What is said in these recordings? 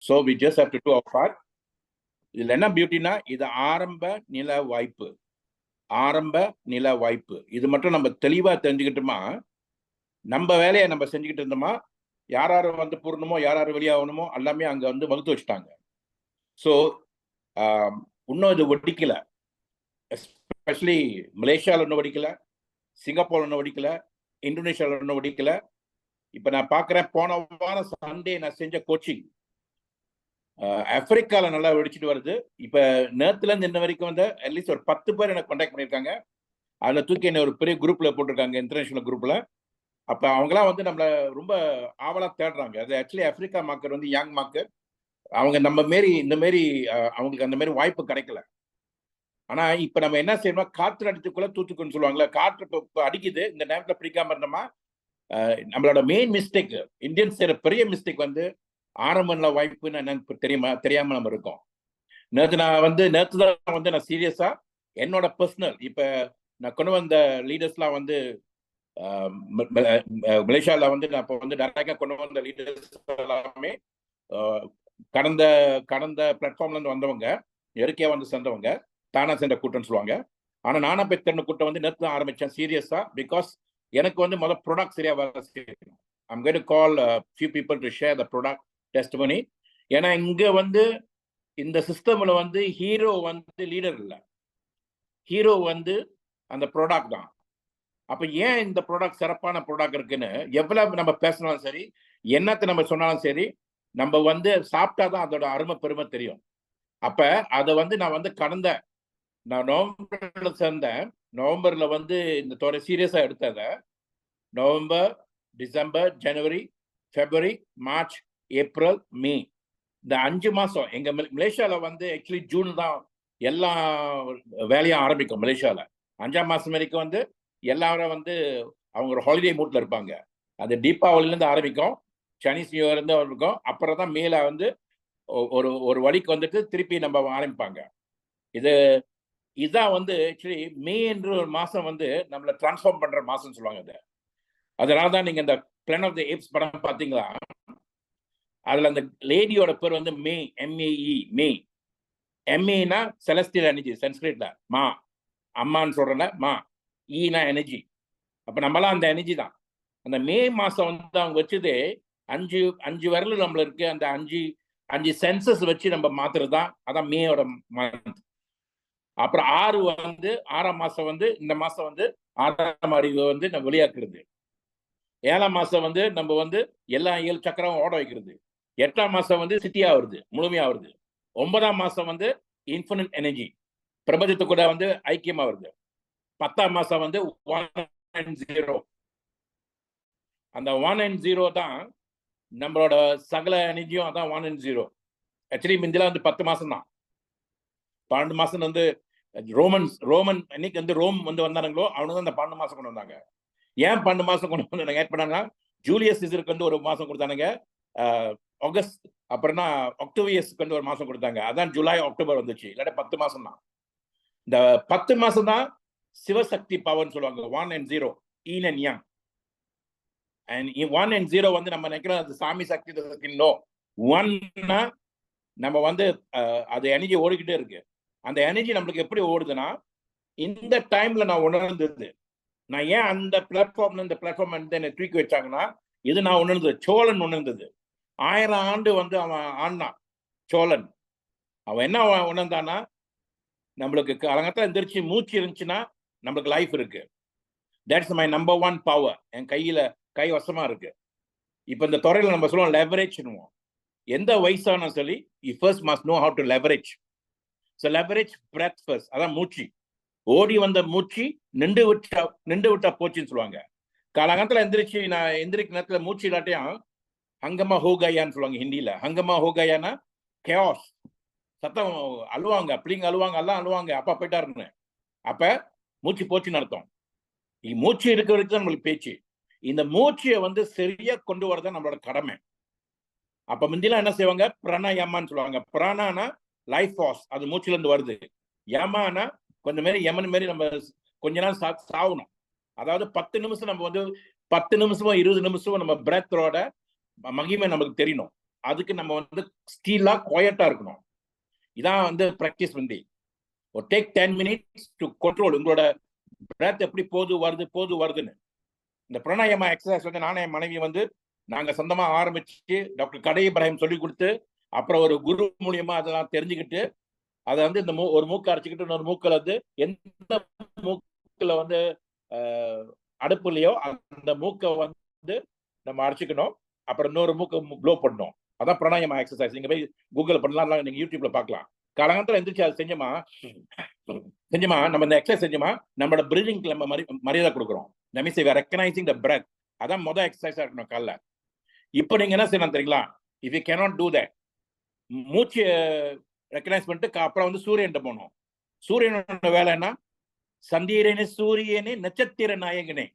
So we just have to do our part. இதுல என்ன பியூட்டினா, இது ஆரம்ப நில வாய்ப்பு. ஆரம்ப நில வாய்ப்பு இது மட்டும் நம்ம தெளிவா தெரிஞ்சுக்கிட்டோமா, நம்ம வேலையை நம்ம செஞ்சுக்கிட்டு இருந்தோமா, யார் யார் வந்து பூர்ணமோ யார் யார் வெளியாகணுமோ எல்லாமே அங்க வந்து வகுத்து வச்சுட்டாங்க. ஸோ இன்னும் இது வெடிக்கல. எஸ்பெஷலி மலேசியாவில் இன்னும் வெடிக்கல, சிங்கப்பூர் இன்னும் வெடிக்கல, இந்தோனேஷியாவில் இன்னும் வெடிக்கல. இப்ப நான் பாக்குறேன், போன வாரம் சண்டே நான் செஞ்ச கோச்சிங் ஆப்பிரிக்கால நல்லா வெடிச்சிட்டு வருது. இப்ப நேரத்துல இருந்து இன்ன வரைக்கும் வந்து அட்லீஸ்ட் ஒரு 10 பேர் எனக்கு கான்டாக்ட் பண்ணியிருக்காங்க. அதுல தூக்கி என்ன ஒரு பெரிய குரூப்ல போட்டிருக்காங்க, இன்டர்நேஷனல் குரூப்ல. அப்ப அவங்கலாம் வந்து நம்மள ரொம்ப ஆவலா தேடுறாங்க. அது ஆக்சுவலி ஆப்பிரிக்கா மார்க்கெட் வந்து யங் மார்க்கெட். அவங்க நம்ம மாரி இந்த மாரி அவங்களுக்கு அந்த மாதிரி வாய்ப்பு கிடைக்கல. ஆனா இப்ப நம்ம என்ன செய்யணும், காற்று அடித்துக்குள்ள தூத்துக்குன்னு சொல்லுவாங்கல்ல, காற்று இப்ப அடிக்குது, இந்த நேரத்துல பிடிக்காம இருந்தோமா. நம்மளோட மெயின் மிஸ்டேக், இந்தியன்ஸ் செய்யற பெரிய மிஸ்டேக் வந்து ஆரம்ப வாய்ப்புன்னு என்னன்னு தெரியாம நம்ம இருக்கோம். நேற்று தான் வந்து நான் சீரியஸா என்னோட பர்சனல் இப்ப நான் கொண்டு வந்த லீடர்ஸ்லாம் வந்து மலேசியாவில் வந்து நான் இப்போ வந்து டைரக்டா கொண்டு வந்த லீடர்ஸ் எல்லாமே கடந்த கடந்த பிளாட்ஃபார்ம்ல இருந்து வந்தவங்க, இயற்கையா வந்து சேர்ந்தவங்க, தானா சேர்ந்த கூட்டம்னு சொல்லுவாங்க. ஆனா நானா போய் தேர்ந்த கூட்டம் வந்து நேற்று தான் ஆரம்பிச்சேன் சீரியஸா. பிகாஸ் எனக்கு வந்து முதல் ப்ராடக்ட் சரியா வர செய்யணும். I'm going to call few people to share the product testimony. ஏன்னா இங்க வந்து இந்த சிஸ்டம்ல வந்து ஹீரோ வந்து லீடர் இல்லை, ஹீரோ வந்து அந்த ப்ராடக்ட் தான். அப்ப ஏன் இந்த ப்ராடக்ட் சிறப்பான ப்ராடக்ட் இருக்குன்னு எவ்வளவு நம்ம பேசினாலும் சரி, என்னத்தை நம்ம சொன்னாலும் சரி, நம்ம வந்து சாப்பிட்டாதான் அதோட அருமை பெருமை தெரியும். அப்ப அதை வந்து நான் வந்து நான் நவம்பர்ல சேர்ந்தேன். நவம்பர்ல வந்து இந்த துறை சீரியஸா எடுத்தத நவம்பர், டிசம்பர், ஜனவரி, பிப்ரவரி, மார்ச், ஏப்ரல், மே, இந்த 5 மாசம் எங்க மலேசியால வந்து ஆக்சுவலி ஜூன் தான் எல்லா வேலையும் ஆரம்பிக்கும். மலேசியால 5ஆம் மாசம் வரைக்கும் வந்து எல்லாரும் வந்து அவங்க ஒரு ஹாலிடே மூட்ல இருப்பாங்க. அது தீபாவளில இருந்து ஆரம்பிக்கும், சைனீஸ் நியூ இயர் இருந்து இருக்கும். அப்புறம் தான் மேல வந்து ஒரு வழிக்கு வந்துட்டு திருப்பி நம்ம ஆரம்பிப்பாங்க. இதுதான் வந்து ஆக்சுவலி மே என்ற ஒரு மாசம் வந்து நம்மளை டிரான்ஸ்ஃபார்ம் பண்ற மாசம் சொல்லுவாங்க. அதனால தான் நீங்க இந்த பிளான் ஆஃப் தி ஏப்ஸ் படம் பாத்தீங்களா, அதுல அந்த லேடியோட பேர் வந்து மே, எம்ஏஇ, மே. எம்ஏனா செலஸ்டியல் எனர்ஜி, சன்ஸ்கிரிட்ல மா, அம்மான்னு சொல்றல மா, ஈனா எனர்ஜி. அப்ப நம்மளாம் அந்த எனர்ஜி தான். அந்த மே மாசம் வந்து அவங்க வச்சது 5 விரல் நம்மள இருக்கு. அந்த 5 சென்சஸ் வச்சு நம்ம மாத்துறது தான். அதான் மேயோட மந்த். அப்புறம் 6ஆம் மாசம் வந்து இந்த மாசம் வந்து 6ஆம் அறிவு வந்து நம்ம வெளியாக்குறது. 7ஆம் மாசம் வந்து நம்ம வந்து எல்லா 7 சக்கரம் ஓட வைக்கிறது. 8ஆம் மாசம் வந்து சிட்டியா வருது, முழுமையா வருது. 9ஆம் மாசம் வந்து இன்ஃபினிட் எனர்ஜி, பிரபஞ்சத்து கூட வந்து ஐக்கியமா வருது. 10ஆம் மாசம் வந்து 1 and 0. அந்த 1 and 0 தான் நம்மளோட சகல எனர்ஜியும். அதான் 1 and 0. ஆக்சுவலி முந்தில வந்து 10 மாசம் தான். 12 மாசம் வந்து ரோமன் இன்னைக்கு வந்து ரோம் வந்து வந்தானுங்களோ அவனுக்கு தான் அந்த 12 மாசம் கொண்டு வந்தாங்க. ஏன் 12 மாசம் கொண்டு வந்து ஏட் பண்ணாங்கன்னா, ஜூலியஸ் சீசருக்கு வந்து ஒரு மாசம் கொடுத்தானுங்க, ஆகஸ்ட், அப்புறம்னா அக்டோபியஸ்க்கு வந்து ஒரு மாசம் கொடுத்தாங்க. அதான் ஜூலை அக்டோபர் வந்துச்சு. இல்லாட்ட 10 மாசம் தான். இந்த 10 மாசம் தான் சிவசக்தி பவர்னு சொல்லுவாங்க. 1 and 0, yin and yang. And 1 and 0 வந்து நம்ம நினைக்கிறோம் அது சாமி சக்தி. நோ, 1னா நம்ம வந்து அது எனர்ஜி ஓடிக்கிட்டே இருக்கு. அந்த எனர்ஜி நம்மளுக்கு எப்படி ஓடுதுன்னா, இந்த டைம்ல நான் உணர்ந்தது. நான் ஏன் அந்த பிளாட்ஃபார்ம்ல இந்த பிளாட்ஃபார்ம் வந்து என்னை தூக்கி வச்சாங்கன்னா, இது நான் உணர்ந்தது. சோழன் உணர்ந்தது. 1000 ஆண்டு வந்து அவன் ஆடினான் சோழன். அவன் என்ன உணர்ந்தானா, நம்மளுக்கு காலங்கத்துல எந்திரிச்சு மூச்சு இருந்துச்சுன்னா நம்மளுக்கு லைஃப் இருக்கு. That's my number 1 power. என் கை வசமா இருக்கு. இப்ப இந்த துறையில நம்ம சொல்லுவோம் லெவரேஜ். எந்த வயசான சொல்லி you first must know how to leverage. So leverage breath first. அதான் மூச்சு. ஓடி வந்த மூச்சு நின்று விட்டா போச்சுன்னு சொல்லுவாங்க. காலகாலத்துல நான் எந்திரிக்க நேரத்துல மூச்சு இல்லாட்டையும் ஹங்கமா ஹோகையான்னு சொல்லுவாங்க ஹிந்தியில. ஹங்கமா ஹோகையானா கேஆஸ், சத்தம், அழுவாங்க, பிள்ளைங்க அழுவாங்க, எல்லாம் அழுவாங்க, அப்பா போயிட்டாருன்னு. அப்ப மூச்சு போச்சுன்னு அர்த்தம். மூச்சு இருக்க வரைக்கும் நம்மளுக்கு பேச்சு. இந்த மூச்சியை வந்து சரியா கொண்டு வரதான் நம்மளோட கடமை. அப்ப முந்திலாம் என்ன செய்வாங்க, பிராணாயாமான்னு சொல்லுவாங்க. பிராணானா லைஃப் ஃபார்ஸ், அது மூச்சுல இருந்து வருது. யமானா கொஞ்சம் மாரி யமன் மாரி நம்ம கொஞ்ச நாள் சாகணும். அதாவது 10 நிமிஷம் நம்ம வந்து 10 நிமிஷமோ 20 நிமிஷமோ நம்ம பிரெத்தோட மகிமை நமக்கு தெரியணும். அதுக்கு நம்ம வந்து ஸ்டீலா குவைட்டா இருக்கணும். இதான் வந்து பிராக்டிஸ் வந்து ஒரு டேக் 10 மினிட்ஸ் டு கண்ட்ரோல் உங்களோட பிரெத் எப்படி போது வருதுன்னு. இந்த பிராணாயாமா எக்ஸசைஸ் வந்து நானே என் மனைவி வந்து நாங்க சொந்தமா ஆரம்பிச்சு டாக்டர் கடை இப்ராஹிம் சொல்லி கொடுத்து அப்புறம் ஒரு குரு மூலியமா அதெல்லாம் தெரிஞ்சுக்கிட்டு அதை வந்து இந்த ஒரு மூக்கை அரைச்சிக்கிட்டு இன்னொரு மூக்கில் வந்து எந்த மூக்கில் வந்து அடுப்புலையோ அந்த மூக்கை வந்து நம்ம அரைச்சிக்கணும். அப்புறம் இன்னொரு மூக்கை ப்ளோ பண்ணணும். அதான் பிராணாயாமா எக்ஸசைஸ். நீங்க போய் கூகுள் பண்ணலாம், நீங்க யூடியூப்ல பார்க்கலாம். காலங்காலத்தில் எந்திரிச்சு அது செஞ்சோமா நம்ம இந்த எக்ஸசைஸ் செஞ்சோமா நம்மளோட பிரீதிங்க்கு நம்ம மரியாதை கொடுக்குறோம். Means we are recognising the breath. அதான் மொதல் எக்ஸசைஸா இருக்கணும் காலைல. இப்போ நீங்க என்ன செய்யணும் தெரியுங்களா? If you cannot do that, மூச்சு ரெக்கனைஸ் பண்ணிட்டு அப்புறம் வந்து சூரியன் போகணும். சூரியனோட வேலை என்ன? சந்திரனே சூரியனே நட்சத்திர நாயகனே.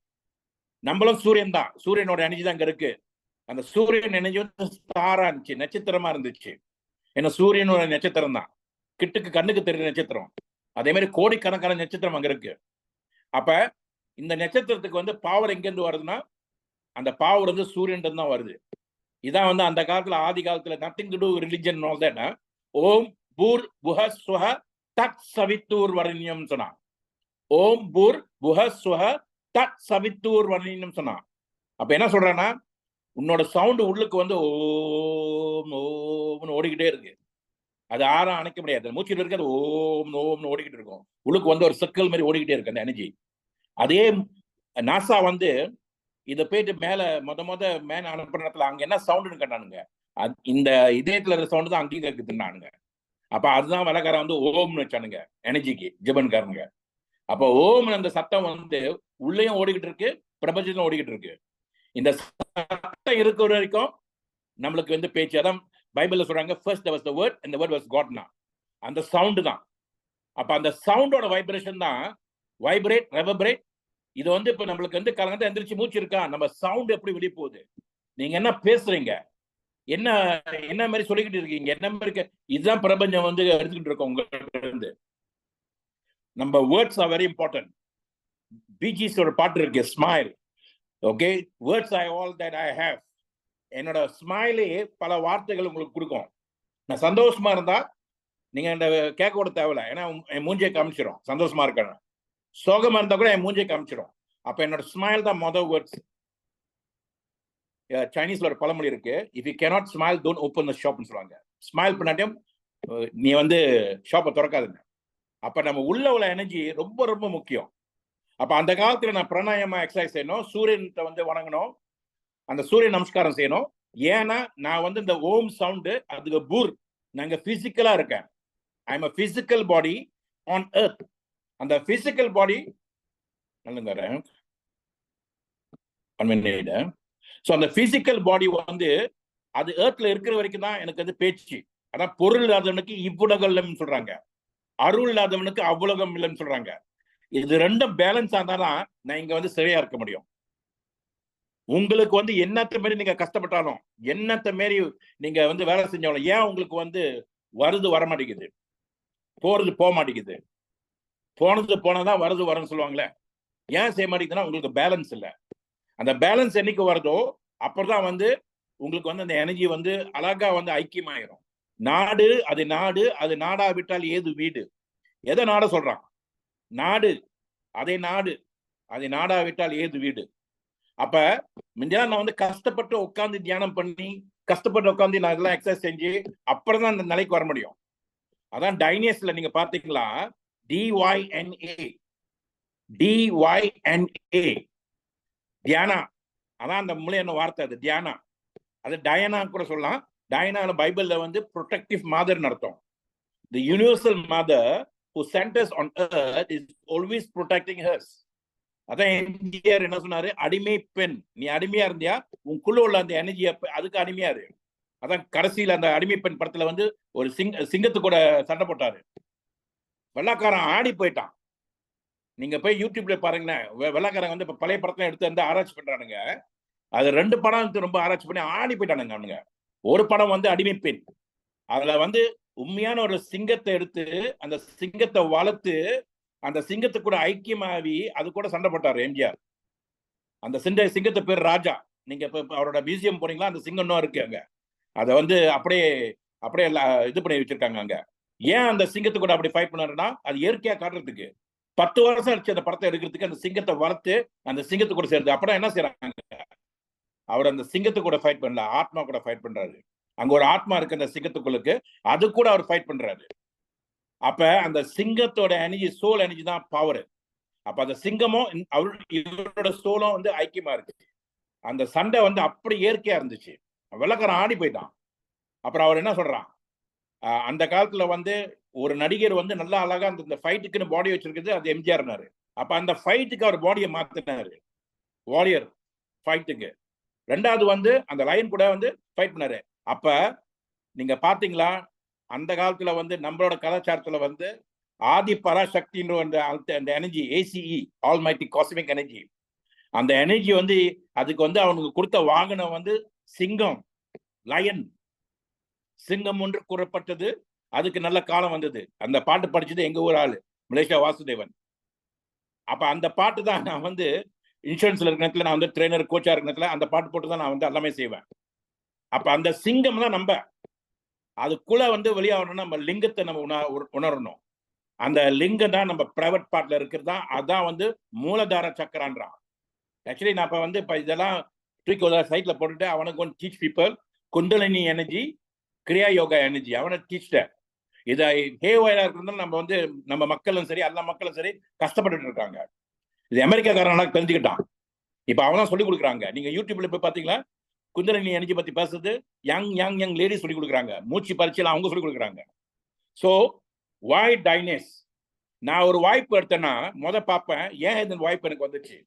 நம்மளும் சூரியன் தான். சூரியனோட எனர்ஜி தான் அங்க இருக்கு. அந்த சூரியன் எனர்ஜி வந்து ஸ்டாரா இருந்துச்சு, நட்சத்திரமா இருந்துச்சு. ஏன்னா சூரியனோட நட்சத்திரம் தான், கண்ணுக்கு தெரியுற நட்சத்திரம். அதே மாதிரி கோடிக்கணக்கான நட்சத்திரம் அங்க இருக்கு. அப்ப இந்த நட்சத்திரத்துக்கு வந்து பவர் எங்க இருந்து வருதுன்னா அந்த பவர் வந்து சூரியன் தான் வருது. இதான் வந்து அந்த காலத்துல ஆதி காலத்துல நத்திங் டு டூ ரிலிஜன் ஓம் பூர் புஹ சுஹ தத் சவித்தூர் வரண்யம் சொன்னா. ஓம் பூர் புஹ சுஹ தத் சவித்தூர் வரண்யம் சொன்னா. அப்ப என்ன சொல்றேன்னா உன்னோட சவுண்ட் உள்ளுக்கு வந்து ஓம் ஓம்னு ஓடிக்கிட்டே இருக்கு. அது ஆறாம் அணைக்க முடியாது. மூச்சுட்டு இருக்கு, அது ஓம் ஓம்னு ஓடிக்கிட்டு இருக்கும். உள்ளுக்கு வந்து ஒரு சர்க்கிள் மாதிரி ஓடிக்கிட்டே இருக்கு அந்த எனர்ஜி. அதே நாசா வந்து இதை போயிட்டு மேல மேல அனுப்புற இடத்துல அங்க என்ன சவுண்டுன்னு கேட்டானுங்க. இந்த இதயத்துல இருக்கிற சவுண்டு தான் அங்கேயும் கேட்குதுன்னானுங்க. அப்ப அதுதான் வெள்ளக்காரன் வந்து ஓம்னு வச்சானுங்க எனர்ஜிக்கு, ஜிபன்காரனுங்க. அப்ப ஓம் அந்த சத்தம் வந்து உள்ளேயும் ஓடிக்கிட்டு இருக்கு, பிரபஞ்சத்திலும் ஓடிக்கிட்டு இருக்கு. இந்த சத்தம் இருக்கிற வரைக்கும் நம்மளுக்கு வந்து பேச்சு. அதான் பைபிள்ல சொல்றாங்க, first was the word and the word was காட்னா. அந்த சவுண்டு தான். அப்ப அந்த சவுண்டோட வைப்ரேஷன் தான் வைப்ரேட், ரெவர்பரேட். இது வந்து இப்ப நம்மளுக்கு வந்து காலங்கத்தை எந்திரிச்சு மூச்சு இருக்கா, நம்ம சவுண்ட் எப்படி வெளியே போகுது, நீங்க என்ன பேசுறீங்க, என்ன என்ன மாதிரி சொல்லிக்கிட்டு இருக்கீங்க, என்ன மாதிரி, இதுதான் பிரபஞ்சம் வந்து எடுத்துக்கிட்டு இருக்கோம் உங்ககிட்ட இருந்து. நம்ம வேர்ட்ஸ் ஆர் வெரி இம்பார்ட்டன்ட். பிஜிஸோட பாட்டு இருக்கு, smile. Okay, words I all that I have. என்னோட ஸ்மைலே பல வார்த்தைகள் உங்களுக்கு கொடுக்கும். நான் சந்தோஷமா இருந்தா நீங்க இந்த கேட்க கூட தேவையில்ல, ஏன்னா என் மூஞ்சியை காமிச்சிடும் சந்தோஷமா இருக்கணும். சோகமா இருந்தா கூட என் மூஞ்சியை காமிச்சிடும். அப்ப என்னோட ஸ்மைல் தான் மொதல் வேர்ட்ஸ். சைனீஸ்ல ஒரு பழமொழி இருக்கு, if you cannot smile don't open the ஷாப்னு சொல்லுவாங்க. ஸ்மைல் பண்ணாட்டியும் நீ வந்து ஷாப்பை திறக்காதுங்க. அப்ப நம்ம உள்ள எனர்ஜி ரொம்ப ரொம்ப முக்கியம். அப்ப அந்த காலத்துல நான் பிராணாயாமா எக்ஸசைஸ் செய்யணும், சூரியன்கிட்ட வந்து வணங்கணும், அந்த சூரிய நமஸ்காரம் செய்யணும். ஏன்னா நான் வந்து இந்த ஓம் சவுண்டு அதுக்கு பூர், நாங்க பிசிக்கலா இருக்கேன். I am a physical body on earth. அந்த physical body நல்லங்க ஸோ அந்த பிசிக்கல் பாடி வந்து அது ஏர்த்ல இருக்கிற வரைக்கும் தான் எனக்கு வந்து பேச்சு. அதான் பொருள் இல்லாதவனுக்கு இவ்வுலகம் இல்லைன்னு சொல்றாங்க, அருள் இல்லாதவனுக்கு அவ்வுலகம் இல்லைன்னு சொல்றாங்க. இது ரெண்டும் பேலன்ஸ் ஆனாதான் நான் இங்க வந்து சரியா இருக்க முடியும். உங்களுக்கு வந்து என்னத்த மாரி நீங்க கஷ்டப்பட்டாலும், என்னத்த மாரி நீங்க வந்து வேலை செஞ்சாலும், ஏன் உங்களுக்கு வந்து வருது வர மாட்டேங்குது, போறது போக மாட்டேங்குது, போனது போனதான் வருது வரன்னு சொல்லுவாங்களே, ஏன் செய்ய மாட்டேங்குதுன்னா உங்களுக்கு பேலன்ஸ் இல்லை. அந்த பேலன்ஸ் என்னைக்கு வருதோ அப்புறம் வந்து உங்களுக்கு வந்து அந்த எனர்ஜி வந்து அழகா வந்து ஐக்கியமாயிரும். நாடு அது நாடு, அது நாடா விட்டால் ஏது வீடு. எதை நாட சொல்றான்? நாடு, அதே நாடு, அதை நாடா விட்டால் ஏது வீடு. அப்ப முந்தியா நான் வந்து கஷ்டப்பட்டு உட்காந்து தியானம் பண்ணி, கஷ்டப்பட்டு உட்காந்து நான் இதெல்லாம் எக்ஸசைஸ் செஞ்சு அப்புறம் தான் அந்த நிலைக்கு வர முடியும். அதான் டைனியஸ்ல நீங்க பாத்தீங்களா, DYNA, DYNA, தியானா. அதான் அந்த மூளையான வார்த்தை, அது தியானா. அது டயனா கூட சொல்லலாம். டயனா பைபிள்ல வந்து ப்ரொடெக்டிவ் மதர்னு அர்த்தம். தி universal mother who centers on earth is always protecting hers. அதான் என்ஜிஆர் என்ன சொன்னாரு, அடிமை பெண். நீ அடிமையா இருந்தியா, உனக்குள்ள உள்ள அந்த எனர்ஜி அதுக்கு அடிமையா இரு. அதான் கடைசியில் அந்த அடிமை பெண் படத்துல வந்து ஒரு சிங்கத்து கூட சண்டை போட்டாரு, வெள்ளாக்காரன் ஆடி போயிட்டான். நீங்க போய் யூடியூப்ல பாருங்களேன், வெள்ளாக்காரங்க வந்து இப்ப பழைய படத்தை எடுத்து வந்து ஆராய்ச்சி பண்றானுங்க. அது 2 படம் ரொம்ப ஆராய்ச்சி பண்ணி ஆடி போயிட்டானுங்க அவனுங்க. ஒரு படம் வந்து அடிமை பெண், அதுல வந்து உண்மையான ஒரு சிங்கத்தை எடுத்து அந்த சிங்கத்தை வளர்த்து அந்த சிங்கத்தை கூட ஐக்கியமாவி அது கூட சண்டை போட்டாரு எம்ஜிஆர். அந்த சிங்கத்தை பேர் ராஜா. நீங்க இப்ப அவரோட மியூசியம் போனீங்களா, அந்த சிங்கம் இன்னும் இருக்கு அங்க. அதை வந்து அப்படியே அப்படியே இது பண்ணி வச்சிருக்காங்க அங்க. ஏன் அந்த சிங்கத்தை கூட அப்படி ஃபைட் பண்ணாருன்னா அது இயற்கையா காட்டுறதுக்கு. 10 வருஷம் ஆச்சு அந்த படத்தை எடுக்கிறதுக்கு, அந்த சிங்கத்தை வளர்த்து அந்த சிங்கத்தை கூட சேர்த்து. அப்புறம் என்ன செய்யறாங்க, அவர் அந்த சிங்கத்தை கூட ஃபைட் பண்ணல, ஆத்மா கூட ஃபைட் பண்றாரு. அங்க ஒரு ஆத்மா இருக்கு அந்த சிங்கத்துக்குள்ளுக்கு, அது கூட அவர் ஃபைட் பண்றாரு. அப்ப அந்த சிங்கத்தோட எனர்ஜி, சோல் எனர்ஜி தான் பவர். அப்ப அந்த சிங்கமும் இவரோட சோலும் வந்து ஐக்கியமா இருக்கு. அந்த சண்டை வந்து அப்படி இயற்கையா இருந்துச்சு. வெள்ளக்காரன் ஆடி போயிட்டான். அப்புறம் அவர் என்ன சொல்றான், அந்த காலத்துல வந்து ஒரு நடிகர் வந்து நல்லா அழகா அந்த ஃபைட்டுக்குன்னு பாடி வச்சிருக்கிறது அது எம்ஜிஆர்னாரு. அப்ப அந்த ஃபைட்டுக்கு அவர் பாடியை மாத்தினாரு, வாரியர் ஃபைட்டுக்கு. ரெண்டாவது வந்து அந்த லைன் கூட வந்து ஃபைட் பண்ணாரு. அப்ப நீங்க பாத்தீங்களா, அந்த காலத்துல வந்து நம்மளோட கலாச்சாரத்துல வந்து ஆதி பராசக்தின்ற அந்த energy, ACE, almighty cosmic energy, அந்த எனர்ஜி வந்து அதுக்கு வந்து அவனுக்கு கொடுத்த வாகனம் வந்து சிங்கம், லயன். சிங்கம் ஒன்று கூறப்பட்டது, அதுக்கு நல்ல காலம் வந்தது. அந்த பாட்டு படிச்சது எங்க ஊர் ஆளு, மலேசியா வாசுதேவன். அப்ப அந்த பாட்டு தான் நான் வந்து இன்சூரன்ஸ்ல இருக்கிற நேரத்துல, நான் வந்து ட்ரெயினர் கோச்சா இருக்கிற நேரத்துல அந்த பாட்டு போட்டு தான் நான் வந்து எல்லாமே செய்வேன். அப்ப அந்த சிங்கம் தான் நம்ம, அதுக்குள்ள வந்து வெளியாகணும்னா நம்ம லிங்கத்தை நம்ம உணரணும். அந்த லிங்கம் தான் நம்ம பிரைவேட் பார்ட்ல இருக்கிறது தான், அதான் வந்து மூலதார சக்கரான்றான். ஆக்சுவலி நான் இப்ப வந்து இப்ப இதெல்லாம் தூக்கி சைட்ல போட்டுட்டு அவனுக்கு ஒன்று டீச் பீப்புள் குண்டலினி எனர்ஜி, கிரியா யோகா எனர்ஜி, அவனை டீச்சிட்டேன். இதை ஹேவாயிலா இருக்கிறது நம்ம வந்து நம்ம மக்களும் சரி, எல்லா மக்களும் சரி கஷ்டப்பட்டு இருக்காங்க. இது அமெரிக்காக்காரன் தெரிஞ்சுக்கிட்டான். இப்ப அவனா சொல்லி கொடுக்குறாங்க. நீங்க யூடியூப்ல போய் பாத்தீங்களா, குண்டலினி எனர்ஜி பத்தி பேசுறது யங் லேடி சொல்லி கொடுக்குறாங்க. மூச்சு பரிச்சையில் அவங்க சொல்லி கொடுக்குறாங்க. ஸோ வாய் டைனஸ், நான் ஒரு வாய்ப்பு எடுத்தேன்னா பார்ப்பேன், ஏன் இந்த வாய்ப்பு எனக்கு வந்துச்சு,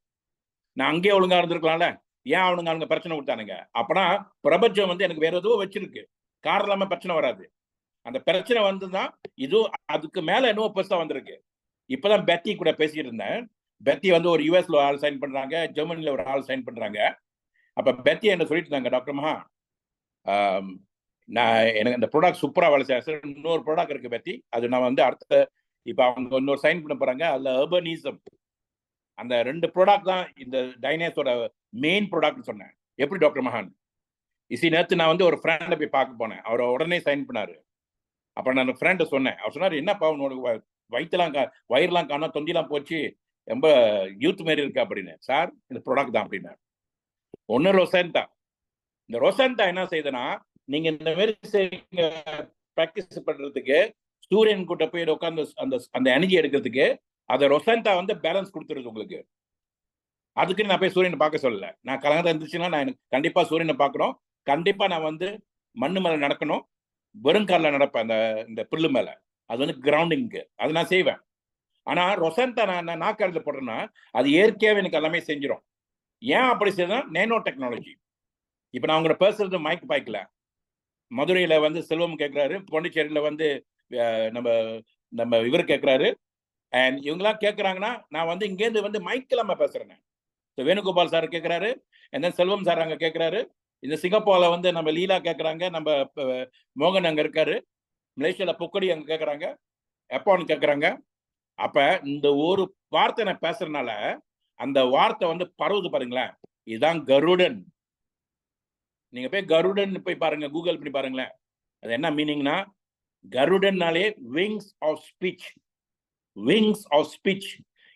நான் அங்கேயே ஒழுங்கா இருந்திருக்கலாம்ல, ஏன் அவங்க பிரச்சனை கொடுத்தானுங்க. அப்பனா பிரபஞ்சம் வந்து எனக்கு வேற எதுவும் வச்சிருக்கு, காரணம் இல்லாம பிரச்சனை வராது. அந்த பிரச்சனை வந்துதான் இது, அதுக்கு மேல என்னவோ பெருசா வந்திருக்கு. இப்பதான் பெத்தி கூட பேசிட்டு இருந்தேன். பெத்தி வந்து ஒரு யூஎஸ்ல ஆள் சைன் பண்றாங்க, ஜெர்மனில ஒரு ஆள் சைன் பண்றாங்க. அப்ப பெத்தி என்ன சொல்லிட்டு இருந்தாங்க, டாக்டர் மகா, நான் எனக்கு இந்த ப்ராடக்ட் சூப்பரா வேலை செய்ய, இன்னொரு ப்ராடக்ட் இருக்கு பெத்தி, அது நான் வந்து அடுத்த இப்ப அவங்க இன்னொரு சைன் பண்ண போறாங்க, அதுல அர்பனிசம், அந்த 2 ப்ராடக்ட் தான் இந்த டைனேஸோட மெயின் ப்ராடக்ட் சொன்னேன். எப்படி டாக்டர் மகான், நேத்து நான் வந்து ஒரு ஃப்ரெண்டை போய் பார்க்க போனேன், அவரை உடனே சைன் பண்ணாரு. அப்ப நான் ஃப்ரெண்டை சொன்னேன், அவர் சொன்னாரு, என்னப்பா உன்னோட வயிற்றுலாம் வயிறுலாம் காணோம், தொண்டிலாம் போச்சு, ரொம்ப யூத் மாரி இருக்கு அப்படின்னு. சார் இந்த ப்ராடக்ட் தான் அப்படின்னா. ஒன்னு ரொசன்டா. இந்த ரொசன்டா என்ன செய்யுதுன்னா, நீங்க இந்த மாதிரி பிராக்டிஸ் பண்றதுக்கு சூரியன் கூட்ட போய் உட்காந்து அந்த எனர்ஜி எடுக்கிறதுக்கு அதை ரொசன்டா வந்து பேலன்ஸ் கொடுத்துருது உங்களுக்கு. அதுக்கு நான் போய் சூரியனை பார்க்க சொல்லல. நான் கலங்கதான் இருந்துச்சுன்னா நான் எனக்கு கண்டிப்பா சூரியனை பார்க்கணும், கண்டிப்பா நான் வந்து மண்ணு மேல நடக்கணும், வெறுங்காலில் நடப்பேன் இந்த புல்லு மேல, அது வந்து கிரவுண்டிங்க்கு, அது நான் செய்வேன். ஆனா ரொசன்டா நான் நாக்காடுல போடுறேன்னா அது இயற்கையாவே எனக்கு எல்லாமே செஞ்சிடும். ஏன் அப்படி செய்யணும், நேனோ டெக்னாலஜி. இப்ப நான் உங்களை பேசுறது மைக் பாய்க்கல, மதுரையில வந்து செல்வம் கேட்கிறாரு, பாண்டிச்சேரியில வந்து நம்ம நம்ம இவர் கேட்கிறாரு, அண்ட் இவங்கெல்லாம் கேட்கறாங்கன்னா நான் வந்து இங்கேருந்து வந்து மைக் இல்லாம பேசுறேன். வேணுகோபால் சார் கேட்கிறாரு, செல்வம் சார் அங்க கேட்கிறாரு, இந்த சிங்கப்பூர்ல வந்து நம்ம லீலா கேட்கறாங்க, நம்ம மோகன் அங்க இருக்காரு, மலேசியால பொக்கடி அங்க கேட்கறாங்க, எப்பான்னு கேட்கறாங்க. அப்ப இந்த ஒரு வார்த்தை நான் பேசுறதுனால அந்த வார்த்தை வந்து பரவுது பாருங்களேன். இதுதான் கருடன். நீங்க போய் கருடன் போய் பாருங்க, கூகுள் பண்ணி பாருங்களேன். அது என்ன மீனிங்னா, கருடன்னாலே wings of speech, wings of speech.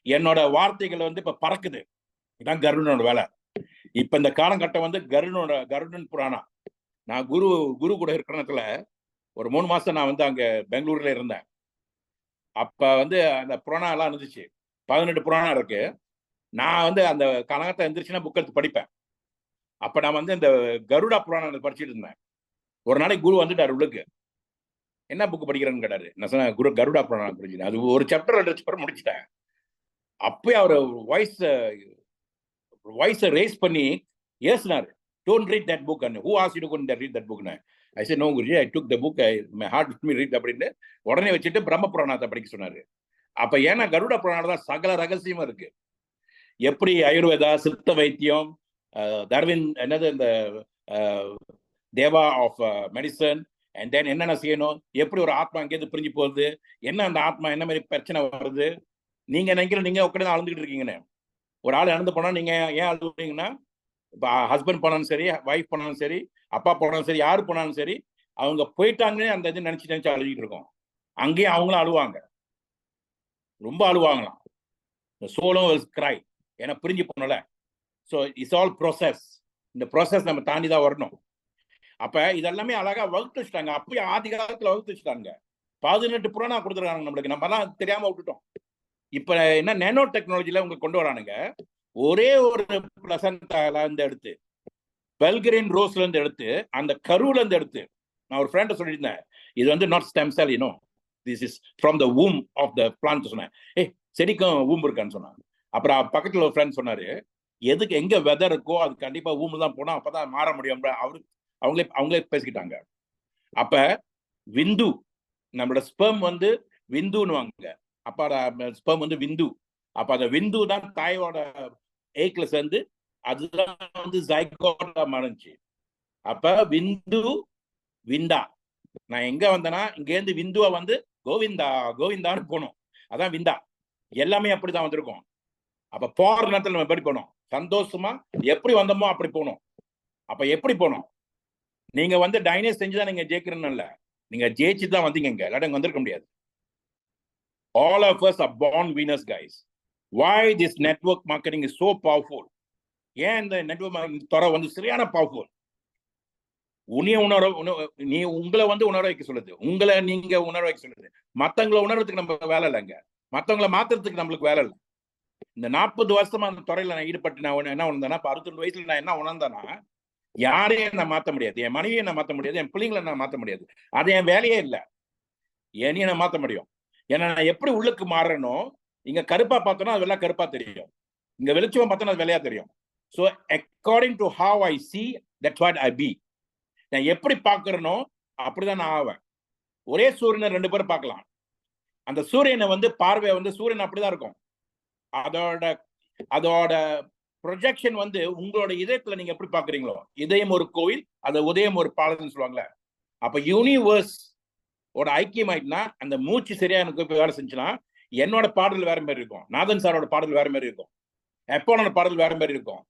என்னோட வார்த்தைகள் வந்து இப்ப பறக்குது, இதான் கருடனோட வேலை. இப்ப இந்த காலகட்டம் வந்து கருடன் புராணம். நான் குரு கூட இருக்கிற ஒரு 3 மாசம் நான் வந்து அங்க பெங்களூர்ல இருந்தேன். அப்ப வந்து அந்த புராணம் எல்லாம் இருந்துச்சு, 18 புராணம் இருக்கு. நான் வந்து அந்த காலகட்டம் எந்திரிச்சுன்னா புக் எடுத்து படிப்பேன். அப்ப நான் வந்து இந்த கருடா புராணம் படிச்சுட்டு இருந்தேன். ஒரு நாளைக்கு குரு வந்துட்டாரு உள்ளுக்கு, என்ன புக் படிக்கிறேன்னு கேட்டாரு. நான் சொன்னேன், கருடா புராணம் படிச்சுட்டேன். அது ஒரு சாப்டர் 2 சாப்டர் முடிச்சிட்டேன். அப்பயே அவர் வாய்ஸை ரேஸ் பண்ணி ஏசினாரு, don't read that book, and who asked you to read that புக்னு. I said, no Guruji, I took the book, my heart with me read அப்படின்னு உடனே வச்சுட்டு பிரம்ம புராணத்தை படிக்க சொன்னாரு. அப்ப ஏன்னா கருட புராணம் தான் சகல ரகசியமும் இருக்கு. எப்படி ஆயுர்வேதா, சித்த வைத்தியம், தர்வின் என்னது இந்த தேவா ஆஃப் மெடிசன், அண்ட் தென் என்னென்ன செய்யணும், எப்படி ஒரு ஆத்மா அங்கேயிருந்து பிரிஞ்சு போகுது, என்ன அந்த ஆத்மா என்ன மாதிரி பிரச்சனை வருது. நீங்க நினைக்கிற நீங்க உட்காந்து அழுந்துகிட்டு இருக்கீங்கன்னு, ஒரு ஆள் இறந்து போனா நீங்க ஏன் அழுதுறீங்கன்னா, இப்போ ஹஸ்பண்ட் போனாலும் சரி, ஒய்ஃப் போனாலும் சரி, அப்பா போனாலும் சரி, யாரு போனாலும் சரி, அவங்க போயிட்டாங்கன்னு அந்த இது நினைச்சு நினைச்சு அழுகிட்டு இருக்கோம். அங்கேயும் அவங்களும் அழுவாங்க, ரொம்ப அழுவாங்களாம். சோலும் கிரை, ஏன்னா பிரிஞ்சு போனல. So it's all process. இந்த ப்ரோசஸ் நம்ம தாண்டி தான் வரணும். அப்ப இதெல்லாமே அழகா வகுத்து வச்சுட்டாங்க. அப்பயே ஆதி காலத்துல வகுத்து வச்சுட்டாங்க. 18 புராணா கொடுத்துருக்காங்க நம்மளுக்கு. நம்ம தான் தெரியாம விட்டுட்டோம். இப்ப என்ன நேனோ டெக்னாலஜில உங்களுக்கு கொண்டு வரானுங்க. ஒரே ஒரு பிளசண்டால இருந்து எடுத்து, பெல்கிரின் ரோஸ்ல இருந்து எடுத்து, அந்த கருவுல இருந்து எடுத்து, நான் ஒரு ஃப்ரெண்ட் சொல்லியிருந்தேன், இது வந்து not stem cell, you know, this is from the womb of the plant சொன்னேன். செடிக்கும் வூம் இருக்கான்னு சொன்னாங்க. அப்புறம் பக்கத்துல ஒரு ஃப்ரெண்ட் சொன்னாரு, எதுக்கு எங்க வெதர் இருக்கோ அது கண்டிப்பா வூம் தான் போனா அப்பதான் மாற முடியும். அவரு அவங்களே பேசிக்கிட்டாங்க. அப்ப விந்து, நம்மளோட ஸ்பெர்ம் வந்து விந்துன்னு, அப்ப ஸ்பெர்ம் வந்து விந்து. அப்ப அந்த விந்து தான் தாயோட ஏக்ல சேர்ந்து அதுதான் வந்து ஜைகோட்டா மாறுச்சு. அப்ப விந்து விந்தா. நான் எங்க வந்தேன்னா இங்க இருந்து விந்துவா வந்து கோவிந்தா கோவிந்தான்னு போனோம். அதான் விந்தா. எல்லாமே அப்படிதான் வந்திருக்கும். அப்ப போற நேரத்தில் நம்ம எப்படி போனோம்? சந்தோஷமா எப்படி வந்தோமோ அப்படி போனோம். அப்ப எப்படி போனோம்? நீங்க வந்து டைனேஸ் செஞ்சுதான் நீங்க ஜெயிக்கிறேன்னு இல்ல, நீங்க ஜெயிச்சு தான் வந்தீங்க. இங்க இல்லாட்டி வந்திருக்க முடியாது. All of us are born winners, guys. Why this network marketing is so powerful? ஏன் இந்த நெட்வொர்க் மார்க்கெட்டிங் துறை வந்து சரியான பவர்ஃபுல். நீ உங்களை வந்து உணர வைக்க சொல்லுது, உங்களை நீங்க உணர வைக்க சொல்லுது. மத்தவங்களை உணர்றதுக்கு நம்ம வேலை இல்லைங்க, மத்தவங்களை மாத்துறதுக்கு நம்மளுக்கு வேலை இல்லை. இந்த 40 வருஷமா அந்த துறையில நான் ஈடுபட்டு நான் என்ன உணர்ந்தேன்னா, 62 வயசுல நான் என்ன உணர்ந்தேன்னா, யாரையும் என்ன மாத்த முடியாது, என் மனைவியை என்ன மாத்த முடியாது, என் பிள்ளைங்களை நான் மாத்த முடியாது. அது என் வேலையே இல்லை. என்னையும் நான் மாத்த முடியும். ஏன்னா நான் எப்படி உள்ளுக்கு மாறுறேனோ, இங்க கருப்பா பார்த்தோன்னா அது வெள்ளா கருப்பா தெரியும், இங்க வெளிச்சமா பார்த்தோன்னா அது வெள்ளையா தெரியும். So according to how I see, that's what I be. நான் எப்படி பார்க்கறனோ அப்படிதான் நான் ஆவேன். ஒரே சூரியனை 2 பேரும் பார்க்கலாம். அந்த சூரியனை வந்து பார்வை வந்து சூரியன் அப்படிதான் இருக்கும். அதோட ப்ரொஜெக்ஷன் வந்து உங்களோட இதயத்துல நீங்க எப்படி பாக்குறீங்களோ, இதயம் ஒரு கோவில், அது உதயம் ஒரு பாலன்னு சொல்லுவாங்கல்ல. அப்ப யூனிவர்ஸ் ஓட ஐக்கியம் ஆயிட்டுனா, அந்த மூச்சு சரியா எனக்கு வேலை செஞ்சுன்னா, என்னோட பாடல் வேற மாதிரி இருக்கும், நாதன் சாரோட பாடல் வேற மாதிரி இருக்கும், எப்போனோட பாடல் வேற மாதிரி இருக்கும்,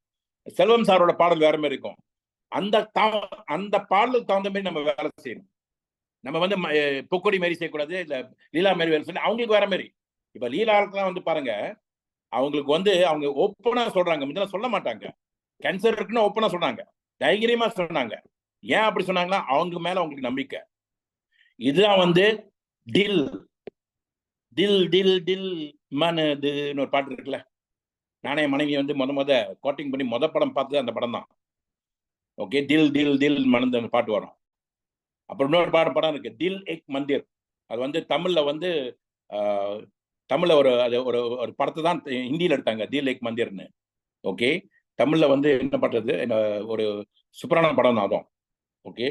செல்வம் சாரோட பாடல் வேற மாதிரி இருக்கும். அந்த பாடலுக்கு தகுந்த மாதிரி நம்ம வேலை செய்யணும். நம்ம வந்து பொக்கொடி மாரி செய்யக்கூடாது, இல்ல லீலா மாரி வேலை செய்யணும். அவங்களுக்கு வேற மாதிரி. இப்ப லீலாவுக்குலாம் வந்து பாருங்க, அவங்களுக்கு வந்து அவங்க ஓப்பனா சொல்றாங்க, முன்னெல்லாம் சொல்ல மாட்டாங்க. கேன்சர் இருக்குன்னு ஓப்பனா சொன்னாங்க, தைரியமா சொன்னாங்க. ஏன் அப்படி சொன்னாங்கன்னா, அவங்க மேல அவங்களுக்கு நம்பிக்கை. இதுதான் வந்து டில் டில் டில் டில் மனதுன்னு ஒரு பாட்டு இருக்குல்ல. நானே மனைவி வந்து முத கோட்டிங் பண்ணி படம் பார்த்தது அந்த படம் தான். ஓகே, தில் தில் தில் மனது அந்த பாட்டு வரும். அப்புறம் இன்னொரு படம் இருக்கு, தில் ஏக் மந்திர். அது வந்து தமிழ்ல வந்து தமிழ்ல ஒரு படத்தை தான் ஹிந்தியில் எடுத்தாங்க, தில் ஏக் மந்திர்னு. ஓகே, தமிழ்ல வந்து என்ன பண்றது, ஒரு சூப்பரான படம் தான் அதுவும். ஓகே,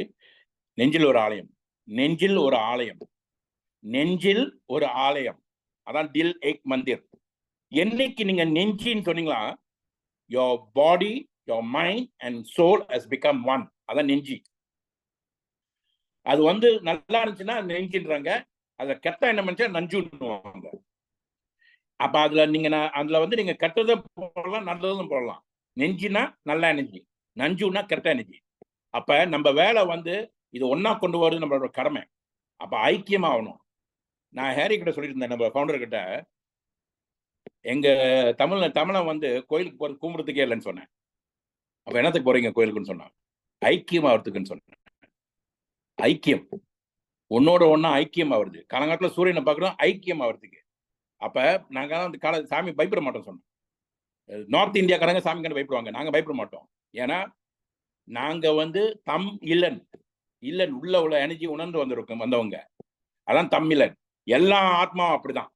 நெஞ்சில் ஒரு ஆலயம், நெஞ்சில் ஒரு ஆலயம், நெஞ்சில் ஒரு ஆலயம், அதான் தில் ஏக் மந்திர். என்னைக்கு நீங்க நெஞ்சின்னு சொன்னீங்களா, your body, your mind and soul has become one. அதான் நெஞ்சி. அது வந்து நல்லா இருந்துச்சுன்னா நெஞ்சின்றாங்க, அதை கெட்ட என்ன பண்ணா நஞ்சுன்னுவாங்க. அப்ப அதுல வந்து நீங்க கெட்டதும் போடலாம், நல்லதும் போடலாம். நெஞ்சினா நல்ல எனர்ஜி, நஞ்சுனா கெட்ட எனர்ஜி. அப்ப நம்ம வேலை வந்து இது ஒன்னா கொண்டு வருது நம்மளோட கடமை. அப்ப ஐக்கியமா ஆகணும். நான் ஹேரி கிட்ட சொல்லியிருந்தேன், நம்ம ஃபவுண்டர் கிட்ட, எங்க தமிழன் வந்து கோயிலுக்கு போறது கும்பிடுறதுக்கே இல்லைன்னு சொன்னேன். அப்ப என்னத்துக்கு போறீங்க கோயிலுக்குன்னு சொன்னாங்க, ஐக்கியம் ஆகிறதுக்குன்னு சொன்னேன். ஐக்கியம், ஒன்னோட ஒன்னா ஐக்கியம் ஆகுறது. காலங்காட்டில் சூரியனை பார்க்குறோம் ஐக்கியம் ஆகிறதுக்கு. அப்ப நாங்க வந்து சாமி பயப்பட மாட்டோம் சொன்னோம். நார்த் இந்தியாக்காரங்க சாமி கண்டு பயப்படுவாங்க, நாங்க பயப்பட மாட்டோம். ஏன்னா நாங்க வந்து இல்லன் உள்ள எனர்ஜி உணர்ந்து வந்தவங்க. அதான் தமிழன். எல்லா ஆத்மாவும் அப்படிதான்.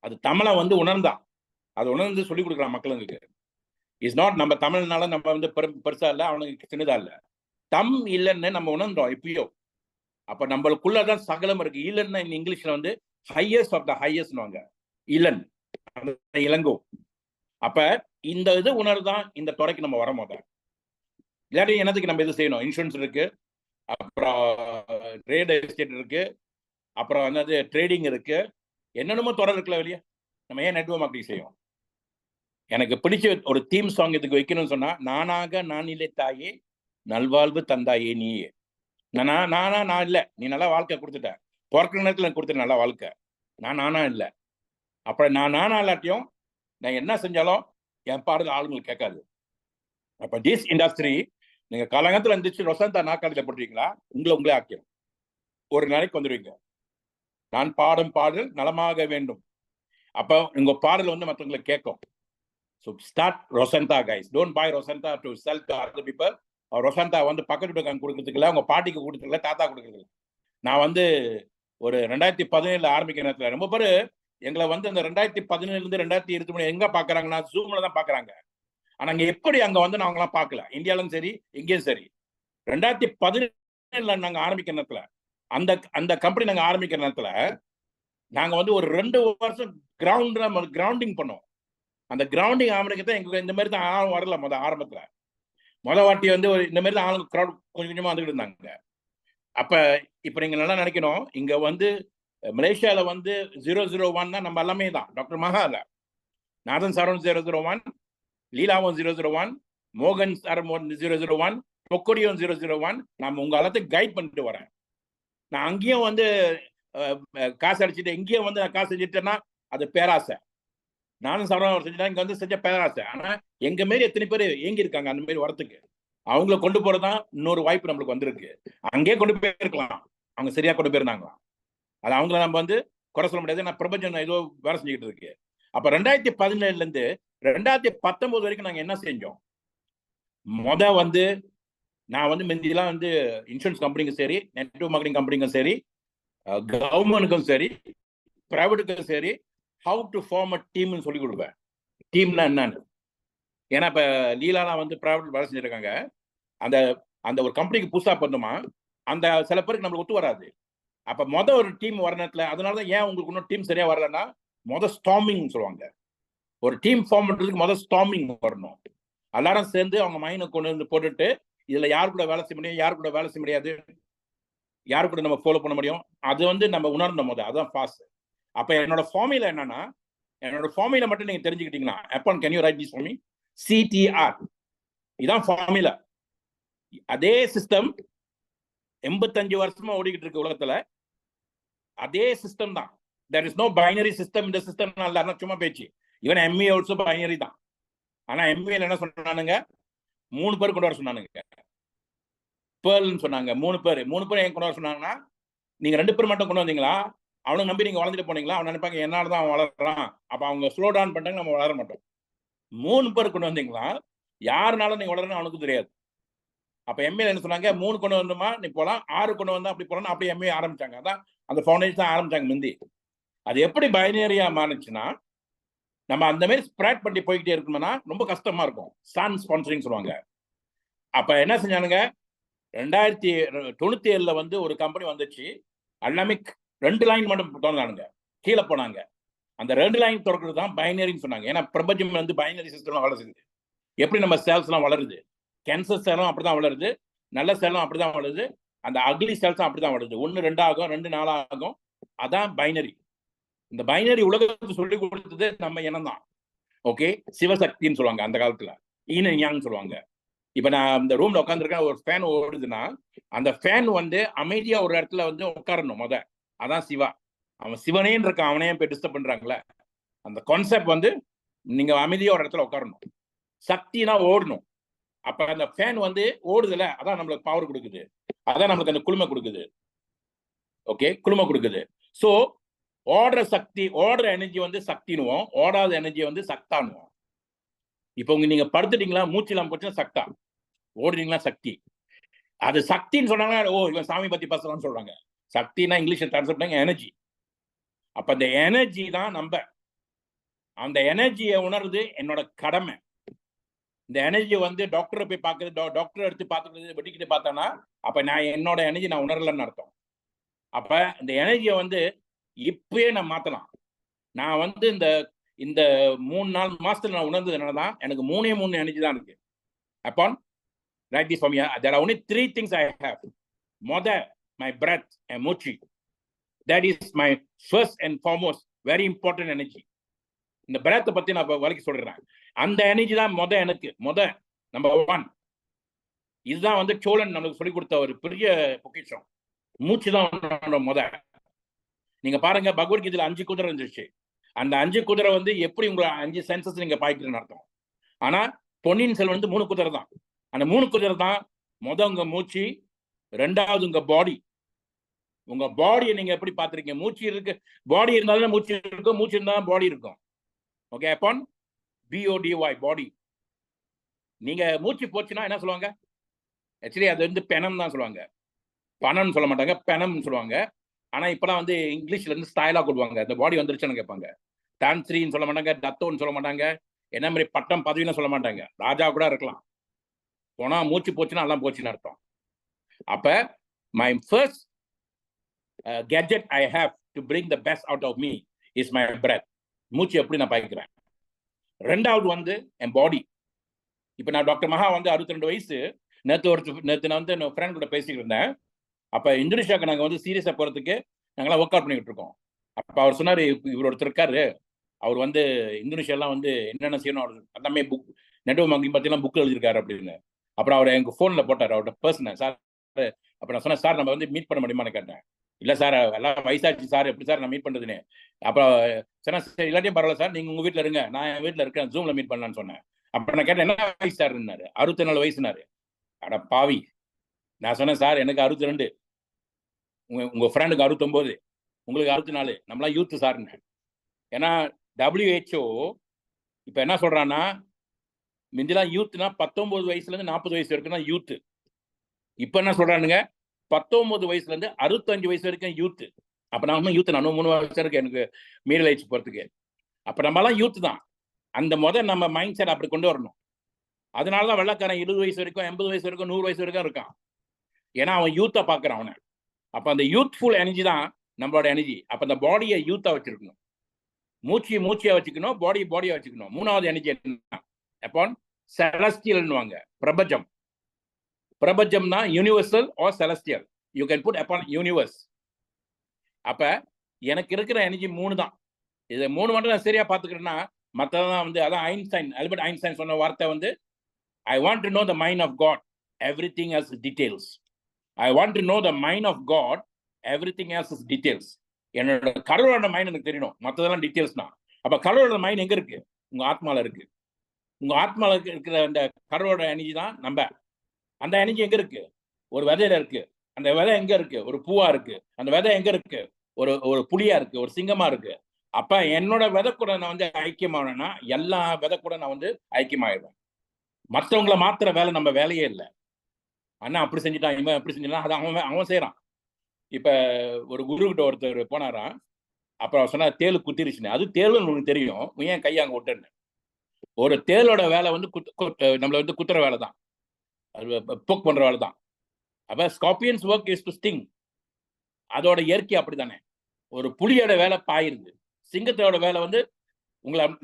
அது தமிழை வந்து உணர்ந்தான், அதை உணர்ந்து சொல்லிக் கொடுக்கலாம் மக்களுக்கு. இஸ் நாட் நம்ம தமிழ்னால நம்ம வந்து பெருசா இல்லை, அவனுக்கு சின்னதா இல்லை. இல்லைன்னு நம்ம உணர்ந்தோம் இப்பயோ. அப்ப நம்மளுக்குள்ளதான் சகலம் இருக்கு. இல்லன்னா இங்கிலீஷ்ல வந்து ஹையஸ்ட் ஆஃப் த ஹையஸ்ட்னுவாங்க, இல்லன், இளங்கோ. அப்ப இந்த இது உணர்தான் இந்த துறைக்கு நம்ம வர போத. இல்லாட்டி என்னத்துக்கு நம்ம இது செய்யணும்? இன்சூரன்ஸ் இருக்கு, அப்புறம் ரியல் எஸ்டேட் இருக்கு, அப்புறம் என்னது ட்ரேடிங் இருக்கு, என்னென்னமோ துறை இருக்குல்ல வெளியே. நம்ம ஏன் நெட்வொர்க் மார்க்கெட்டிங் செய்யும்? எனக்கு பிடிச்ச ஒரு தீம் சாங் இதுக்கு வைக்கணும்னு சொன்னா, நானாக நான் இல்லை தாயே நல்வாழ்வு தந்தாயே நீயே. நான் இல்ல, நீ நல்லா வாழ்க்கை கொடுத்துட்ட, பிறக்கிற நேரத்துல எனக்கு கொடுத்துட்ட நல்ல வாழ்க்கை, நானா இல்ல. அப்ப நானா இல்லாட்டியும் நான் என்ன செஞ்சாலும் என் பாடல் ஆளுங்களுக்கு கேட்காது. அப்ப டிஸ் இண்டஸ்ட்ரி நீங்க காலங்கத்துல இருந்துச்சு ரொசந்தா நாக்காளில போட்டுருக்கீங்களா, உங்களே ஆக்கிடும். ஒரு நாளைக்கு வந்துடுவீங்க, நான் பாடும் பாடல் நலமாக வேண்டும். அப்ப உங்க பாடல் வந்து மற்றவங்களுக்கு கேட்கும். So start Rosanta, guys. Don't buy Rosanta to sell to other people. Rosanta வந்து பக்கத்து வீட்டுக்காரங்க கொடுக்கறதுக்கு இல்லை, உங்க பாட்டிக்கு கொடுக்கறதுக்கு இல்லை, தாத்தா கொடுக்கறதுக்கு இல்லை. நான் வந்து ஒரு 2017 ஆரம்பிக்கிற நேரத்தில் ரொம்ப பேர் எங்களை வந்து அந்த 2017 2023 எங்க பாக்குறாங்கன்னா ஜூம்ல தான் பாக்குறாங்க. ஆனா அங்க எப்படி அங்க வந்து நாங்களாம் பார்க்கல, இந்தியாலும் சரி எங்கேயும் சரி. 2017 நாங்க ஆரம்பிக்கிற நேரத்துல அந்த கம்பெனி நாங்க ஆரம்பிக்கிற நேரத்துல நாங்க வந்து ஒரு 2 வருஷம் கிரவுண்டிங் பண்ணோம். அந்த கிரவுண்டிங் ஆரம்பிக்கத்தான் எங்களுக்கு இந்த மாதிரி தான் ஆளும் வரல. ஆரம்பத்துல வாட்டி வந்து ஒரு இந்த மாதிரி தான் ஆளுங்க கிரௌட் கொஞ்சம் கொஞ்சமா வந்துகிட்டு இருந்தாங்க. அப்ப இப்ப நீங்க நல்லா நினைக்கணும், இங்க வந்து மலேசியால வந்து 001 தான் நம்ம எல்லாமே தான். டாக்டர் மகால நாதன் சாரும் 001, லீலாவும் 001, மோகன் சாரும் 001, பொக்கோடியும் 001. நம்ம உங்க எல்லாத்தையும் கைட் பண்ணிட்டு வரேன். நான் அங்கேயும் வந்து காசு அடிச்சுட்டு இங்கேயும் வந்து நான் காசு செஞ்சுட்டேன்னா அது பேராசை. நானும் சாரம் செஞ்சுட்டேன், இங்க வந்து செஞ்ச பேராசை. ஆனா எங்க மாரி எத்தனை பேர் ஏங்கி இருக்காங்க அந்த மாதிரி வரத்துக்கு. அவங்களை கொண்டு போறதுதான் இன்னொரு வாய்ப்பு நம்மளுக்கு வந்திருக்கு. அங்கேயே கொண்டு போயிருக்கலாம், அவங்க சரியா கொண்டு போயிருந்தாங்க. அது அவங்கள நம்ம வந்து குறை சொல்ல முடியாது. நான் பிரபஞ்சம் ஏதோ வேலை செஞ்சுக்கிட்டு இருக்கு. அப்ப 2017 இருந்து 2019 வரைக்கும் நாங்க என்ன செஞ்சோம்? வந்து நான் வந்து முந்தியெல்லாம் வந்து இன்சூரன்ஸ் கம்பெனிக்கும் சரி, நெட்வொர்க் மார்க்கெட்டிங் கம்பெனிக்கும் சரி, கவர்மெண்ட்டுக்கும் சரி, பிரைவேட்டுக்கும் சரி, ஹவு டு ஃபார்ம் அ டீம்னு சொல்லி கொடுப்பேன். டீம்னா என்னன்னு. ஏன்னா இப்ப லீலாலாம் வந்து பிரைவேட் வேலை செஞ்சிருக்காங்க. அந்த அந்த ஒரு கம்பெனிக்கு புதுசா பண்ணுமா, அந்த சில பேருக்கு நம்மளுக்கு ஒத்து வராது. அப்ப ஒரு டீம் வர நேரத்துல, அதனாலதான் ஏன் உங்களுக்கு இன்னும் டீம் சரியா வரலன்னா, ஸ்டார்மிங் சொல்லுவாங்க. ஒரு டீம் ஃபார்ம் பண்றதுக்கு ஸ்டார்மிங் வரணும். எல்லாரும் சேர்ந்து அவங்க மைண்ட் கொண்டு வந்து போட்டுட்டு, இதுல யாரு கூட வேலை செய்ய முடியும், யாரு கூட வேலை செய்ய முடியாது, யாரு கூட நம்ம ஃபாலோ பண்ண முடியும், அது வந்து நம்ம உணர்ந்த அதான் ஃபாஸ்ட். அப்ப என்னோட ஃபார்முலா என்னன்னா, என்னோட ஃபார்முலா மட்டும் நீங்க தெரிஞ்சுக்கிட்டீங்கன்னா, அப்பன் can you write this for me? CTR. இதான் ஃபார்முலா. அதே சிஸ்டம் 85 வருஷமா ஓடிக்கிட்டு இருக்கு உலகத்துல. அதே சிஸ்டம் தான். There is no binary system. இந்த சிஸ்டம் இல்ல, சும்மா பேச்சு. ஈவன் MA ஆல்சோ பைனரி தான். ஆனா MA என்ன சொன்னானுங்க, 3 பேர் கொண்டு வர சொன்னானுங்க. பேர்ல்னு சொன்னாங்க. 3 பேர் ஏன் கொண்டு வர சொன்னாங்கன்னா, நீங்க 2 பேர் மட்டும் கொண்டு வந்தீங்களா, அவனை நம்பி நீங்க வளர்ந்துட்டு போனீங்களா, அவன் நினைப்பாங்க என்னாலதான் அவன் வளர்றான், அப்ப அவங்க ஸ்லோ டவுன் பண்ணிட்டாங்க, நம்ம வளர மாட்டோம். 3 பேர் கொண்டு வந்தீங்களா, யாருனாலும் நீங்க வளரணும் அவனுக்கு தெரியாது. அப்ப MA என்ன சொன்னாங்க, 3 கொண்டு வந்தோமா நீ போலாம், 6 கொண்டு வந்தா அப்படி போலாம், அப்படி MA ஆரம்பிச்சாங்க. அதான் அந்த ஃபவுண்டேஷன் தான் ஆரம்பிச்சாங்க முந்தி. அது எப்படி பைனரியா மாறுச்சுன்னா, நம்ம அந்த மாதிரி ஸ்ப்ரெட் பண்ணி போய்கிட்டே இருக்கணும்னா ரொம்ப கஷ்டமா இருக்கும். சன் ஸ்பான்சரிங் சொல்லுவாங்க. அப்ப என்ன செஞ்சானுங்க, 2097 வந்து ஒரு கம்பெனி வந்துச்சு. எல்லாமே 2 லைன் மட்டும் திறந்தானுங்க, கீழே போனாங்க. அந்த 2 லைன் திறக்கிறது தான் பைனரின்னு சொன்னாங்க. ஏன்னா பிரபஞ்சம் வந்து பைனரி சிஸ்டம் வளருது. எப்படி நம்ம செல்ஸ் எல்லாம் வளருது, கேன்சர் செல்லும் அப்படிதான் வளருது, நல்ல செல்லும் அப்படிதான் வளருது, அந்த அக்லி செல்ஸும் அப்படிதான் வளருது. 1 2 ஆகும், 2 4 ஆகும். அதான் பைனரி. இந்த பைனரி உலகத்துக்கு சொல்லி கொடுத்தது நம்ம இனம் தான். ஓகே, சிவசக்தின்னு சொல்லுவாங்க அந்த காலத்துல, ஈன யான்னு சொல்லுவாங்க. இப்ப நான் இந்த ரூம்ல உட்காந்துருக்கேன், ஒரு ஃபேன் ஓடுதுன்னா அந்த ஃபேன் வந்து அமைதியா ஒரு இடத்துல வந்து உட்காரணும். அதான் சிவா. அவன் சிவனேன்னு இருக்கான், அவனையே போய் டிஸ்டர்ப் பண்றாங்களே. அந்த கான்செப்ட் வந்து நீங்க அமைதியா ஒரு இடத்துல உட்காரணும். சக்தினா ஓடணும். அப்ப அந்த ஃபேன் வந்து ஓடுதுல, அதான் நம்மளுக்கு பவர் கொடுக்குது, அதான் நம்மளுக்கு அந்த குளுமை கொடுக்குது. ஓகே, குளுமை கொடுக்குது. சோ ஓடுற சக்தி, ஓடுற எனர்ஜி வந்து சக்தினுவோம், ஓடாத எனர்ஜி வந்து சக்தானுவோம். இப்போ நீங்க படுத்துட்டீங்களா, மூச்சு இல்லாம போச்சுன்னா சக்தா, ஓடுறீங்களா சக்தி. அது சக்தின்னு சொன்னாங்க, ஓ இவன் சாமி பத்தி பேசலாம்னு சொல்றாங்க. சக்தினா இங்கிலீஷ்ல டிரான்ஸ்லேட் பண்ணாங்க எனர்ஜி. அப்ப அந்த எனர்ஜி தான் நம்ம. அந்த எனர்ஜியை உணர்றது என்னோட கடமை. இந்த எனர்ஜி வந்து டாக்டரை போய் பார்க்கறது, டாக்டர் எடுத்து பார்த்துக்கிறது, வெட்டிக்கிட்டு பார்த்தானா அப்ப நான் என்னோட எனர்ஜி நான் உணரலன்னு அர்த்தம். அப்ப இந்த எனர்ஜியை வந்து இப்பயே நான் மாத்தலாம். நான் வந்து இந்த 3-4 மாசத்துல நான் உணர்ந்தது என்னன்னா, எனக்கு 3 எனர்ஜி தான் இருக்கு. Upon write this for me. There are only 3 things I have. My breath and மூச்சு. That is my first and foremost very important energy. இந்த பிரத்தை பத்தி நான் வரைக்கும் சொல்றேன். அந்த எனர்ஜி தான் எனக்கு நம்பர் 1. இதுதான் வந்து சோழன் நமக்கு சொல்லிக் கொடுத்த ஒரு பெரிய பொக்கிஷம். மூச்சு தான் நீங்க பாருங்க, பகவத்கீதையில 5 குதிரை இருந்துச்சு. அந்த 5 குதிரை வந்து எப்படி உங்களை 5 சென்சஸ் நீங்க பாய்க்கிறேன்னு அர்த்தம். ஆனா பொன்னியின் செல்வன் வந்து 3 குதிரை தான். அந்த 3 குதிரை தான் உங்க மூச்சு, 2வது உங்க பாடி. உங்க பாடியை நீங்க எப்படி பாத்துருக்கீங்க? மூச்சு இருக்கு, பாடி இருந்தாலும் மூச்சு இருக்கும், மூச்சு இருந்தாலும் பாடி இருக்கும். ஓகே, அப்பான் BODY பாடி. நீங்க மூச்சு போச்சுன்னா என்ன சொல்லுவாங்க? ஆக்சுவலி அது வந்து பெனம் தான் சொல்லுவாங்க. பணம்னு சொல்ல மாட்டாங்க, பெனம்னு சொல்லுவாங்க. ஆனா இப்பெல்லாம் வந்து இங்கிலீஷ்ல இருந்து ஸ்டைலா கொடுவாங்க. இந்த பாடி வந்துருச்சுன்னு கேட்பாங்க. டான்ஸ்ரீன்னு சொல்ல மாட்டாங்க, தத்தோன்னு சொல்ல மாட்டாங்க, என்ன மாதிரி பட்டம் பதவின்னு சொல்ல மாட்டாங்க. ராஜா கூட இருக்கலாம். போனா மூச்சு போச்சுன்னா எல்லாம் போச்சுன்னு அர்த்தம். அப்ப my first gadget I have to bring the best out of me is my breath. மூச்சு எப்படி நான் பாய்க்கிறேன். 2வது வந்து என் பாடி. இப்ப நான் டாக்டர் மகா வந்து 62 வயசு. நேற்று நான் வந்து என் ஃப்ரெண்ட் கூட பேசிக்கிட்டு இருந்தேன். அப்ப இந்தோனேஷியாவுக்கு நாங்க வந்து சீரியஸா போறதுக்கு நாங்களாம் ஒர்க் அவுட் பண்ணிட்டு இருக்கோம். அப்ப அவர் சொன்னாரு, இவர் ஒருத்தர் இருக்காரு, அவர் வந்து இந்தோனேஷியாலாம் வந்து என்னென்ன செய்யணும் அவர் எல்லாமே புக் நெட்வொர்க் மார்க்கெட்டிங் பத்திலாம் புக் எழுதியிருக்காரு அப்படின்னு. அப்புறம் அவர் எங்க போன்ல போட்டார் அவரோட பர்சனை. சார் அப்ப நான் சொன்னேன், சார் நம்ம வந்து மீட் பண்ண முடியுமான்னு கேட்டேன். இல்ல சார், எல்லாம் வயசாச்சு சார், எப்படி சார் நான் மீட் பண்றதுன்னு. அப்புறம் சொன்னா, எல்லாத்தையும் பரவாயில்ல சார், நீங்க உங்க வீட்டுல இருங்க, நான் என் வீட்டுல இருக்கேன், ஜூம்ல மீட் பண்ணலான்னு சொன்னேன். அப்புறம் நான் கேட்டேன், என்ன வயசு சார்ன்னாரு. 64 வயசுனாரு. அட பாவி. நான் சொன்னேன், சார் எனக்கு 62, உங்க ஃப்ரெண்டுக்கு 69, உங்களுக்கு 64, நம்மளாம் யூத் சார்ங்க. ஏன்னா WHO இப்ப என்ன சொல்றான்னா, முந்திலாம் யூத்னா 19 வயசுல இருந்து 40 வயசு வரைக்கும் தான் யூத். இப்ப என்ன சொல்றானுங்க, 19 வயசுல இருந்து 65 வயசு வரைக்கும் யூத். அப்ப நான் யூத், நான் 3 வருஷம் இருக்கு எனக்கு மீறல் ஆயிடுச்சு போறதுக்கு. அப்ப நம்ம எல்லாம் யூத் தான். அந்த நம்ம மைண்ட் செட் அப்படி கொண்டு வரணும். அதனாலதான் வெள்ளக்காரன் 20 வயசு வரைக்கும், 80 வயசு வரைக்கும், 100 வயசு வரைக்கும் இருக்கான். ஏன்னா அவன் யூத்தை பாக்குறான் அவனை. அப்ப அந்த யூத்ஃபுல் எனர்ஜி தான் நம்மளோட எனர்ஜி. அப்ப அந்த பாடியை யூத்தா வச்சிருக்கணும், மூச்சியா வச்சுக்கணும், பாடியா வச்சுக்கணும். 3வது எனர்ஜி என்ன? அப்பான் செலஸ்டியல்னுவாங்க, பிரபஞ்சம். பிரபஞ்சம்னா universal or celestial. You can put upon universe. அப்ப எனக்கு இருக்கிற எனர்ஜி 3 தான். இதை 3 மட்டும் நான் சரியா பாத்துக்கிறேன்னா மற்றதான் வந்து, அதான் ஆல்பர்ட் ஐன்ஸ்டைன் சொன்ன வார்த்தை வந்து, I want to know the mind of God, everything else details. I want to know the mind of God, everything else is details. என்னோட கடவுளோட மைண்ட் எனக்கு தெரியணும், மற்றதெல்லாம் டீடைல்ஸ் தான். அப்ப கடவுளோட மைண்ட் எங்க இருக்கு? உங்க ஆத்மால இருக்கு. உங்க ஆத்மால இருக்கிற அந்த கடவுளோட எனர்ஜி தான் நம்ம. அந்த எனர்ஜி எங்க இருக்கு? ஒரு விதையில இருக்கு. அந்த விதை எங்க இருக்கு? ஒரு பூவா இருக்கு. அந்த விதை எங்க இருக்கு? ஒரு புலியா இருக்கு, ஒரு சிங்கமா இருக்கு. அப்ப என்னோட விதை கூட நான் வந்து ஐக்கியமானேன்னா எல்லா விதை கூட நான் வந்து ஐக்கியமாயிடுவேன். மற்றவங்களை மாத்திர வேலை நம்ம வேலையே இல்லை. அண்ணா அப்படி செஞ்சுட்டான், இவன் அப்படி செஞ்சுட்டான், அது அவன் செய்யறான். இப்ப ஒரு குரு கிட்ட ஒருத்தர் போனாராம். அப்புறம் சொன்னா, தேளு குத்திருச்சுன்னு. அது தேளுன்னு உனக்கு தெரியும், ஏன் கையாங்க விட்டுன்னு. ஒரு தேளோட வேலை வந்து நம்மள வந்து குத்துற வேலை தான், போக் பண்ற வேலை தான். அப்ப scorpions work is to sting. அதோட இயற்கை அப்படித்தானே. ஒரு புலியோட வேலை பாயிருது, சிங்கத்தோட வேலை வந்து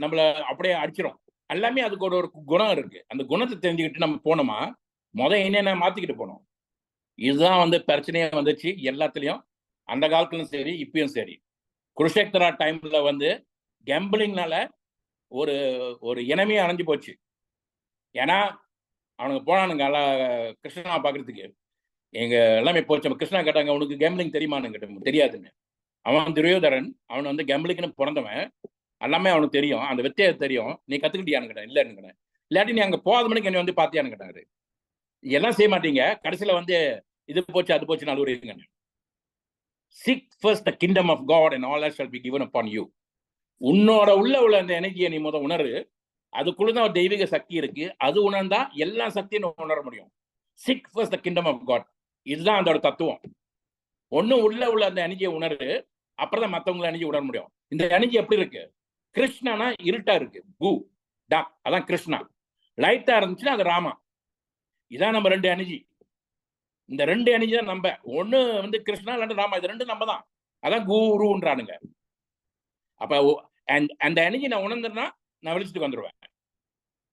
நம்மள அப்படியே அடிச்சிடும். எல்லாமே அதுக்கு ஒரு குணம் இருக்கு. அந்த குணத்தை தெரிஞ்சுக்கிட்டு நம்ம போனோமா, என்னென்ன மாத்திக்கிட்டு போனோம். இதுதான் வந்து பிரச்சனையே வந்துச்சு எல்லாத்துலயும். அந்த காலத்துலயும் சரி, இப்பயும் சரி. குருஷேத்திரா டைம்ல வந்து கேம்பிளிங்னால ஒரு இனமே அணைஞ்சு போச்சு. ஏன்னா அவனுக்கு போனானுங்க கிருஷ்ணா பாக்குறதுக்கு. எங்க எல்லாமே போச்சு. கிருஷ்ணா கேட்டாங்க, உனக்கு கேம்பிளிங் தெரியுமான்னு கேட்டாங்க. தெரியாதுன்னு. அவன் துரியோதரன், அவன் வந்து கேம்பிளிங்னு பிறந்தவன், எல்லாமே அவனுக்கு தெரியும், அந்த வித்தையை தெரியும். நீ கத்துக்கிட்டியான்னு கேட்டேன். இல்லன்னு கேட்டேன். இல்லாட்டி நீ அங்க போகாத மணிக்கு என்ன வந்து பாத்தியான்னு கேட்டாரு. எல்லாம் செய்ய மாட்டீங்க, கடைசியில வந்து இது போச்சு அது போச்சு அழுவுறீங்க. Seek first the kingdom of God and all that shall be given upon you. உன்னோட உள்ள அந்த எனர்ஜியை நீ உணரு. அதுக்குள்ளதான் ஒரு தெய்வீக சக்தி இருக்கு. அது உணர்ந்தா எல்லா சக்தியும் உணர முடியும். Seek first the kingdom of God. இதுதான் அதோட தத்துவம். ஒன்னும் உள்ள அந்த எனர்ஜியை உணரு, அப்புறம் தான் மற்றவங்களை எனர்ஜி உணர முடியும். இந்த எனர்ஜி எப்படி இருக்கு? கிருஷ்ணனா இருட்டா இருக்கு, டாக், அதான் கிருஷ்ணா. லைட்டா இருந்துச்சுன்னா அது ராமா. இதான் நம்ம 2 எனர்ஜி. இந்த 2 எனர்ஜி தான் நம்ம. ஒண்ணு வந்து கிருஷ்ணா, இல்லாட்டி ராமா. இது 2 நம்ம தான். அதான் குருன்றானுங்க. அப்ப அந்த எனர்ஜி நான் உணர்ந்தேன்னா நான் வெளிச்சத்துக்கு வந்துடுவேன்.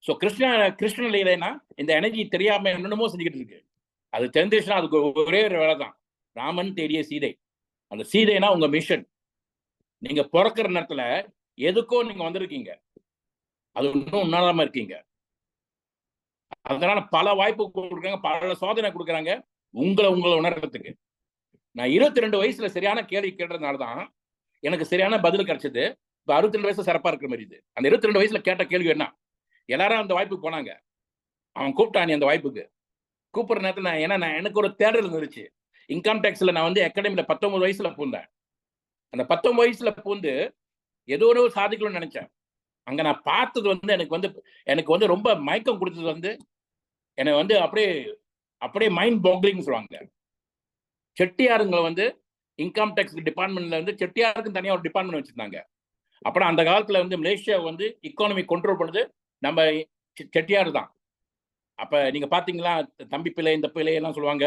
ஸோ கிருஷ்ணன் இல்லைன்னா இந்த எனர்ஜி தெரியாம என்னென்னமோ செஞ்சுக்கிட்டு இருக்கு. அது தெரிஞ்சிச்சுன்னா அதுக்கு ஒரே ஒரு வேலை தான், ராமன் தேடிய சீதை. அந்த சீதைனா உங்க மிஷன். நீங்க பிறக்கிற நேரத்துல எதுக்கோ நீங்க வந்திருக்கீங்க, அது இன்னும் உண்ணாம இருக்கீங்க. அதனால பல வாய்ப்பு கொடுக்குறாங்க, பல சோதனை கொடுக்குறாங்க உங்களை உணர்றதுக்கு. நான் 22 வயசுல சரியான கேள்வி கேட்டதுனாலதான் எனக்கு சரியான பதில் கிடைச்சது. இப்ப 62 வயசுல சிறப்பா இருக்கிற மாதிரி இது. அந்த 22 வயசுல கேட்ட கேள்வி என்ன? எல்லாரும் அந்த வாய்ப்புக்கு போனாங்க. அவன் கூப்பிட்டான் அந்த வாய்ப்புக்கு. கூப்பிடுற நேரத்துல நான் எனக்கு ஒரு தேடல் இருந்துச்சு. இன்கம் டேக்ஸ்ல நான் வந்து அகாடமில 19 வயசுல பூந்தேன். அந்த 19 வயசுல பூந்து ஏதோ ஒரு சாதிக்கணும்னு நினைச்சேன். அங்க நான் பார்த்தது வந்து எனக்கு வந்து ரொம்ப மயக்கம் கொடுத்தது வந்து என்னை வந்து அப்படியே மைண்ட் பாக்லிங் சொல்லுவாங்க. செட்டியாருங்களை வந்து இன்கம் டேக்ஸ் டிபார்ட்மெண்ட்ல வந்து செட்டியாருக்கும் தனியா ஒரு டிபார்ட்மெண்ட் வச்சிருந்தாங்க. அப்புறம் அந்த காலத்துல வந்து மலேசியா வந்து இக்கானமி கண்ட்ரோல் பண்ணது நம்ம செட்டியார் தான். அப்ப நீங்க பாத்தீங்களா, தம்பி பிள்ளை இந்த பிள்ளை எல்லாம் சொல்லுவாங்க,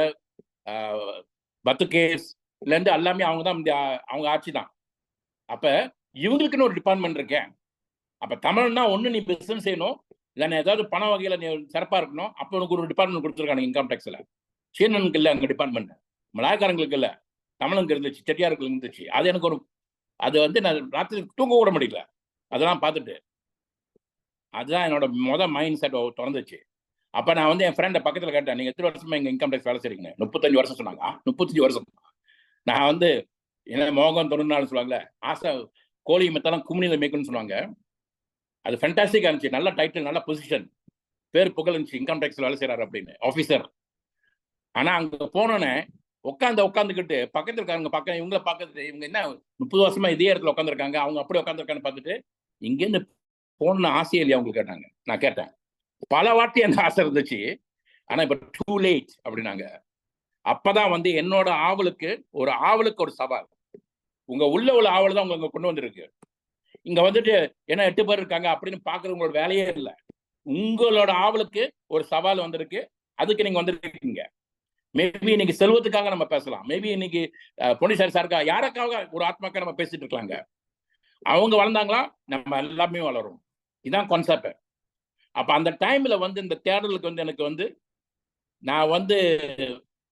பத்து கேஸ்ல இருந்து எல்லாமே அவங்க தான், அவங்க ஆட்சி தான். அப்ப இவங்களுக்குன்னு ஒரு டிபார்ட்மெண்ட் இருக்கேன். அப்ப தமிழ்னா ஒண்ணு நீ பிசினஸ் செய்யணும், இல்ல ஏதாவது பண வகையில நீ சிறப்பா இருக்கணும். அப்ப உனக்கு ஒரு டிபார்ட்மெண்ட் கொடுத்துருக்காங்க இன்கம் டேக்ஸ்ல. சீனனுக்கு இல்ல அங்க டிபார்ட்மெண்ட், மலாய்க்காரங்களுக்கு இல்ல, தமிழுக்கு இருந்துச்சு, செட்டியாருக்கு இருந்துச்சு. அது எனக்கு அது வந்து நான் ராத்திரி தூங்க கூட முடியல அதெல்லாம் பார்த்துட்டு. அதுதான் என்னோட மைண்ட் செட் திறந்துச்சு. அப்ப நான் வந்து என் ஃப்ரெண்ட பக்கத்துல கேட்டேன், நீங்க எத்தனை வருஷமா எங்க இன்கம் டேக்ஸ் வேலை செய்றீங்க? 35 வருஷம் சொன்னாங்க. 35 வருஷம். நான் வந்து என்ன மோகம் 94 சொல்லுவாங்கல்ல, ஆசை கோழி மெத்தெல்லாம் கும்மினில மேய்க்கணும்னு சொன்னாங்க. அது ஃபேண்டாஸ்டிக்கா இருந்துச்சு. நல்ல டைட்டில், நல்ல பொசிஷன், பேர் புகழ் இருந்துச்சு, இன்கம் டேக்ஸ்ல வேலை செய்யறாரு அப்படின்னு, ஆபீசர். ஆனா அங்க போனோன்னே உட்காந்துக்கிட்டு பக்கத்துல இருக்காங்க, இவங்கள பார்க்கறது, இவங்க என்ன 30 வருஷமா இதே இடத்துல உட்காந்துருக்காங்க, அவங்க அப்படி உட்காந்துருக்கான்னு பார்த்துட்டு, இங்கேருந்து போன ஆசையே இல்லையா உங்களுக்கு கேட்டாங்க. நான் கேட்டேன், பல வாட்டி அந்த ஆசை இருந்துச்சு, ஆனா இப்ப டூ லேட் அப்படின்னாங்க. அப்பதான் வந்து என்னோட ஆவலுக்கு ஒரு சவால். உங்க உள்ள ஆவல் தான் உங்க கொண்டு வந்திருக்கு. இங்க வந்துட்டு என்ன 8 பேர் இருக்காங்க அப்படின்னு பாக்குறவங்களோட வேலையே இல்லை. உங்களோட ஆவலுக்கு ஒரு சவால் வந்திருக்கு, அதுக்கு நீங்க வந்திருக்கீங்க. மேபி இன்னைக்கு செல்வத்துக்காக நம்ம பேசலாம், மேபி இன்னைக்கு பொன்னிசாரி சாருக்கா யாருக்காக ஒரு ஆத்மாக்கா நம்ம பேசிட்டு இருக்கலாங்க. அவங்க வளர்ந்தாங்களா, நம்ம எல்லாமே வளரும். இதான் கான்செப்ட். அப்ப அந்த டைம்ல வந்து இந்த தேடலுக்கு வந்து எனக்கு வந்து நான் வந்து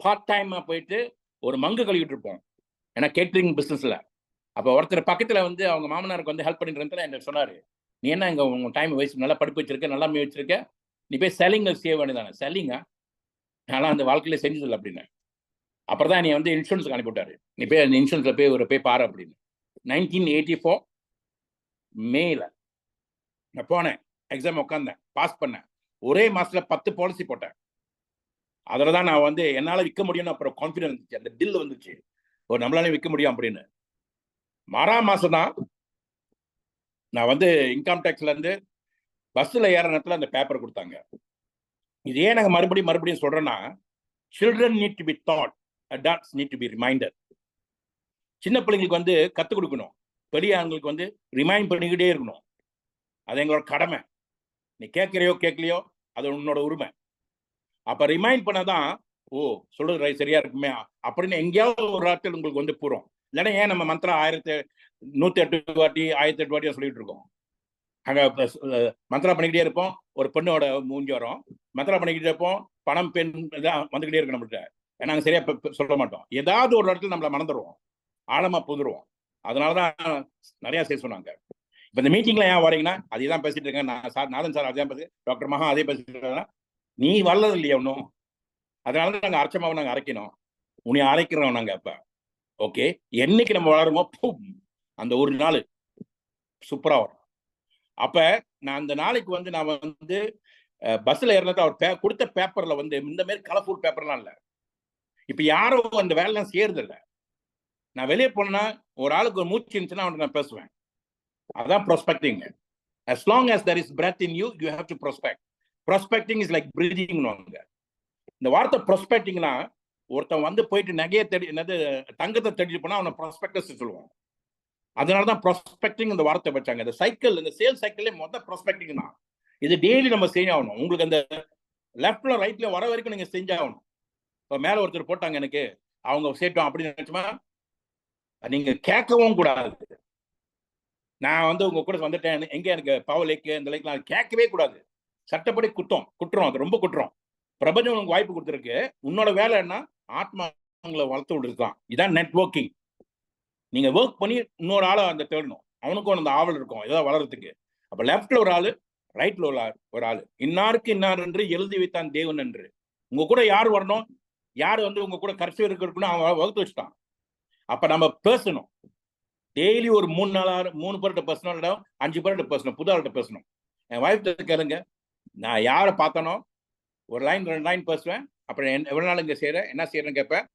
பார்ட் டைமா போயிட்டு ஒரு மங்கு கழுவிட்டு இருப்போம், ஏன்னா கேட்டரிங் பிசினஸ்ல. அப்ப ஒருத்தர் பக்கத்துல வந்து அவங்க மாமனாருக்கு வந்து ஹெல்ப் பண்ணிட்டு என்ன சொன்னாரு, நீ என்ன இங்க உங்க டைம் வேஸ்ட், நல்லா படிப்பு வச்சிருக்க, நல்லா வச்சிருக்க, நீ போய் செல்லிங்க செய்ய வேண்டியதானே. செல்லிங்க நான் அந்த வாழ்க்கையில செஞ்சதில்லை அப்படின்னு. அப்புறம் தான் நீ வந்து இன்சூரன்ஸ்க்கு அனுப்பிவிட்டாரு, நீ போய் அந்த இன்சூரன்ஸ்ல போய் பாரு அப்படின்னு. 1984 மேல நான் போனேன், எக்ஸாம் உட்காந்தேன், பாஸ் பண்ணேன். ஒரே மாசத்துல 10 பாலிசி போட்டேன். அதுலதான் நான் வந்து என்னால விற்க முடியும்னு அப்புறம் கான்பிடன்ஸ் இருந்துச்சு, அந்த டில் வந்துச்சு, ஒரு நம்மளால விற்க முடியும் அப்படின்னு. மாசம் தான் நான் வந்து இன்கம் டேக்ஸ்ல இருந்து பஸ்ல ஏற நேரத்துல அந்த பேப்பர் கொடுத்தாங்க. இது ஏன் நாங்க மறுபடியும் சொல்றேன்னா, children need to be taught, adults need to be reminded. சின்ன பிள்ளைங்களுக்கு வந்து கத்துக் கொடுக்கணும், பெரிய ஆண்களுக்கு வந்து ரிமைண்ட் பண்ணிக்கிட்டே இருக்கணும். அது எங்களோட கடமை. நீ கேட்கறியோ கேட்கலையோ அது உன்னோட உரிமை. அப்ப ரிமைண்ட் பண்ணதான், ஓ சொல்றது சரியா இருக்குமே அப்படின்னு எங்கேயாவது ஒரு வார்த்தை உங்களுக்கு வந்து பூரும். இல்லைன்னா ஏன் நம்ம மந்திரம் 108 வாட்டி 1008 வாட்டியா சொல்லிட்டு இருக்கோம். அங்க மந்திரம் பண்ணிக்கிட்டே இருப்போம், ஒரு பெண்ணோட மூஞ்சி வரும், மந்திரம் பண்ணிக்கிட்டே இருப்போம், பணம் பெண் தான் வந்துகிட்டே இருக்கு நம்மகிட்ட. நாங்க சரியா சொல்ல மாட்டோம், ஏதாவது ஒரு இடத்துல நம்மள மறந்துடுவோம், ஆழமா புதுருவோம். அதனாலதான் நிறைய செய்ய சொன்னாங்க. இப்ப இந்த மீட்டிங்ல ஏன் வரீங்கன்னா அதே தான் பேசிட்டு இருக்கேன் நான், சார் நாதன் சார் அதே பேசி, டாக்டர் மகா அதே பேசிட்டு இருக்காங்க. நீ வளரது இல்லையா ஒன்றும், அதனாலதான் நாங்க அரைச்சமாவை நாங்க அரைக்கணும், உன்னை அரைக்கிறோம் நாங்க. அப்ப ஓகே, என்னைக்கு நம்ம வளருமோ அந்த ஒரு நாள் சூப்பரா வரும். அப்ப நான் அந்த நாளைக்கு வந்து நான் வந்து பஸ்ல ஏறினது அவர் கொடுத்த பேப்பர்ல வந்து இந்த மாதிரி கலர்ஃபுல் பேப்பர்லாம் இல்லை. இப்ப யாரும் அந்த வேலைலாம் செய்யறது இல்லை. நான் வெளியே போனா ஒரு ஆளுக்கு ஒரு மூச்சு இருந்துச்சுன்னா அவன்கிட்ட நான் பேசுவேன். அதான் prospecting. as long as there is breath in you, you have to prospect. Prospecting is like breathing. இந்த வார்த்தை ப்ராஸ்பெக்டிங்னா, ஒருத்தன் வந்து போயிட்டு நகையை தேடி, என்னது தங்கத்தை தேடிட்டு போனா அவனை ப்ராஸ்பெக்டஸ் சொல்லுவோம். அதனாலதான் ப்ராஸ்பெக்டிங் இந்த வார்த்தை வச்சாங்க. இந்த சைக்கிள், இந்த சேல் சைக்கிளே மொத்தம் ப்ராஸ்பெக்டிங் தான். இது டெய்லி நம்ம செஞ்சாகணும். உங்களுக்கு அந்த லெஃப்ட்ல ரைட்ல வர வரைக்கும் நீங்க செஞ்சாகணும். இப்போ மேல ஒருத்தர் போட்டாங்க எனக்கு, அவங்க சேட்டோம் அப்படின்னு நினைச்சுமா நீங்க கேட்கவும் கூடாது. நான் வந்து உங்க கூட வந்துட்டேன், எங்க எனக்கு பவர் லேக்கு இந்த லேக் நான் கேட்கவே கூடாது. சட்டப்படி குற்றம், அது ரொம்ப குற்றம். பிரபஞ்சம் உங்களுக்கு வாய்ப்பு கொடுத்துருக்கு, உன்னோட வேலை என்ன, ஆத்மாங்களை வளர்த்து விடுறதுதான். இதான் நெட்வொர்க்கிங். நீங்க ஒர்க் பண்ணி இன்னொரு ஆளை அந்த தேடணும். அவனுக்கும் அந்த ஆவல் இருக்கும் ஏதாவது வளர்றதுக்கு. அப்ப லெஃப்ட்ல ஒரு ஆளு, ரைட்ல ஒரு ஆளு. இன்னாருக்கு இன்னார் என்று எழுதி வைத்தான் தேவன் என்று. உங்க கூட யார் வரணும், யார் வந்து உங்க கூட கடைசி இருக்கணும்னு அவன் வகுத்து வச்சுட்டான். அப்ப நம்ம பேசணும். டெய்லி ஒரு 3 பேர்கிட்ட பேசணும், இல்லை 5 பேர்கிட்ட பேசணும், புது ஆள்கிட்ட பேசணும். என் வாய்ப்பு கேளுங்க, நான் யாரை பார்த்தனோ ஒரு லைன் 2 லைன் பேசுவேன். அப்புறம் எவ்வளவு நாள் இங்க செய்யறேன், என்ன செய்யறேன்னு கேட்பேன்.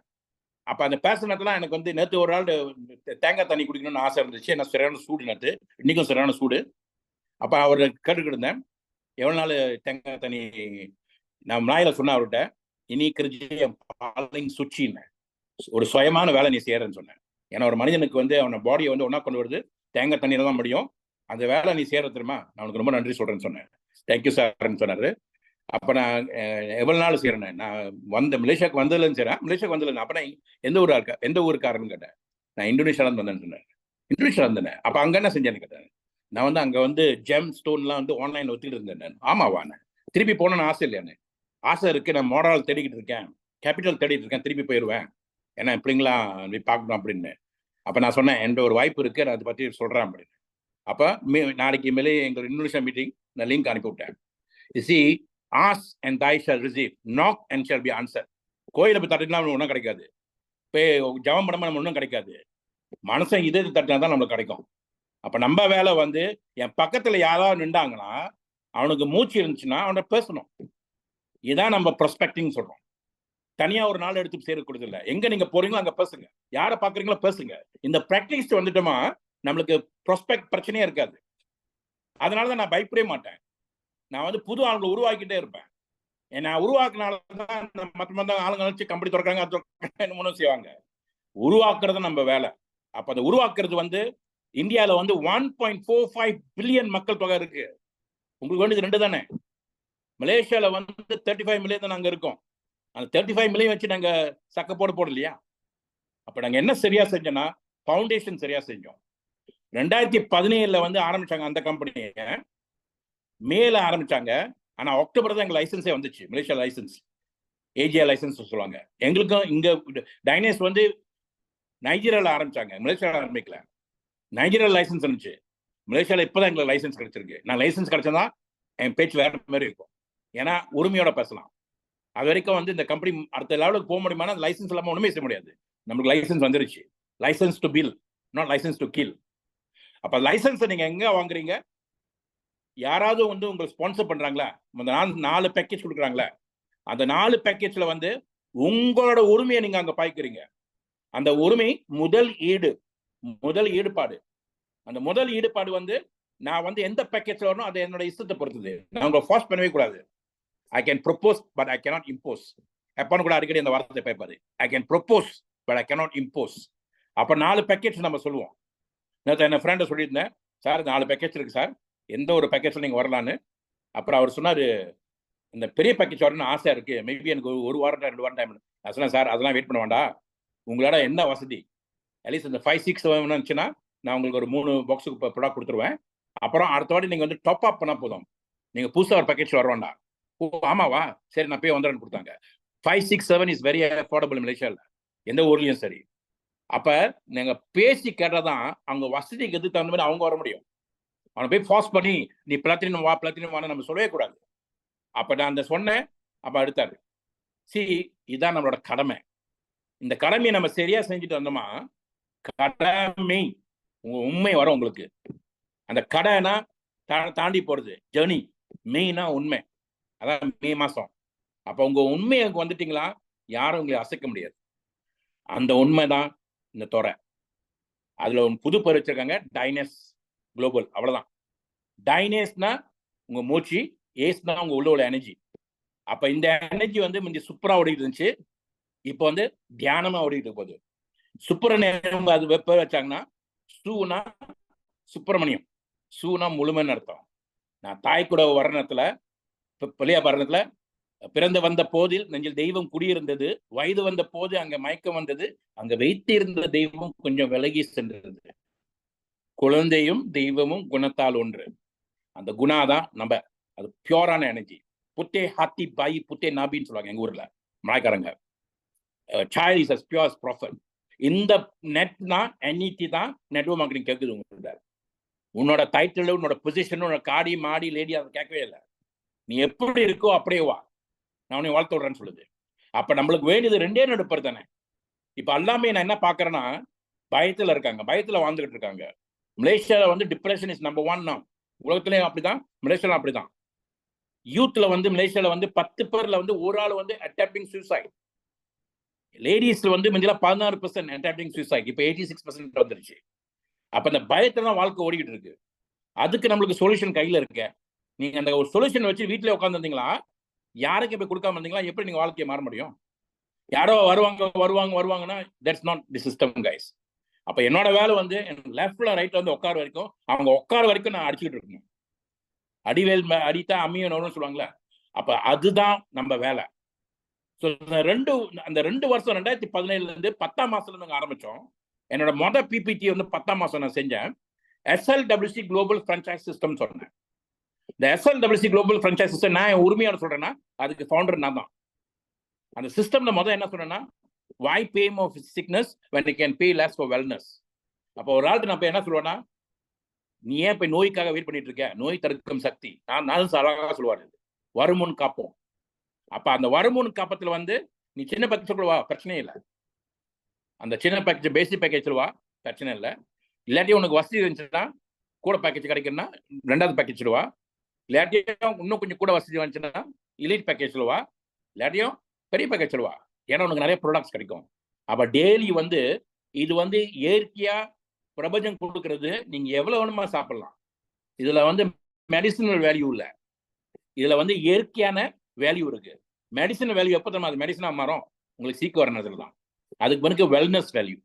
அப்ப அந்த பேசினதுலாம் எனக்கு வந்து நேற்று ஒரு நாள் தேங்காய் தண்ணி குடிக்கணும்னு ஆசை இருந்துச்சு. என்ன சரியான சூடு நேற்று, இன்னைக்கும் சரியான சூடு. அப்ப அவர் கேட்டுக்கிட்டு இருந்தேன், எவ்வளவு நாள் தேங்காய் தண்ணி. நான் நாயில சொன்னேன் அவர்கிட்ட, இனி கிரிஜி சுச்சின்னு ஒரு சுயமான வேலை நீ செய்யறேன்னு சொன்னேன். ஏன்னா ஒரு மனிதனுக்கு வந்து அவன பாடியை வந்து ஒன்னா கொண்டு வருது தேங்காய் தண்ணியில தான் முடியும். அந்த வேலை நீ செய்யற தெரியுமா, நான் உனக்கு ரொம்ப நன்றி சொல்றேன்னு சொன்னேன். தேங்க்யூ சார்ன்னு சொன்னாரு. அப்ப நான் எவ்வளவு நாள் செய்யறேன், நான் வந்த மலேசியாவுக்கு வந்ததுலன்னு செய்றேன். மலேசியாவுக்கு வந்ததுல அப்ப நான் எந்த ஊருக்காரன்னு கேட்டேன். நான் இந்தோனேஷியால இருந்து வந்தேன்னு சொன்னேன். இந்தோனேஷியா இருந்தேன். அப்ப அங்க என்ன செஞ்சேன்னு கேட்டேன். நான் வந்து அங்க வந்து ஜெம் ஸ்டோன்லாம் வந்து ஆன்லைன் ஒத்திட்டு இருந்தேன். ஆமாவானே, திருப்பி போனோன்னு ஆசை இல்லையானே. ஆசை இருக்கு, நான் மாடல் தேடிக்கிட்டு இருக்கேன், கேபிட்டல் தேடிட்டு இருக்கேன், திருப்பி போயிடுவேன், ஏன்னா பிள்ளைங்களாம் நீ பார்க்கணும் அப்படின்னு. அப்ப நான் சொன்னேன், என்ற ஒரு வாய்ப்பு இருக்கு, நான் அதை பற்றி சொல்றேன் அப்படின்னு. அப்ப நாளைக்கு மேலே எங்க இந்தோனேஷியா மீட்டிங் நான் லிங்க் அனுப்பி விட்டேன். Ask and thy shall receive, knock and shall be answered. கோயிலை போய் தட்டினா ஒன்றும் கிடைக்காது, போய் ஜபம் பண்ணாம நம்ம ஒன்றும் கிடைக்காது. மனுஷன் இதை தட்டினா தான் நம்மளுக்கு கிடைக்கும். அப்ப நம்ம வேலை வந்து என் பக்கத்துல யாராவது நின்றாங்கன்னா அவனுக்கு மூச்சு இருந்துச்சுன்னா அவனை பேசணும். இதான் நம்ம ப்ரொஸ்பெக்டிங் சொல்றோம். தனியா ஒரு நாள் எடுத்து சேர கொடுத்து இல்லை, எங்க நீங்க போறீங்களோ அங்க பேசுங்க, யாரை பாக்குறீங்களோ பேசுங்க. இந்த பிராக்டிஸ் வந்துட்டோமா நம்மளுக்கு ப்ரொஸ்பெக்ட் பிரச்சனையே இருக்காது. அதனாலதான் நான் பயப்படவே மாட்டேன். நான் வந்து புது ஆளுங்களை உருவாக்கிட்டே இருப்பேன். நான் உருவாக்குனாலதான் மற்ற ஆளுங்க வச்சு கம்பெனி திறக்கிறாங்க செய்வாங்க. உருவாக்குறது நம்ம வேலை. அப்ப அதை உருவாக்குறது வந்து இந்தியாவில வந்து 1.45 பில்லியன் மக்கள் தொகை இருக்கு. உங்களுக்கு வேண்டியது 2 தானே. மலேசியால வந்து 35 மில்லியன் தான் நாங்க இருக்கோம். அந்த 35 மில்லியன் வச்சு நாங்க சக்க போடலையா. அப்ப நாங்க என்ன சரியா செஞ்சோம்னா பவுண்டேஷன் சரியா செஞ்சோம். 2017 வந்து ஆரம்பிச்சாங்க அந்த கம்பெனியை, மேல ஆரம்பிச்சாங்க. ஆனா அக்டோபர் தான் எங்க லைசன்ஸே வந்துச்சு, மலேசியா லைசன்ஸ், ஏஜியா லைசன்ஸ் சொல்லுவாங்க. எங்களுக்கும் இங்க டைனேஸ் வந்து நைஜீரியால ஆரம்பிச்சாங்க, மலேசியால ஆரம்பிக்கல. நைஜீரியா லைசன்ஸ் இருந்துச்சு, மலேசியால இப்பதான் எங்களுக்கு லைசன்ஸ் கிடைச்சிருக்கு. நான் லைசன்ஸ் கிடைச்சதான் என் பேச்சு வேற மாதிரி இருக்கும், ஏன்னா உரிமையோட பேசலாம். அது வரைக்கும் வந்து இந்த கம்பெனி அடுத்த லெவலுக்கு போக முடியுமா, லைசன்ஸ் இல்லாம ஒண்ணுமே செய்ய முடியாது. நமக்கு லைசன்ஸ் வந்துருச்சு, licence to bill, not licence to kill. அப்ப லைசன்ஸ் நீங்க எங்க வாங்குறீங்க, யாராவது வந்து உங்களுக்கு ஸ்பான்சர் பண்றாங்களா, 4 பேக்கேஜ் கொடுக்குறாங்களா, அந்த 4 பேக்கேஜ்ல வந்து உங்களோட உரிமையை நீங்க அங்க பாய்க்கிறீங்க. அந்த உரிமை முதல் ஈடுபாடு. அந்த முதல் ஈடுபாடு வந்து நான் வந்து எந்த பேக்கேஜ்ல வரணும் அது என்னோட இஷ்டத்தை பொறுத்தது. நான் உங்களை ஃபோர்ஸ் பண்ணவே கூடாது. I can propose but I cannot impose. எப்பன்னு கூட அடிக்கடி அந்த வார்த்தை பேப்பாரு, I can propose but I cannot impose. அப்ப 4 பேக்கேஜ் நம்ம சொல்லுவோம். நேற்று என்ன ஃப்ரெண்டை சொல்லியிருந்தேன், சார் 4 பேக்கேஜ் இருக்கு சார், எந்த ஒரு பேக்கேஜ்ல நீங்க வரலான்னு. அப்புறம் அவர் சொன்னாரு, இந்த பெரிய பேக்கேஜ் வரணும்னு ஆசையா இருக்கு, மேபி எனக்கு 1 வாரம் 2 வாரம் டைம். நான் சொன்னேன், சார் அதெல்லாம் வெயிட் பண்ண வேண்டாம், உங்களோட என்ன வசதி அட்லீஸ்ட் இந்த 5-6 இருந்துச்சுன்னா நான் உங்களுக்கு ஒரு 3 பாக்ஸுக்கு ப்ராடக்ட் கொடுத்துருவேன். அப்புறம் அடுத்த வாட்டி நீங்க வந்து டாப் அப் பண்ணா போதும், நீங்க புதுசாக ஒரு பேக்கேஜ் வர வேண்டாம். ஓ ஆமாவா, சரி நான் போய் வந்துடுறேன்னு கொடுத்தாங்க. 5-6-7 இஸ் வெரி அஃபோர்டபுள் மலேசியாவில், எந்த ஊர்லயும் சரி. அப்ப நீங்க பேசி கேட்டாதான் அவங்க வசதிக்கு எதுக்கு தகுந்த மாதிரி அவங்க வர முடியும். அவனை போய் ஃபாஸ்ட் பண்ணி நீ பிளாட்டினம் வான்னு நம்ம சொல்லவே கூடாது. அப்ப நான் அந்த சொன்னேன். அப்ப அடுத்தாரு, இதான் நம்மளோட கடமை. இந்த கடமையை நம்ம சரியா செஞ்சுட்டு வந்தோமா, கடமை உண்மை வரும் உங்களுக்கு. அந்த கடைனா தாண்டி போறது ஜேர்னி, மெயினா உண்மை. அதான் மே மாசம். அப்ப உங்க உண்மைக்கு வந்துட்டீங்களா, யாரும் உங்களை அசைக்க முடியாது. அந்த உண்மைதான் இந்த துறை. அதுல புது பேர் வச்சிருக்காங்க, டைனஸ் குளோபல். அவ்வளவுதான். டைனேஸ்னா உங்க மூச்சு, ஏஸ்னா உங்க உள்ள எனர்ஜி. அப்ப இந்த எனர்ஜி வந்து முந்தி சூப்பரா ஓடிட்டு இருந்துச்சு, இப்போ வந்து தியானமா ஓடிட்டு போகுது. சுப்பிரமணியம் அது பேர் வச்சாங்கன்னா, சூனா சுப்பிரமணியம், சூனா முழுமைன்னு அர்த்தம். நான் தாய் கூட வர்ணத்துல, பிள்ளையா வர்ணத்துல பிறந்து வந்த போதில் நெஞ்சில் தெய்வம் குடியிருந்தது, வயது வந்த போது அங்க மயக்கம் வந்தது, அங்க வைத்திருந்த தெய்வம் கொஞ்சம் விலகி சென்றது. குழந்தையும் தெய்வமும் குணத்தால் ஒன்று. அந்த குணாதான் நம்ம, அது பியூரான எனர்ஜி. புத்தே ஹாத்தி பாய் புத்தே நாபின்னு சொல்லுவாங்க எங்க ஊர்ல மலாய்க்காரங்க. child is as pure as prophet. இந்த நெட் தான் NET தான் நெட்வொர்க் மார்க்கெட்டிங் கேட்குது உங்களுக்கு. உன்னோட டைட்டில், உன்னோட பொசிஷன், உன்னோட காடி மாடி லேடி அதை கேட்கவே இல்லை. நீ எப்படி இருக்கோ அப்படியே வா, நான் உன்னை வாழ்த்து விடுறேன்னு சொல்லுது. அப்ப நம்மளுக்கு வேண்டியது ரெண்டே நடுப்பர் தானே. இப்ப எல்லாமே நான் என்ன பாக்குறேன்னா பயத்துல இருக்காங்க, பயத்துல வாழ்ந்துகிட்டு இருக்காங்க. மலேசியால வந்து டிப்ரெஷன் இஸ் நம்பர் 1 now. உலகத்திலேயும் அப்படிதான், மலேசியால அப்படிதான். யூத்ல வந்து மலேசியால வந்து 10 பேர்ல வந்து ஒரு ஆள் வந்து அட்டெம்ப்டிங் சூசைட். லேடிஸ்ல வந்து முந்தில 16% அட்டெம்ப்டிங் சூசைட், இப்ப 86% வந்துருச்சு. அப்ப அந்த பயத்துல தான் வாழ்க்கை ஓடிக்கிட்டு இருக்கு. அதுக்கு நம்மளுக்கு சொல்யூஷன் கையில இருக்கு. நீங்க அந்த ஒரு சொல்யூஷன் வச்சு வீட்டிலே உட்காந்துருந்தீங்களா, யாருக்கு போய் கொடுக்காம இருந்தீங்களா, எப்படி நீங்க வாழ்க்கையை மாற முடியும்? யாரோ வருவாங்கன்னா that's not the system guys. அப்ப என்னோட வேலை வந்து லெஃப்ட்ல ரைட்ல வந்து உட்கார வரைக்கும், அவங்க உட்கார வரைக்கும் நான் அடிச்சுக்கிட்டு இருக்கணும். அடிவேல் அடித்தா அம்மியனோன்னு சொல்லுவாங்களே, அப்ப அதுதான் நம்ம வேலை. அந்த 2 வருஷம் 2017 இருந்து 10ஆம் மாசத்துல நாங்க ஆரம்பிச்சோம். என்னோட மொதல் பிபிடி வந்து 10ஆம் மாசம் நான் செஞ்சேன். SLWC குளோபல் பிரான்சைஸ் சிஸ்டம் சொன்னேன். இந்த SLWC குளோபல் பிரான்சைஸ் சிஸ்டம் நான் உரிமையோட சொல்றேன்னா அதுக்கு ஃபவுண்டர் நான் தான். அந்த சிஸ்டம்ல முதல் என்ன சொன்னேன்னா, why pay more for sickness when you can pay less for wellness. அப்போ ஒரு ஆள்கிட்ட நான் என்ன சொல்லுவேன்னா, நீ ஏன் இப்ப நோய்க்காக வெயிட் பண்ணிட்டு இருக்க, நோய் தடுக்கும் சக்தி நானும் அழகாக சொல்லுவாரு, வருமுன் காப்போம். அப்ப அந்த வருமுன் காப்பத்துல வந்து நீ சின்ன பேக்கேஜ் வா, பிரச்சனையே இல்லை. அந்த சின்ன பேக்கேஜ் பேசிக் பேக்கேஜ் வா, பிரச்சனை இல்லை. இல்லாட்டி உனக்கு வசதி இருந்துச்சுன்னா கூட பேக்கேஜ் கிடைக்குன்னா 2வது பேக்கேஜ் வா, இல்லாட்டியும் இன்னும் கொஞ்சம் கூட வசதி வந்துச்சுன்னா எலிட் பேக்கேஜ் வா, இல்லாட்டியும் பெரிய பேக்கேஜ் வா. ஏன்னா உனக்கு நிறைய ப்ராடக்ட்ஸ் கிடைக்கும். அப்ப டெய்லி வந்து இது வந்து இயற்கையா பிரபஞ்சம் கொடுக்கறது, நீங்க எவ்வளவு வேணுமா சாப்பிடலாம். இதுல வந்து மெடிசினல் வேல்யூ இல்லை, இதுல வந்து இயற்கையான வேல்யூ இருக்கு. மெடிசனல் வேல்யூ எப்போ தெரியுமா, அது மெடிசனா மாறும் உங்களுக்கு சீக்கு வர நேரத்துல தான். அதுக்கு பிறகு வெல்னஸ் வேல்யூ.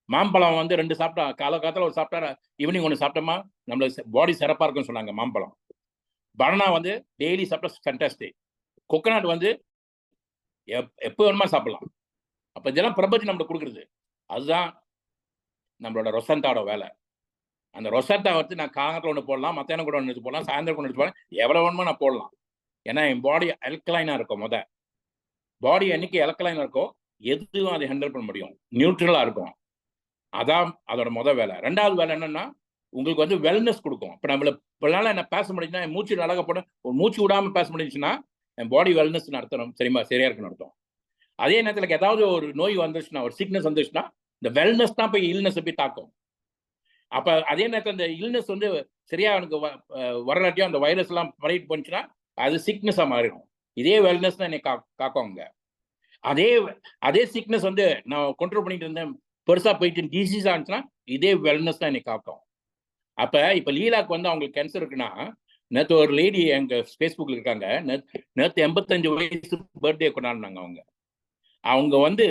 மாம்பழம் வந்து 2 சாப்பிட்டா, காலகாலத்தில் ஒரு சாப்பிட்டா, ஈவினிங் 1 சாப்பிட்டோமா நம்மளுக்கு பாடி சிறப்பா இருக்குன்னு சொன்னாங்க. மாம்பழம், பனானா வந்து டெய்லி சாப்பிட்டா ஃபேண்டாஸ்டிக். கொக்கனட் வந்து எப்போ வேணுமா சாப்பிடலாம். அப்ப இதெல்லாம் பிரபஞ்சம் நம்மளுக்கு கொடுக்குறது. அதுதான் நம்மளோட ரொசந்தாவோட வேலை. அந்த ரொசத்தா வந்து நான் காலத்தில் 1 போடலாம், மத்தியானம் கூட 1 எடுத்து போடலாம், சாயந்தரம் கூட எடுத்து போடலாம், எவ்வளவு வேணுமோ நான் போடலாம். ஏன்னா என் பாடி அல்கலைனா இருக்கும். பாடி என்னைக்கு அல்கலைனா இருக்கோ எதுவும் அதை ஹேண்டில் பண்ண முடியும், நியூட்ரலா இருக்கும். அதான் அதோட முதல் வேலை. 2வது வேலை என்னன்னா, உங்களுக்கு வந்து வெல்னஸ் கொடுக்கும். இப்ப நம்மளால என்ன பேச முடியுதுன்னா, என் மூச்சு அழகா போட ஒரு மூச்சு விடாம பேச முடிஞ்சுன்னா என் பாடி வெல்னஸ் நடத்தணும், சரிமா, சரியா இருக்குன்னு அர்த்தம். அதே நேரத்தில் ஏதாவது ஒரு நோய் வந்துச்சுன்னா, ஒரு சிக்னஸ் வந்துச்சுன்னா, இந்த வெல்னஸ் தான் போய் இல்னஸ் போய் தாக்கும். அப்ப அதே நேரத்தில் இந்த இல்னஸ் வந்து சரியா எனக்கு வரலாட்டியும் அந்த வைரஸ் எல்லாம் பரவிட்டு போச்சுன்னா அது சிக்னஸா மாறிடும். இதே வெல்னஸ் தான் என்னை காக்குவாங்க. அதே சிக்னஸ் வந்து நான் கண்ட்ரோல் பண்ணிட்டு இருந்தேன், பெருசா போயிட்டு டிசீஸ் ஆச்சுன்னா இதே வெல்னஸ் தான் என்னை காக்கும். அப்ப இப்ப லீலாக்கு வந்து அவங்களுக்கு கேன்சர் இருக்குன்னா, நேற்று ஒரு லேடி எங்க ஃபேஸ்புக்ல இருக்காங்க, நேற்று 85 வயசு பர்த்டே கொண்டாடினாங்க. அவங்க வந்து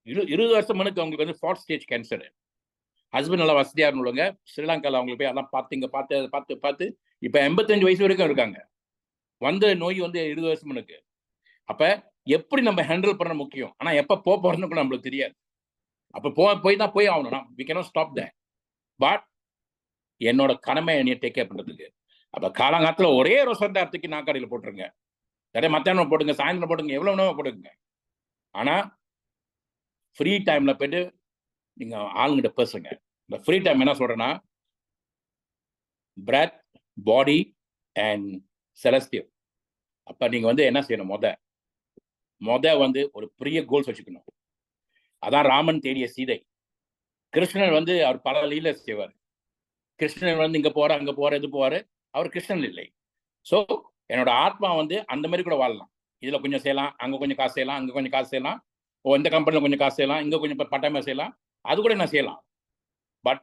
20 வருஷம் முன்னுக்கு அவங்களுக்கு வந்து 4th ஸ்டேஜ் கேன்சர். ஹஸ்பண்ட் நல்லா வசதியா இருந்தவங்க, ஸ்ரீலங்காவில் அவங்களுக்கு போய் அதெல்லாம் பார்த்து இப்ப 85 வயசு வரைக்கும் இருக்காங்க. வந்த நோய் வந்து 20 வருஷம் முன்னுக்கு. அப்ப எப்படி நம்ம ஹேண்டில் பண்ண முக்கியம். ஆனா எப்ப போறதுன்னு நம்மளுக்கு தெரியாது. அப்ப போய் ஆகணும். we cannot stop that. But என்னோட கடமை என்னைய டேக் கேர் பண்றதுக்கு. அப்ப காலங்காலத்துல ஒரே ரொசந்தா எடுத்துக்கு நாக்காடியில் போட்டுருங்க, நிறைய மத்தியானம் போடுங்க, சாயந்தரம் போடுங்க, எவ்வளவு வேணாலும் போடுங்க. ஆனா ஃப்ரீ டைம்ல போயிட்டு நீங்க ஆளுங்கிட்ட பேசுங்க. இந்த ஃப்ரீ டைம் என்ன சொல்றேன்னா, பிரெத், பாடி அண்ட் செலஸ்டியல். அப்ப நீங்க வந்து என்ன செய்யணும், மொத வந்து ஒரு பெரிய கோல்ஸ் வச்சுக்கணும். அதான் ராமன் தேடிய சீதை. கிருஷ்ணன் வந்து அவர் பல லீலை செய்வார். கிருஷ்ணன் வந்து இங்க போற அங்க போற இது போவாரு, அவர் கிருஷ்ணன் இல்லை. ஸோ என்னோட ஆத்மா வந்து அந்த மாதிரி கூட வாழலாம். இதுல கொஞ்சம் செய்யலாம், அங்க கொஞ்சம் காசு செய்யலாம், அங்க கொஞ்சம் காசு செய்யலாம், இந்த கம்பெனில கொஞ்சம் காசு செய்யலாம், இங்க கொஞ்சம் பட்டமே செய்யலாம், அது கூட நான் செய்யலாம். பட்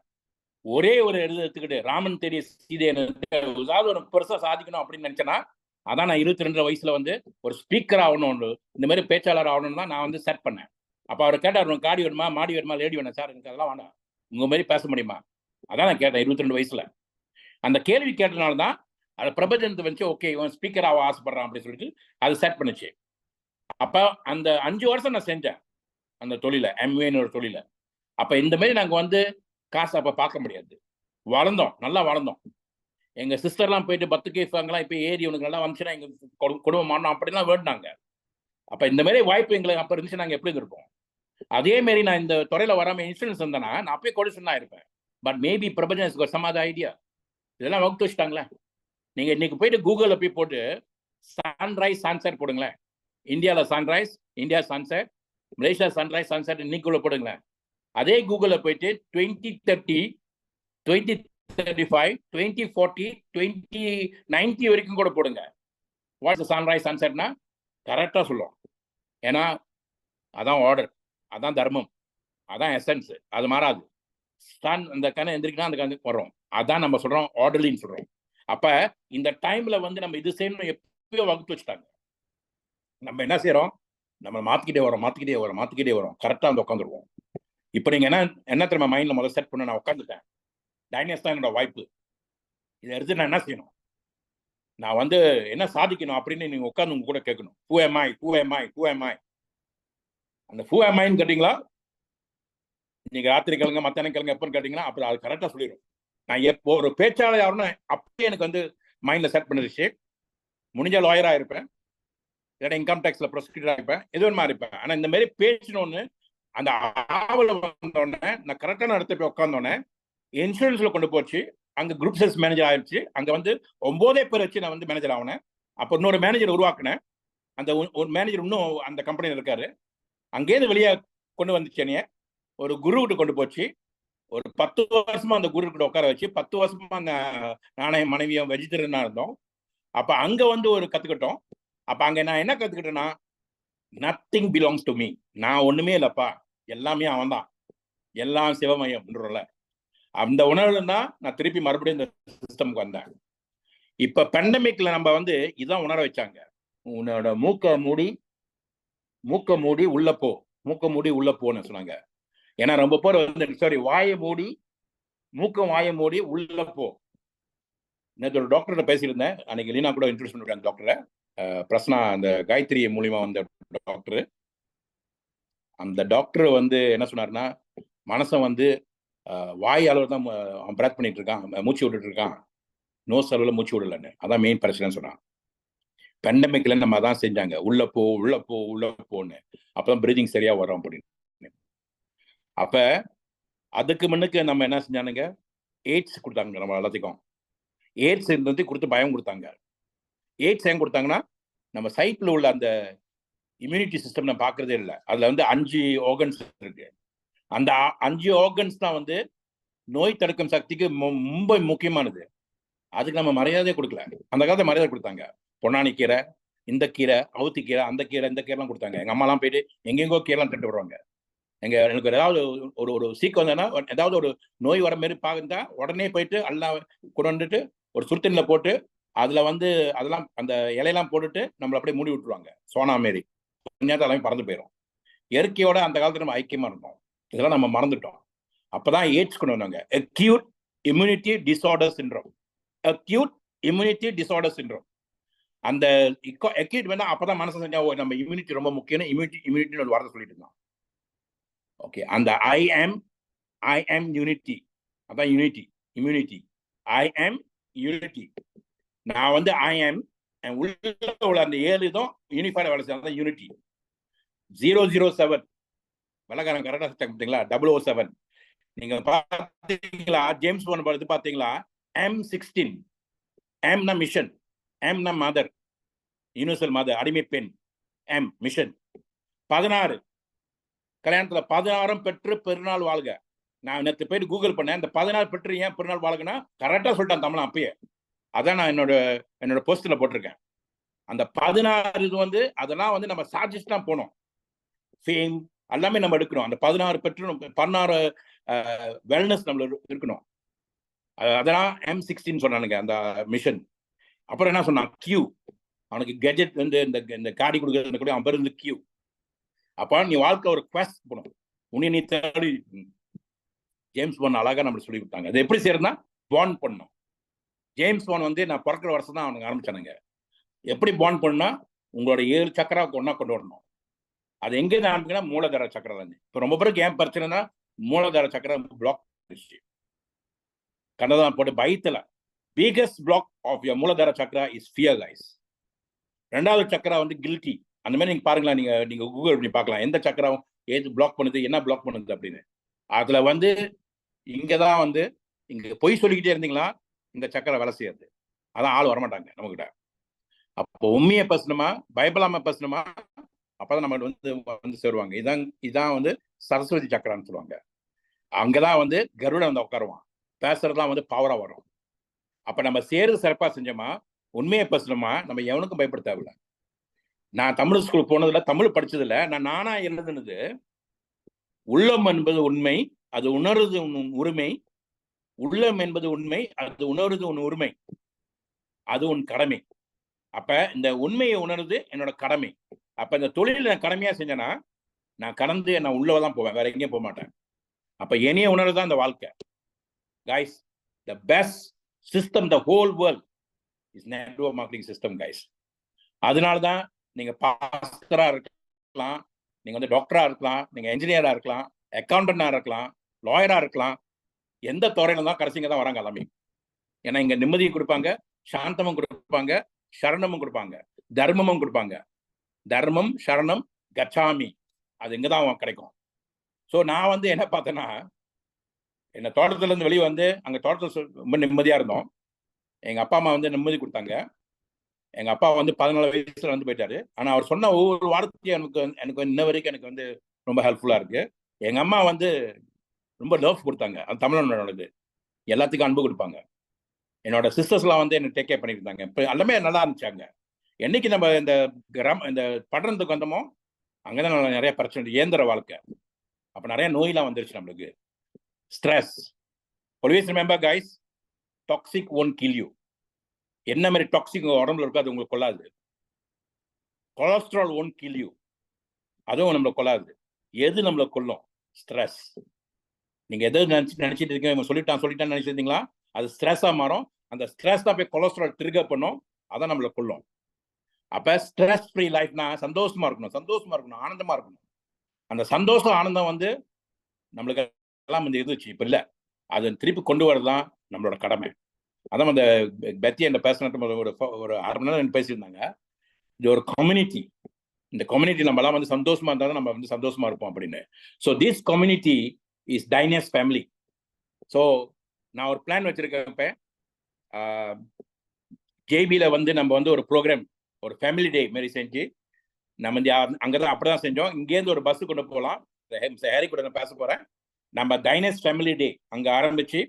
ஒரே ஒரு எடுத்துக்கிட்டு ராமன் தேடிய சீதை ஏதாவது ஒரு பெருசா சாதிக்கணும் அப்படின்னு நினைச்சேன்னா, அதான் நான் 22 வயசுல வந்து ஒரு ஸ்பீக்கர் ஆகணும், இந்த மாதிரி பேச்சாளர் ஆகணும்னு தான் நான் வந்து செட் பண்ணேன். அப்ப அவர் கேட்டார், உனக்கு காடி வேணுமா, மாடி வேணுமா, லேடி வேணும் சார், எனக்கு அதெல்லாம் வேணாம், உங்க மாதிரி பேச முடியுமா. அதான் நான் கேட்டேன் 22 வயசுல. அந்த கேள்வி கேட்டனால தான் அதை பிரபஞ்சத்தை வச்சு ஓகே இவன் ஸ்பீக்கர் ஆக ஆசைப்படுறான் அப்படின்னு சொல்லிட்டு அது செட் பண்ணுச்சு. அப்ப அந்த 5 வருஷம் நான் செஞ்சேன் அந்த தொழில, எம்வேன்னு ஒரு தொழில. அப்ப இந்த மாதிரி நாங்க வந்து காசு அப்ப பார்க்க முடியாது. வளர்ந்தோம், நல்லா வளர்ந்தோம். எங்க சிஸ்டர்லாம் போயிட்டு 10 கேஃபாங்கலாம் இப்ப ஏறி உனக்கு நல்லா வந்துச்சுன்னா எங்க குடும்பம் மாறணும் அப்படிலாம் வேண்டாங்க. அப்ப இந்த மாதிரி வாய்ப்பு எங்களுக்கு அப்ப இருந்துச்சு, நாங்க எப்படி இருப்போம். அதே மாதிரி நான் இந்த துறையில வராம இன்சூரன்ஸ் இருந்தேன்னா நான் அப்பயே கோடீஸ்வரனா இருப்பேன். பட் மேபி பிரபஞ்சன் is got some other idea. இதெல்லாம் வகுத்து வச்சுட்டாங்களே. நீங்க இன்னைக்கு போயிட்டு கூகுளில் போய் போட்டு சன்ரைஸ் சன்செட் போடுங்களேன். இந்தியாவில் sunrise, India sunset, Malaysia sunrise sunset இன்னைக்குள்ள போடுங்களேன். அதே கூகுளில் போயிட்டு 2030, 2035, 2040, 2090 வரைக்கும் கூட போடுங்க. வாட்ஸ் சன்ரைஸ் சன்செட்னா கரெக்டாக சொல்லுவோம். ஏன்னா அதான் ஆர்டர், அதான் தர்மம், அதான் எசன்ஸ், அது மாறாது. சன் அந்த கண்ணை எந்திரிக்கா அந்த கண்ணு வரும். அதான் நம்ம சொல்றோம் ஆர்டர்லின்னு சொல்றோம். அப்ப இந்த டைம்ல வந்து நம்ம இது செய்யணும் எப்பயோ வகுத்து வச்சுட்டாங்க. நம்ம என்ன செய்யறோம்? நம்ம மாத்திக்கிட்டே வரோம். கரெக்டா வந்து உட்காந்துருவோம். இப்ப நீங்க என்ன திரும்ப மைண்ட்ல முதல்ல செட் பண்ண, நான் உட்காந்துட்டேன், டைனஸ் தான் என்னோட வாய்ப்பு, இதை எடுத்து நான் என்ன செய்யணும், நான் வந்து என்ன சாதிக்கணும் அப்படின்னு நீங்க உட்காந்து உங்க கூட கேட்கணும். who am I? அந்த who am I கேட்டீங்களா, நீங்க ராத்திரி கிழங்க மத்தியான கிழங்க எப்பன்னு கேட்டீங்கன்னா அப்புறம் அது கரெக்டா சொல்லிடும். நான் எப்போ ஒரு பேச்சாளர் யாருன்னு அப்படியே எனக்கு வந்து மைண்ட்ல செட் பண்ணிருச்சு. முடிஞ்ச லாயரா இருப்பேன், இல்லைன்னா இன்கம் டேக்ஸ்ல ப்ரொசிக்யூட்டரா இருப்பேன், எது வேணுமா இருப்பேன். ஆனா இந்த மாதிரி பேசணும்னு அந்த ஆவல வந்தோடனே நான் கரெக்டான இடத்த போய் உட்காந்தோடனே இன்சூரன்ஸ்ல கொண்டு போச்சு. அங்க குரூப் சேல்ஸ் மேனேஜர் ஆயிடுச்சு. அங்க வந்து 9 பேர் வச்சு நான் வந்து மேனேஜர் ஆகினேன். அப்போ இன்னொரு மேனேஜர் உருவாக்குனேன். அந்த ஒரு மேனேஜர் இன்னும் அந்த கம்பெனியில் இருக்காரு. அங்கேயிருந்து வெளியே கொண்டு வந்துச்சு, ஒரு குரு கிட்ட கொண்டு போச்சு. ஒரு 10 வருஷமா அந்த குரு கிட்ட உட்கார வச்சு 10 வருஷமா அந்த நானே மனைவியும் வெஜிடேரியனா இருந்தோம். அப்ப அங்க வந்து ஒரு கத்துக்கிட்டோம். அப்ப அங்க நான் என்ன கத்துக்கிட்டேன்னா, நத்திங் பிலாங்ஸ் டு மீ. நான் ஒண்ணுமே இல்லப்பா, எல்லாமே அவன் தான், எல்லாம் சிவமயம்ன்றல அந்த உணர்வு தான் நான் திருப்பி மறுபடியும் இந்த சிஸ்டமுக்கு வந்தேன். இப்ப பெண்டமிக்ல நம்ம வந்து இதான் உணர வச்சாங்க. உன்னோட மூக்க மூடி உள்ள போ, மூக்க மூடி உள்ள போன்னு சொன்னாங்க. ஏன்னா ரொம்ப பேர் வந்து வாயை மூடி உள்ள போ. நேற்று ஒரு டாக்டர்கிட்ட பேசியிருந்தேன். அன்னைக்கு லீனா கூட இன்ட்ரோடியூஸ் பண்ணிருக்காங்க டாக்டரை, பிரஸ்னா, அந்த காயத்ரி மூலியமா வந்த டாக்டர். அந்த டாக்டர் வந்து என்ன சொன்னார்னா, மனசை வந்து வாய் அளவு தான் அவன் பிரேத் பண்ணிட்டு இருக்கான், மூச்சு விட்டுட்டு இருக்கான், நோஸ் அளவில் மூச்சு விடலன்னு. அதான் மெயின் பிரச்சனைன்னு சொன்னான். பெண்டமிக்ல நம்ம அதான் செஞ்சாங்க, உள்ள போன்னு. அப்பதான் பிரீதிங் சரியா வரும் அப்படின்னு. அப்ப அதுக்கு முன்னுக்கு நம்ம என்ன செஞ்சானுங்க, எய்ட்ஸ் கொடுத்தாங்க நம்ம எல்லாத்துக்கும். எய்ட்ஸ் கொடுத்து பயம் கொடுத்தாங்க. எய்ட்ஸ் ஏன் கொடுத்தாங்கன்னா, நம்ம சைட்ல உள்ள அந்த இம்யூனிட்டி சிஸ்டம் நான் பார்க்கறதே இல்லை. அதுல வந்து 5 ஆர்கன்ஸ் இருக்கு. அந்த 5 ஆர்கன்ஸ் தான் வந்து நோய் தடுக்கும் சக்திக்கு ரொம்ப முக்கியமானது. அதுக்கு நம்ம மரியாதையே கொடுக்கல. அந்த காலத்துல மரியாதை கொடுத்தாங்க. பொன்னானி கீரை, இந்த கீரை, அவுத்தி கீரை, அந்த கீரை, இந்த கீரைலாம் கொடுத்தாங்க. எங்க அம்மாலாம் போயிட்டு எங்கெங்கோ கீரைலாம் தட்டு வருவாங்க. எனக்கு ஏதாவது ஒரு சீக்கு வந்தேன்னா, ஏதாவது ஒரு நோய் வர மாதிரி பார்த்தா உடனே போயிட்டு எல்லாம் கொண்டு வந்துட்டு ஒரு சுடுதண்ணில போட்டு அதுல வந்து அதெல்லாம் அந்த இலையெல்லாம் போட்டுட்டு நம்மள அப்படியே மூடி விட்டுருவாங்க. சோனா மாரி கொஞ்ச நேரத்தில் எல்லாமே பறந்து போயிடும். இயற்கையோட அந்த காலத்துல நம்ம ஐக்கியமா இருந்தோம். இதெல்லாம் நம்ம மறந்துட்டோம். அப்பதான் எய்ட்ஸ் கொண்டு வந்தாங்க, acute immunity disorder syndrome. Acute immunity disorder syndrome. அந்த அக்யூட் வேணா அப்பதான் மனசு செஞ்சா நம்ம இம்யூனிட்டி ரொம்ப முக்கியம். இம்யூனிட்டின்னு ஒரு வார்த்தை சொல்லிட்டு இருந்தான். ஓகே, அந்த ஐ ஆம் யூனிட்டி, அதான் யூனிட்டி, இம்யூனிட்டி. ஐ ஆம் யூனிட்டி. நான் வந்து ஐ ஆம் உள்ள அந்த 7 தான் யூனிஃபைட் வேலை செய்யறது யூனிட்டி. 007 வெள்ளக்காரன் கரெக்டா பார்த்தீங்களா, 007. நீங்க பாத்தீங்களா ஜேம்ஸ் பாண்ட் படத்து பாத்தீங்களா, M16. எம்னா மிஷன், எம்னா மதர், யூனிவர்சல் மதர், அடிமை பெண். M mission. 16 கல்யாணத்துல 16 பெற்று பெருநாள் வாழ்க. நான் நேற்று போயிட்டு கூகுள் பண்ணேன், இந்த 16 பெற்று ஏன் பெருநாள் வாழ்கனா கரெக்டா சொல்லிட்டான் தமிழ் அப்பயே. அதான் நான் என்னோட போஸ்ட்ல போட்டிருக்கேன். அந்த 16 இது வந்து அதெல்லாம் வந்து நம்ம சார்ஜஸ் தான் போனோம். ஃபேம் எல்லாமே நம்ம எடுக்கணும். அந்த 16 பெற்று 16 வெல்னஸ் நம்மள இருக்கணும். அதெல்லாம் M16 சொன்னானுங்க அந்த மிஷன். அப்புறம் என்ன சொன்னான், கியூ. அவனுக்கு கெஜெட் வந்து இந்த காடி கொடுக்கறது கூட அவன் பேர் வந்து கியூ. அப்ப நீ வாழ்க்கை ஒரு குவெஸ்ட் போகணும், உன்னை நீ தேடி. ஜேம்ஸ் பாண்ட் அழகா நம்மளுக்கு சொல்லி கொடுத்தாங்க. அது எப்படி செய்யறதுன்னா, பாண்ட் பண்ணணும். ஜேம்ஸ் பாண்ட் வந்து நான் பிறக்கிற வருஷம் தான் அவனுக்கு ஆரம்பிச்சானுங்க. எப்படி பாண்ட் பண்ணா, உங்களோட 7 சக்கரா ஒன்னா கொண்டு வரணும். அது எங்க இருந்து ஆரம்பிக்கணும், மூலதர சக்கரம் தான். இப்ப ரொம்ப பேருக்கு ஏன் பிரச்சனைனா, மூலதர சக்கரம் பிளாக் கண்டதான் போட்டு பயத்துல. Biggest block of your Muladhara chakra is fear guys. 2வது சக்கரா வந்து கில்ட்டி. அந்த மாதிரி நீங்க பாருங்களா, நீங்க கூகுள் பண்ணி பார்க்கலாம் எந்த சக்கரம் ஏது பிளாக் பண்ணுது, என்ன பிளாக் பண்ணுது அப்படின்னு. அதுல வந்து இங்கதான் வந்து இங்க பொய் சொல்லிக்கிட்டே இருந்தீங்களா இந்த சக்கரை வேலை செய்யாது. அதான் ஆள் வரமாட்டாங்க நம்மகிட்ட. அப்போ உண்மையை பேசணுமா பயப்படாம பேசணுமா அப்பதான் நம்ம வந்து சேருவாங்க. இதான் வந்து சரஸ்வதி சக்கரான்னு சொல்லுவாங்க. அங்கதான் வந்து கருடன் வந்து உட்காருவான். பேசுறதுலாம் வந்து பவரா வரும். அப்ப நம்ம சேரு சிறப்பா செஞ்சோமா உண்மையை பேசணுமா நம்ம எவனுக்கும் பயப்பட தேவையில்ல. நான் தமிழ் ஸ்கூல் போனதுல தமிழ் படிச்சதுல நானா எழுதுனது உள்ளம் என்பது உண்மை, அது உணர்வது உரிமை. உள்ளம் என்பது உண்மை, அது உணர்வது உன் உரிமை, அது உன் கடமை. அப்ப இந்த உண்மையை உணர்வது என்னோட கடமை. அப்ப இந்த தொழில் நான் கடமையா செஞ்சேன்னா நான் கடந்து நான் உள்ளதான் போவேன், வேற எங்கேயும் போக மாட்டேன். அப்ப என்னைய உணர்வுதான் இந்த வாழ்க்கை. Guys, the best system the whole world is network marketing system guys. அதனாலதான் நீங்க பாஸ்டரா இருக்கலாம், நீங்க வந்து டாக்டரா இருக்கலாம், நீங்க என்ஜினியரா இருக்கலாம், அக்கௌண்டன்டா இருக்கலாம், லாயரா இருக்கலாம், எந்த துறையில தான் கடைசிங்க தான் வராங்க எல்லாமே. ஏன்னா இங்க நிம்மதியை கொடுப்பாங்க, சாந்தமும் கொடுப்பாங்க, சரணமும் கொடுப்பாங்க, தர்மமும் கொடுப்பாங்க. தர்மம் சரணம் கச்சாமி அது இங்கதான் கிடைக்கும். ஸோ நான் வந்து என்ன பார்த்தேன்னா என்ன தோட்டத்துல இருந்து வெளியே வந்து அங்க தோட்டத்தில் ரொம்ப நிம்மதியா இருந்தோம். எங்க அப்பா அம்மா வந்து நிம்மதி கொடுத்தாங்க. எங்க அப்பா வந்து 14 வயசுல வந்து போயிட்டாரு. ஆனா அவர் சொன்ன ஒவ்வொரு வார்த்தையும் எனக்கு இன்ன வரைக்கும் எனக்கு வந்து ரொம்ப ஹெல்ப்ஃபுல்லா இருக்கு. எங்க அம்மா வந்து ரொம்ப லவ் கொடுத்தாங்க. அது தமிழனோடது. எல்லாத்துக்கும் அன்பு கொடுப்பாங்க. என்னோட சிஸ்டர்ஸ்லாம் வந்து என்ன டேக் கேர் பண்ணிட்டு இருந்தாங்க. இப்போ எல்லாமே நல்லா இருந்துச்சாங்க. என்னைக்கு நம்ம இந்த பட்டணத்துக்கு வந்தோமோ அங்கதான் நிறைய பிரச்சனை, இயந்திர வாழ்க்கை. அப்ப நிறைய நோயெல்லாம் வந்துருச்சு நம்மளுக்கு. Stress. Always remember guys, toxic won't kill you. என்ன மாதிரி டாக்ஸிக் உடம்புல இருக்கோ அது உங்களுக்கு கொள்ளாது. Cholesterol won't kill you. அதுவும் நம்மளை கொள்ளாது. எது நம்மளை கொல்லும்? ஸ்ட்ரெஸ். நீங்க எது நினைச்சிட்டு இருக்கீங்க, இவன் சொல்லிட்டான்னு நினைச்சிருந்தீங்களா, அது ஸ்ட்ரெஸ்ஸா மாறும். அந்த ஸ்ட்ரெஸ் தான் போய் கொலஸ்ட்ரால் ட்ரிகர் பண்ணும், அதான் நம்மளை கொல்லும். அப்ப ஸ்ட்ரெஸ் ஃப்ரீ லைஃப்னா சந்தோஷமா இருக்கணும், ஆனந்தமா இருக்கணும். அந்த சந்தோஷம் ஆனந்தம் வந்து நம்மளுக்கு எல்லாம் வந்து இருந்துச்சு, இப்ப இல்ல. அதை திருப்பி கொண்டு வரதுதான் நம்மளோட கடமை. அதான் அந்த பெத்தி என்ற பேசின ஒரு 1/2 மணி நேரம் பேசியிருந்தாங்க. இது ஒரு கம்யூனிட்டி. இந்த கம்யூனிட்டி நம்ம எல்லாம் வந்து சந்தோஷமா இருந்தாலும் நம்ம வந்து சந்தோஷமா இருப்போம் அப்படின்னு. So this community is dynes family. So நான் ஒரு பிளான் வச்சிருக்கேன். இப்போ ஜேபியில வந்து நம்ம வந்து ஒரு ப்ரோக்ராம், ஒரு ஃபேமிலி டே மாரி செஞ்சு நம்ம வந்து அங்கதான் அப்படிதான் செஞ்சோம். இங்கேருந்து ஒரு பஸ் கொண்டு போகலாம். ஹேரி கூட நான் பேச போறேன். நம்ம டைனஸ் ஃபேமிலி டே அங்க ஆரம்பிச்சு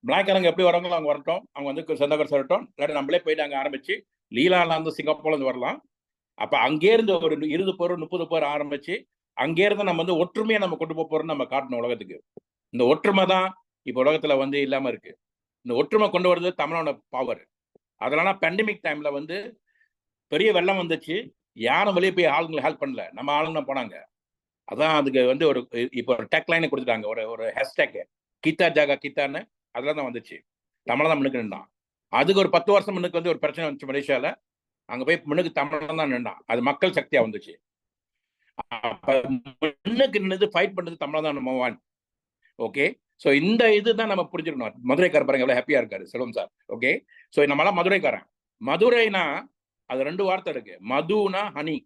பிளாக்காரங்க எப்படி வராங்களோ அவங்க வரட்டும், அவங்க வந்து சொந்தக்கார சொல்லட்டும், இல்லாட்டி நம்மளே போயிட்டு அங்கே ஆரம்பிச்சு லீலால இருந்து சிங்கப்பூர்ல இருந்து வரலாம். அப்ப அங்கேருந்து ஒரு 20 பேர் 30 பேர் ஆரம்பிச்சு அங்கேருந்து நம்ம வந்து ஒற்றுமையை நம்ம கொண்டு போறோம்னு நம்ம காட்டணும் உலகத்துக்கு. இந்த ஒற்றுமை தான் இப்ப உலகத்துல வந்து இல்லாம இருக்கு. இந்த ஒற்றுமை கொண்டு வருது தமிழோட பவர். அதனால பேண்டமிக் டைம்ல வந்து பெரிய வெள்ளம் வந்துச்சு, யாரும் வெளியே போய் ஆளுங்களை ஹெல்ப் பண்ணல, நம்ம ஆளுங்க போனாங்க. அதான் அதுக்கு வந்து ஒரு இப்போ ஒரு டெக் லைனை கொடுத்துட்டாங்க, ஒரு ஹேஷ்டேக் கித்தா ஜாகா கித்தான்னு. அதுல தான் வந்துச்சு. தமிழ் தான் முன்னுக்கு நின்றான். அதுக்கு ஒரு 10 வருஷம் முன்னுக்கு வந்து ஒரு பிரச்சனை வந்துச்சு மலேசியால. அங்க போய் முன்னுக்கு தமிழ் தான் நின்றான். அது மக்கள் சக்தியா வந்துச்சு. அப்ப முன்னுக்கு நின்று ஃபைட் பண்ணது தமிழ் தான் நம்பர் 1. ஓகே, ஸோ இந்த இதுதான் நம்ம புரிஞ்சுக்கணும். மதுரைக்காரர் பாருங்க எவ்வளவு ஹாப்பியா இருக்காரு செல்வம் சார். ஓகே, ஸோ நம்மளாம் மதுரைக்காரன். மதுரைனா அது 2 வார்த்தை இருக்கு. மதுனா ஹனி,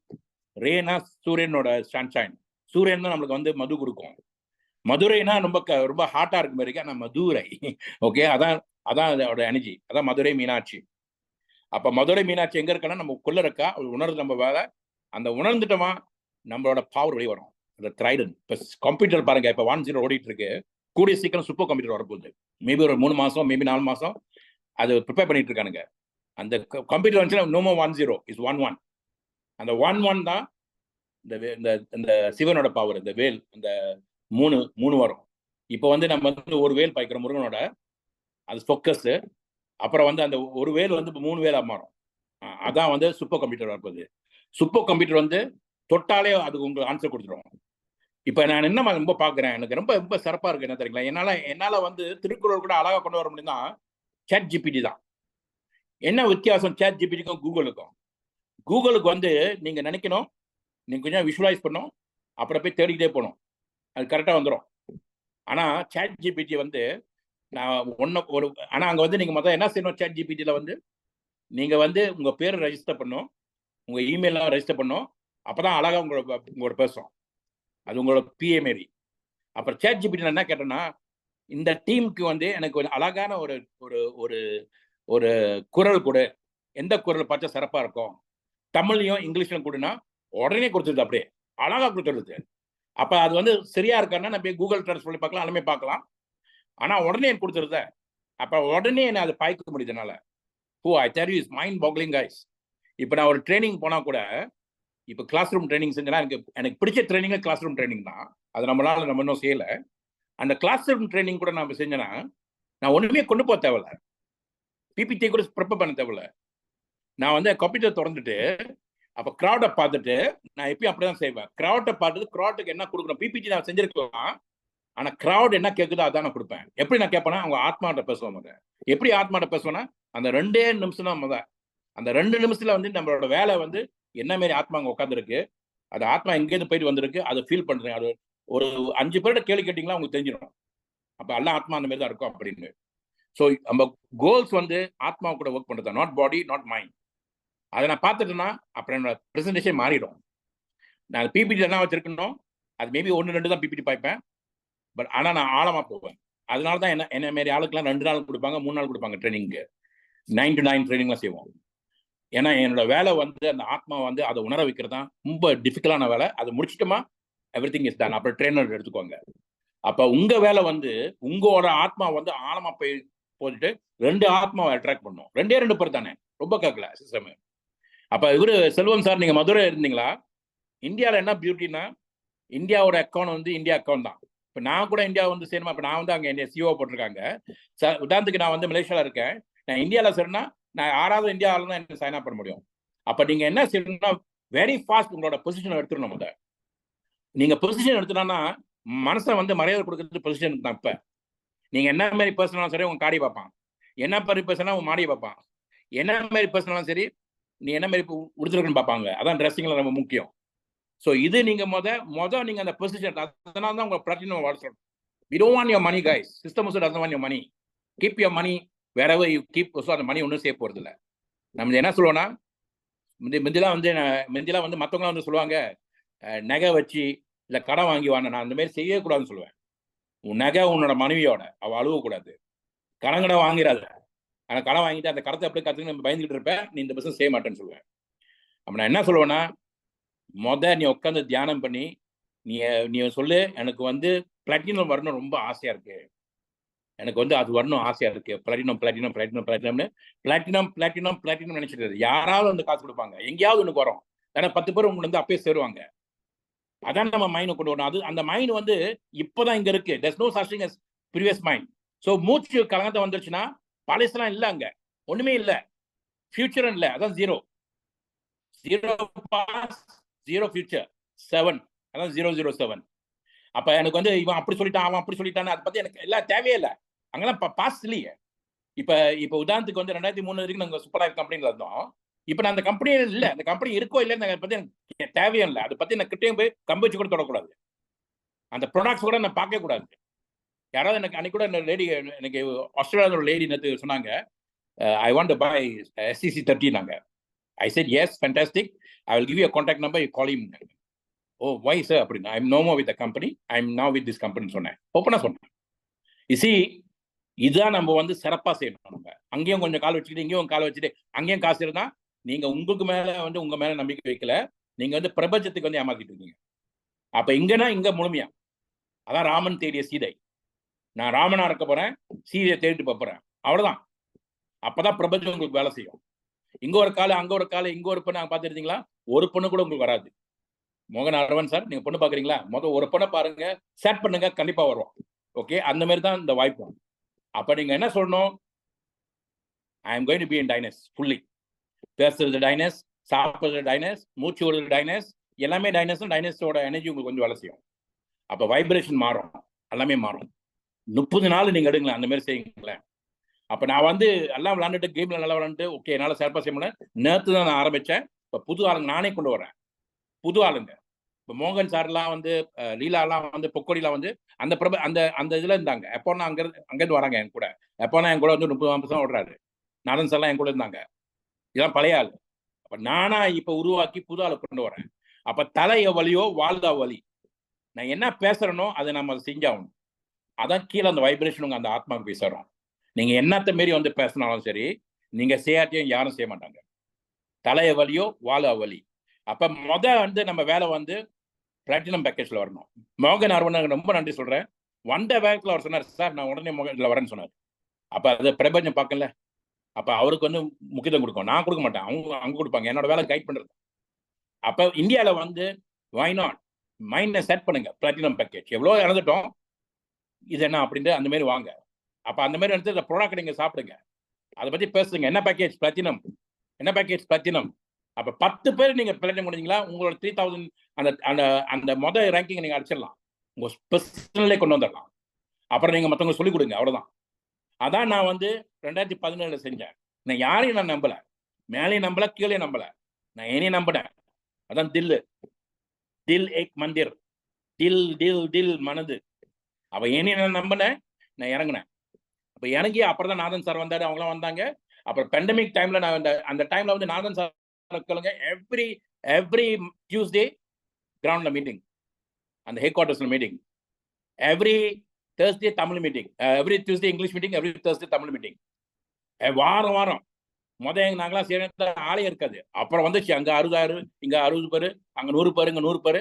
ரேனா சூரியனோட சன்ஷைன். சூரியன் தான் நம்மளுக்கு வந்து மது கொடுக்கும். மதுரைனா ரொம்ப ஹாட்டா இருக்கு மாதிரி, ஆனா மதுரை. ஓகே, அதான் அதோட எனர்ஜி. அதான் மதுரை மீனாட்சி. அப்ப மதுரை மீனாட்சி எங்க இருக்கா, நம்ம குள்ள இருக்கா, உணர்ந்து நம்ம வேலை. அந்த உணர்ந்துட்டோமா நம்மளோட பவர் வெளியே வரும். அந்த த்ரைடன் இப்ப கம்ப்யூட்டர் பாருங்க, இப்ப 1.0 ஓடிட்டு இருக்கு. கூடிய சீக்கிரம் சூப்பர் கம்ப்யூட்டர் வரப்போகுது. மேபி ஒரு 3 மாசம், மேபி 4 மாசம் அது ப்ரிப்பேர் பண்ணிட்டு இருக்கானுங்க. அந்த கம்ப்யூட்டர் வந்துச்சுன்னா நோ மோர் 1.0 இஸ் 1.1. அந்த 1.1 தான் இந்த சிவனோட பவர். இந்த வேல், அந்த 3 வரும். இப்போ வந்து நம்ம வந்து ஒரு வேல் பாய்க்கிறோம் முருகனோட, அது ஃபோக்கஸ். அப்புறம் வந்து அந்த ஒரு வேல் வந்து 3 வேலா மாறும். அதான் வந்து சூப்பர் கம்ப்யூட்டர் வரப்போகுது. சூப்பர் கம்ப்யூட்டர் வந்து தொட்டாலே அதுக்கு உங்களுக்கு ஆன்சர் கொடுத்துரும். இப்ப நான் என்ன ரொம்ப பாக்குறேன், எனக்கு ரொம்ப ரொம்ப சிறப்பா இருக்கு என்ன தெரியுங்களா, என்னால வந்து திருக்குறள் கூட அழகா கொண்டு வர முடியும்னா சாட் ஜிபிடி தான். என்ன வித்தியாசம் சாட் ஜிபிடிக்கும் கூகுளுக்கும்? கூகுளுக்கு வந்து நீங்க நினைக்கணும், நீங்க கொஞ்சம் விஷுவலைஸ் பண்ணும், அப்புறம் போய் தேடிக்கிட்டே போகணும், அது கரெக்டா வந்துடும். ஆனா சாட் ஜிபிடி வந்து நான் ஆனா அங்க வந்து நீங்க மொத்தம் என்ன செய்யணும், சாட் ஜிபிடியில வந்து நீங்க வந்து உங்க பேரை ரெஜிஸ்டர் பண்ணும், உங்க இமெயிலாம் ரெஜிஸ்டர் பண்ணும், அப்பதான் அழகா உங்களோட பேசும். அது உங்களோட பிஏ மாரி. அப்புறம் சாட் ஜிபிடி என்ன கேட்டேன்னா, இந்த டீமுக்கு வந்து எனக்கு ஒரு அழகான ஒரு ஒரு ஒரு ஒரு குரல் கொடு, எந்த குரல் பார்த்தா சிறப்பா இருக்கும், தமிழ்லையும் இங்கிலீஷ்லையும் கொடுனா உடனே கொடுத்துருது, அப்படியே அழகா கொடுத்துருது. அப்ப அது வந்து சரியா இருக்கான்னா நம்ம கூகுள் ட்ரான்ஸ்லேட் சொல்லி பார்க்கலாம், எல்லாமே பார்க்கலாம். ஆனா உடனே எனக்கு கொடுத்துருத. அப்ப உடனே என்ன அது பாய்க்க முடியுதுனால I tell you is mind boggling guys. இப்போ நான் ஒரு ட்ரைனிங் போனா கூட, இப்போ கிளாஸ் ரூம் ட்ரைனிங் செஞ்சா எனக்கு பிடிச்ச ட்ரைனிங் கிளாஸ் ரூம் ட்ரைனிங் தான். அது நம்மளால நம்ம இன்னும் செய்யல. அந்த கிளாஸ் ரூம் ட்ரைனிங் கூட நம்ம செஞ்சேன்னா நான் ஒண்ணுமே கொண்டு போக தேவையில்ல, பிபிடி கூட ப்ரிப்பேர் பண்ண தேவையில்ல. நான் வந்து கம்ப்யூட்டர் திறந்துட்டு அப்ப கிரௌடை பார்த்துட்டு நான் எப்பயும் அப்படிதான் செய்வேன். கிரௌடை பார்த்துட்டு கிரௌடுக்கு என்ன கொடுக்கணும், பிபிடி நான் செஞ்சிருக்கலாம், ஆனா கிரௌட் என்ன கேட்குதோ அதான் நான் கொடுப்பேன். எப்படி நான் கேட்பேன்னா அவங்க ஆத்மாட்ட பேசுவாங்க. எப்படி ஆத்மாட்ட பேசுவேன்னா அந்த 2 நிமிஷம் தான் முதல். அந்த 2 நிமிஷத்துல வந்து நம்மளோட வேலை வந்து என்ன மாதிரி ஆத்மா அங்கே உட்காந்துருக்கு, அது ஆத்மா எங்கேருந்து போயிட்டு வந்திருக்கு, அதை ஃபீல் பண்றேன். அது ஒரு 5 பேர்கிட்ட கேள்வி கேட்டீங்களா உங்களுக்கு தெரிஞ்சிடும். அப்ப எல்லாம் ஆத்மா அந்த மாதிரி தான் இருக்கும் அப்படின்னு. ஸோ நம்ம கோல்ஸ் வந்து ஆத்மா கூட ஒர்க் பண்றது, நாட் பாடி நாட் மைண்ட். அதை நான் பார்த்துட்டேன்னா அப்புறம் என்னோட ப்ரெசன்டேஷன் மாறிடும். நான் பிபிடி என்ன வச்சிருக்கணும், அது மேபி 1-2 தான் பிபிடி பார்ப்பேன். பட் ஆனால் நான் ஆழமா போவேன். அதனால தான் என்ன மாரி ஆளுக்கெல்லாம் 2 நாள் கொடுப்பாங்க, 3 நாள் கொடுப்பாங்க ட்ரைனிங்க்கு. 9 to 9 ட்ரைனிங்லாம் செய்வோம். ஏன்னா என்னோட வேலை வந்து அந்த ஆத்மா வந்து அதை உணர வைக்கிறது தான் ரொம்ப டிஃபிகல்ட்டான வேலை. அதை முடிச்சிட்டோமா எவ்ரி திங் இஸ் டன். அப்புறம் ட்ரெயினர் எடுத்துக்கோங்க. அப்ப உங்க வேலை வந்து உங்களோட ஆத்மா வந்து ஆழமா போய் போட்டுட்டு 2 ஆத்மாவை அட்ராக்ட் பண்ணும். 2 பேர் தானே, ரொம்ப கேட்கல சிஸ்டம். அப்ப இவரு செல்வம் சார், நீங்க மதுரை இருந்தீங்களா? இந்தியாவில் என்ன பியூட்டின்னா, இந்தியாவோட அக்கௌண்ட் வந்து இந்தியா அக்கௌண்ட் தான். இப்போ நான் கூட இந்தியா வந்து சேருமா, இப்போ நான் வந்து அங்கே இந்தியா சிஓ போட்டிருக்காங்க. உதாரணத்துக்கு நான் வந்து மலேசியாவில் இருக்கேன், நான் இந்தியாவில் சேரனா நான் 6வது இந்தியாவில் தான் எனக்கு சைன் அப் பண்ண முடியும். அப்போ நீங்க என்ன செய்யணும்னா வெரி ஃபாஸ்ட் உங்களோட பொசிஷன் எடுத்துடணும். முதல் நீங்க பொசிஷன் எடுத்துனா மனசை வந்து மரியாதை கொடுக்கறது பொசிஷன் தான். இப்போ நீங்க என்ன மாதிரி பர்சனாலும் சரி உங்க காடி பார்ப்பான், என்ன மாதிரி பர்சனா உங்க மாடியை பார்ப்பான், என்ன மாதிரி பர்சனாலும் சரி நீ என்ன மாதிரி உடுத்துருக்குன்னு பார்ப்பாங்க. அதான் ட்ரெஸ்ஸிங்ல ரொம்ப முக்கியம். ஸோ இது நீங்க மொதல் நீங்க அந்த பொசிஷன், அதனால தான் உங்க பிளாட்டினம் வாழ்க்கை. We don't want your money guys. System also doesn't want your money. Keep your money wherever you keep. So அந்த மணி ஒன்றும் சேவ் போறது இல்லை. நம்ம என்ன சொல்லுவோம்னா, முந்திலாம் வந்து மற்றவங்களாம் வந்து சொல்லுவாங்க, நகை வச்சு இல்லை கடன் வாங்கி வாங்க. நான் அந்த மாதிரி செய்யக்கூடாதுன்னு சொல்லுவேன். உன் நகை உன்னோட மனைவியோட, அவள் அழுவக்கூடாது. கடன் வாங்கிறாத. ஆனால் கடன் வாங்கிட்டு அந்த கடத்தை எப்படி கற்றுக்கு நம்ம பயந்துகிட்டு இருப்பேன், நீ இந்த பிசினஸ் செய்ய மாட்டேன்னு சொல்லுவேன். அப்போ நான் என்ன சொல்லுவேன்னா, நீ உட்காந்து தியானம் பண்ணி நீ சொல்லு, எனக்கு வந்து பிளாட்டினம் வரணும் ரொம்ப ஆசையா இருக்கு, எனக்கு வந்து அது வரணும் ஆசையா இருக்கு, பிளாட்டினம் பிளாட்டினம் பிளாட்டினம் பிளாட்டினம்னு பிளாட்டினம் பிளாட்டினம் பிளாட்டினம் நினைச்சிட்டு யாராவது வந்து காசு கொடுப்பாங்க, எங்கேயாவது ஒன்று வரும். ஏன்னா 10 பேர் உங்களுக்கு வந்து அப்பயே சேருவாங்க. அதான் நம்ம மைண்ட் கொண்டு வரணும். அது அந்த மைண்ட் வந்து இப்போதான் இங்க இருக்கு. there's no such thing as previous mind. So மூச்சு கலங்கத்தை வந்துருச்சுன்னா பழசெல்லாம் இல்லை, அங்க ஒண்ணுமே இல்லை, ஃபியூச்சரும் இல்லை. அதான் 0 பாஸ் 0 ஃபியூச்சர் 7. அதான் 007. அப்ப எனக்கு வந்து இவன் அப்படி சொல்லிட்டான், அவன் அப்படி சொல்லிட்டான்னு அதை பத்தி எனக்கு எல்லாம் தேவையே இல்லை. அங்கெல்லாம் பாஸ் இல்லையே. இப்ப உதாரணத்துக்கு வந்து 2003 வரைக்கும் நாங்கள் சூப்பர் கம்பெனில இருந்தோம். இப்ப நான் அந்த கம்பெனியே இல்லை, அந்த கம்பெனி இருக்கோ இல்லைன்னு அதை பத்தி எனக்கு தேவையே இல்லை. அதை பத்தி நான் கிட்டே போய் கம்பெனி கூட தொடக்கூடாது, அந்த ப்ராடக்ட்ஸ் கூட நான் பார்க்க கூடாது. யாராவது எனக்கு அன்னைக்கு கூட லேடி, எனக்கு ஆஸ்திரேலியாவில் ஒரு லேடி நேற்று சொன்னாங்க, ஐ வாண்ட் டு பை SCC30 நாங்க. I said yes, fantastic, I will give you a contact number, you call him. Oh why sir அப்படின்னா, I'm no more with the company, I'm now with this company சொன்னேன். ஓப்பனா சொன்னேன். you see, இதுதான் நம்ம வந்து சிறப்பா செய்யணும். நம்ம அங்கேயும் கொஞ்சம் கால் வச்சுக்கிட்டு இங்கேயும் கால் வச்சுட்டு அங்கேயும் காசு இருந்தா நீங்க உங்களுக்கு மேல வந்து உங்க மேல நம்பிக்கை வைக்கல, நீங்க வந்து பிரபஞ்சத்துக்கு வந்து ஏமாத்திட்டு இருக்கீங்க. அப்ப இங்கன்னா இங்க முழுமையா, அதான் ராமன் தேடிய சீதை. நான் ராமனா இருக்க போறேன், சீதையை தேடிட்டு போறேன், அவ்வளவுதான். அப்பதான் பிரபஞ்சம் உங்களுக்கு வேலை செய்யும். இங்க ஒரு கால அங்க ஒரு கால இங்க ஒரு பொண்ணு பார்த்துருந்தீங்களா, ஒரு பொண்ணு கூட உங்களுக்கு வராது. மோகன் அரவன் சார், நீங்க பொண்ணு பாக்குறீங்களா, முதல் ஒரு பொண்ணை பாருங்க, செட் பண்ணுங்க, கண்டிப்பா வரும். ஓகே, அந்த மாதிரி தான் இந்த வாய்ப்பு. அப்ப நீங்க என்ன சொல்லணும், I am going to be in dynes fully. பேசுறது டைனஸ், சாப்பிடுறது டைனஸ், மூச்சு விடுறது டைனஸ், எல்லாமே டைனஸ். டைனஸோட எனர்ஜி உங்களுக்கு கொஞ்சம் வேலை செய்யும். அப்ப வைப்ரேஷன் மாறும், எல்லாமே மாறும். 30 நாள் நீங்க எடுங்களேன், அந்த மாதிரி செய்யுங்களேன். அப்ப நான் வந்து எல்லாம் விளையாண்டுட்டு கேம்ல நல்லா விளையாண்டு ஓகே என்னால சிறப்பா செய்ய முடியல. நேற்று தான் நான் ஆரம்பிச்சேன். இப்ப புது ஆளுங்க நானே கொண்டு வரேன், புது ஆளுங்க. இப்போ மோகன் சார்லாம் வந்து லீலாலாம் வந்து பொக்கோடிலாம் வந்து அந்த அந்த அந்த இதுல இருந்தாங்க. எப்போனா அங்கேருந்து வராங்க என் கூட. எப்போனா என் கூட வந்து 30-40 ஓடுறாரு. நாதன் சார்லாம் என் கூட இருந்தாங்க. இதெல்லாம் பழைய ஆள். அப்ப நானா இப்ப உருவாக்கி புது ஆளை கொண்டு வரேன். அப்ப தலை வலியோ வாழ்தா வலி, நான் என்ன பேசுறேனோ அதை நம்ம செஞ்சாகணும். அதான் கீழே அந்த வைப்ரேஷன் உங்க அந்த ஆத்மாவுக்கு போய் சேரும். நீங்க என்னத்த மாரி வந்து பேசினாலும் சரி, நீங்க செய்யாட்டியும் யாரும் செய்ய மாட்டாங்க. தலைய வலியோ வாழ வலி. அப்ப வந்து நம்ம வேலை வந்து பிளாட்டினம் பேக்கேஜ்ல வரணும். மோகன் அரவணன் ரொம்ப நன்றி சொல்றேன். வந்த வேகத்துல அவர் சொன்னார், சார் நான் உடனே மோகன்ல வரேன்னு சொன்னார். அப்ப அது பிரபஞ்சம் பார்க்கல. அப்ப அவருக்கு வந்து முக்கியத்துவம் கொடுக்கும். நான் கொடுக்க மாட்டேன். அவங்க கொடுப்பாங்க. என்னோட வேலை கைட் பண்றது. அப்ப இந்தியால வந்து வை நாட் மைண்ட செட் பண்ணுங்க. பிளாட்டினம் பேக்கேஜ் எவ்வளவு இறந்துட்டோம், இது என்ன அப்படின்ட்டு அந்த மாதிரி வாங்க. அப்ப அந்த மாதிரி எடுத்து இந்த ப்ராடக்ட் நீங்க சாப்பிடுங்க. அதை பத்தி பேசுங்க. என்ன பேக்கேஜ் பிளாட்டினம், என்ன பேக்கேஜ் பிளாட்டினம். அப்ப 10 பேர் நீங்க பிளாட்டினம் முடிஞ்சீங்களா, உங்களோட 3000 அந்த அந்த அந்த மொதல் ரேங்கிங் நீங்க அடிச்சிடலாம். உங்க பர்சனலே கொண்டு வந்துடலாம். அப்புறம் நீங்க மற்றவங்க சொல்லிக் கொடுங்க, அவ்வளவுதான். அதான் நான் வந்து 2017 செஞ்சேன். நான் யாரையும் நான் நம்பல, மேலே நம்பல, கீழே நம்பல, நான் என்னையும் நம்பினேன். அதான் தில்லு, தில் ஏக் மந்திர், தில் தில் தில் மனது. அவ என்னையும் நான் நம்பினேன், நான் இறங்கினேன். அப்ப இறங்கி அப்புறம் தான் நாதன் சார் வந்தாரு, அவங்களாம் வந்தாங்க. அப்புறம் பெண்டமிக் டைம்ல நான் அந்த டைம்ல வந்து நாதன் சார் கேளுங்க, எவ்ரி டியூஸ்டே கிரவுண்ட்ல மீட்டிங், அந்த ஹெட் குவார்டர்ஸ்ல meeting, every Thursday Tamil meeting, every Tuesday English meeting, every Thursday Tamil meeting. வாரம் வாரம் நாங்களாம் சேர்ந்த ஆளே இருக்காது. அப்புறம் வந்துச்சு அங்க 60 இங்க 60 பேரு, அங்க 100 பேரு, இங்க 100 பேரு.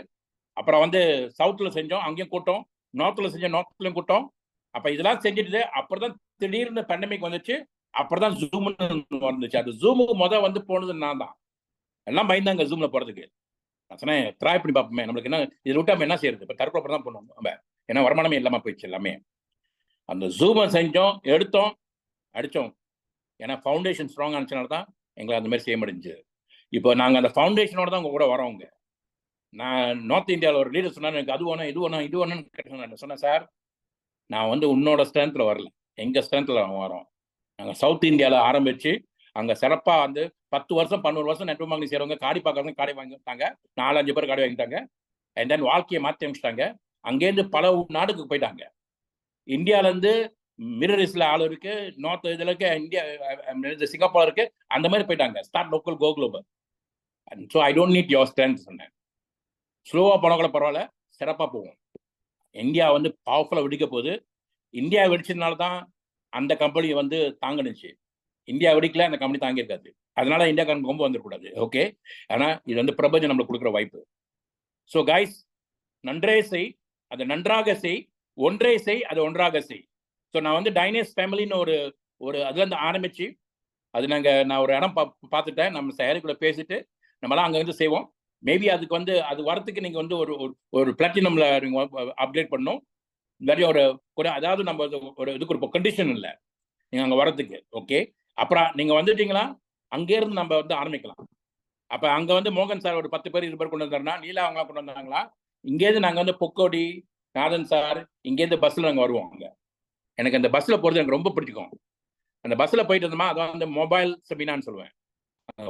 அப்புறம் வந்து சவுத்ல செஞ்சோம், அங்கேயும் கூட்டம். நார்த்ல செஞ்சோம், நார்த்லயும் கூட்டம். அப்ப இதெல்லாம் செஞ்சுட்டு அப்புறம் தான் திடீர்னு பேண்டமிக் வந்துச்சு. அப்புறம் தான் ஜூம் வந்துச்சு. அது ஜூமுக்கு வந்து போனது நான் தான். எல்லாம் பயந்தாங்க ஜூம்ல போறதுக்கு. நான் சொன்னேன், ட்ரை பண்ணி பார்ப்போமே, நம்மளுக்கு என்ன இதில் விட்டு நம்ம என்ன செய்யறது, இப்போ தற்கொலை தான் பண்ணுவோம் நம்ம. ஏன்னா வருமானமே இல்லாம போயிடுச்சு எல்லாமே. அந்த ஜூமை செஞ்சோம், எடுத்தோம், அடித்தோம். ஏன்னா ஃபவுண்டேஷன் ஸ்ட்ராங் ஆனிச்சனால தான் எங்களை அந்த மாதிரி செய்ய முடிஞ்சு. இப்போ நாங்கள் அந்த ஃபவுண்டேஷனோட தான் உங்க கூட வரோங்க. நான் நார்த் இந்தியாவில் ஒரு லீடர் சொன்னார், எனக்கு அது வேணும், இது வேணும், இது வேணும்னு கேட்டேன். சொன்னேன், சார் நான் வந்து உன்னோட ஸ்ட்ரென்த்தில் வரல, எங்கள் ஸ்ட்ரென்த்தில் வரோம். நாங்கள் சவுத் இந்தியாவில் ஆரம்பித்து அங்கே சிறப்பாக வந்து 10 வருஷம் 11 வருஷம் நெட்வொர்க் மார்க்கெட்டிங் செய்கிறவங்க காடி பார்க்கறவங்க காடி வாங்கிட்டாங்க, 4-5 பேர் காடி வாங்கிட்டாங்க. அண்ட் தென் வாழ்க்கையை மாற்றி அமைச்சிட்டாங்க. அங்கேருந்து பல நாடுக்கு போயிட்டாங்க. இந்தியாவிலேருந்து மிரர் ஈஸ்ட்ல ஆள் இருக்கு, நார்த் இதில் இருக்கு, இந்தியா சிங்கப்பூர் இருக்கு, அந்த மாதிரி போயிட்டாங்க. Start local, go global. So I don't need your strength சொன்னேன். ஸ்லோவாக போனால் கூட பரவாயில்ல, சிறப்பாக போகும். இந்தியா வந்து பவர்ஃபுல்லாக வெடிக்க போகுது. இந்தியா வெடிச்சதுனால தான் அந்த கம்பெனி வந்து தாங்கினுச்சு. இந்தியா வெடிக்கல, அந்த கம்பெனி தாங்கியிருக்காது. அதனால இந்தியா கம்பெனி ரொம்ப வந்துடக்கூடாது. ஓகே, ஆனால் இது வந்து பிரபஞ்சம் நம்மளுக்கு கொடுக்குற வாய்ப்பு. ஸோ கைஸ், நன்றே செய், அது நன்றாக செய், ஒன்றே செய், அது ஒன்றாக செய். ஸோ நான் வந்து டைனேஸ் ஃபேமிலின்னு ஒரு அதுலேருந்து ஆரம்பிச்சு, அது நான் ஒரு இடம் பார்த்துட்டேன். நம்ம செயலிக்குள்ள பேசிட்டு நம்மளாம் அங்கே வந்து செய்வோம். மேபி அதுக்கு வந்து அது வரத்துக்கு நீங்கள் வந்து ஒரு பிளாட்டினம்ல அப்கிரேட் பண்ணணும். இல்லாட்டி ஒரு அதாவது நம்ம ஒரு இதுக்கு ஒரு கண்டிஷன் இல்லை நீங்கள் அங்கே வரதுக்கு. ஓகே, அப்புறம் நீங்கள் வந்துட்டீங்களா, அங்கேருந்து நம்ம வந்து ஆரம்பிக்கலாம். அப்போ அங்கே வந்து மோகன் சார் ஒரு 10 பேர் 20 பேர் கொண்டு வந்தாருன்னா, நீலா அவங்களாம் கொண்டு வந்தாங்களா, இங்கேருந்து நாங்கள் வந்து பொக்கோடி, நாதன் சார், இங்கேருந்து பஸ்ஸில் நாங்கள் வருவோம். அங்கே எனக்கு அந்த பஸ்ஸில் போகிறது எனக்கு ரொம்ப பிடிக்கும். அந்த பஸ்ஸில் போயிட்டு இருந்தோமா, அதான் வந்து மொபைல் செமினான்னு சொல்லுவேன்.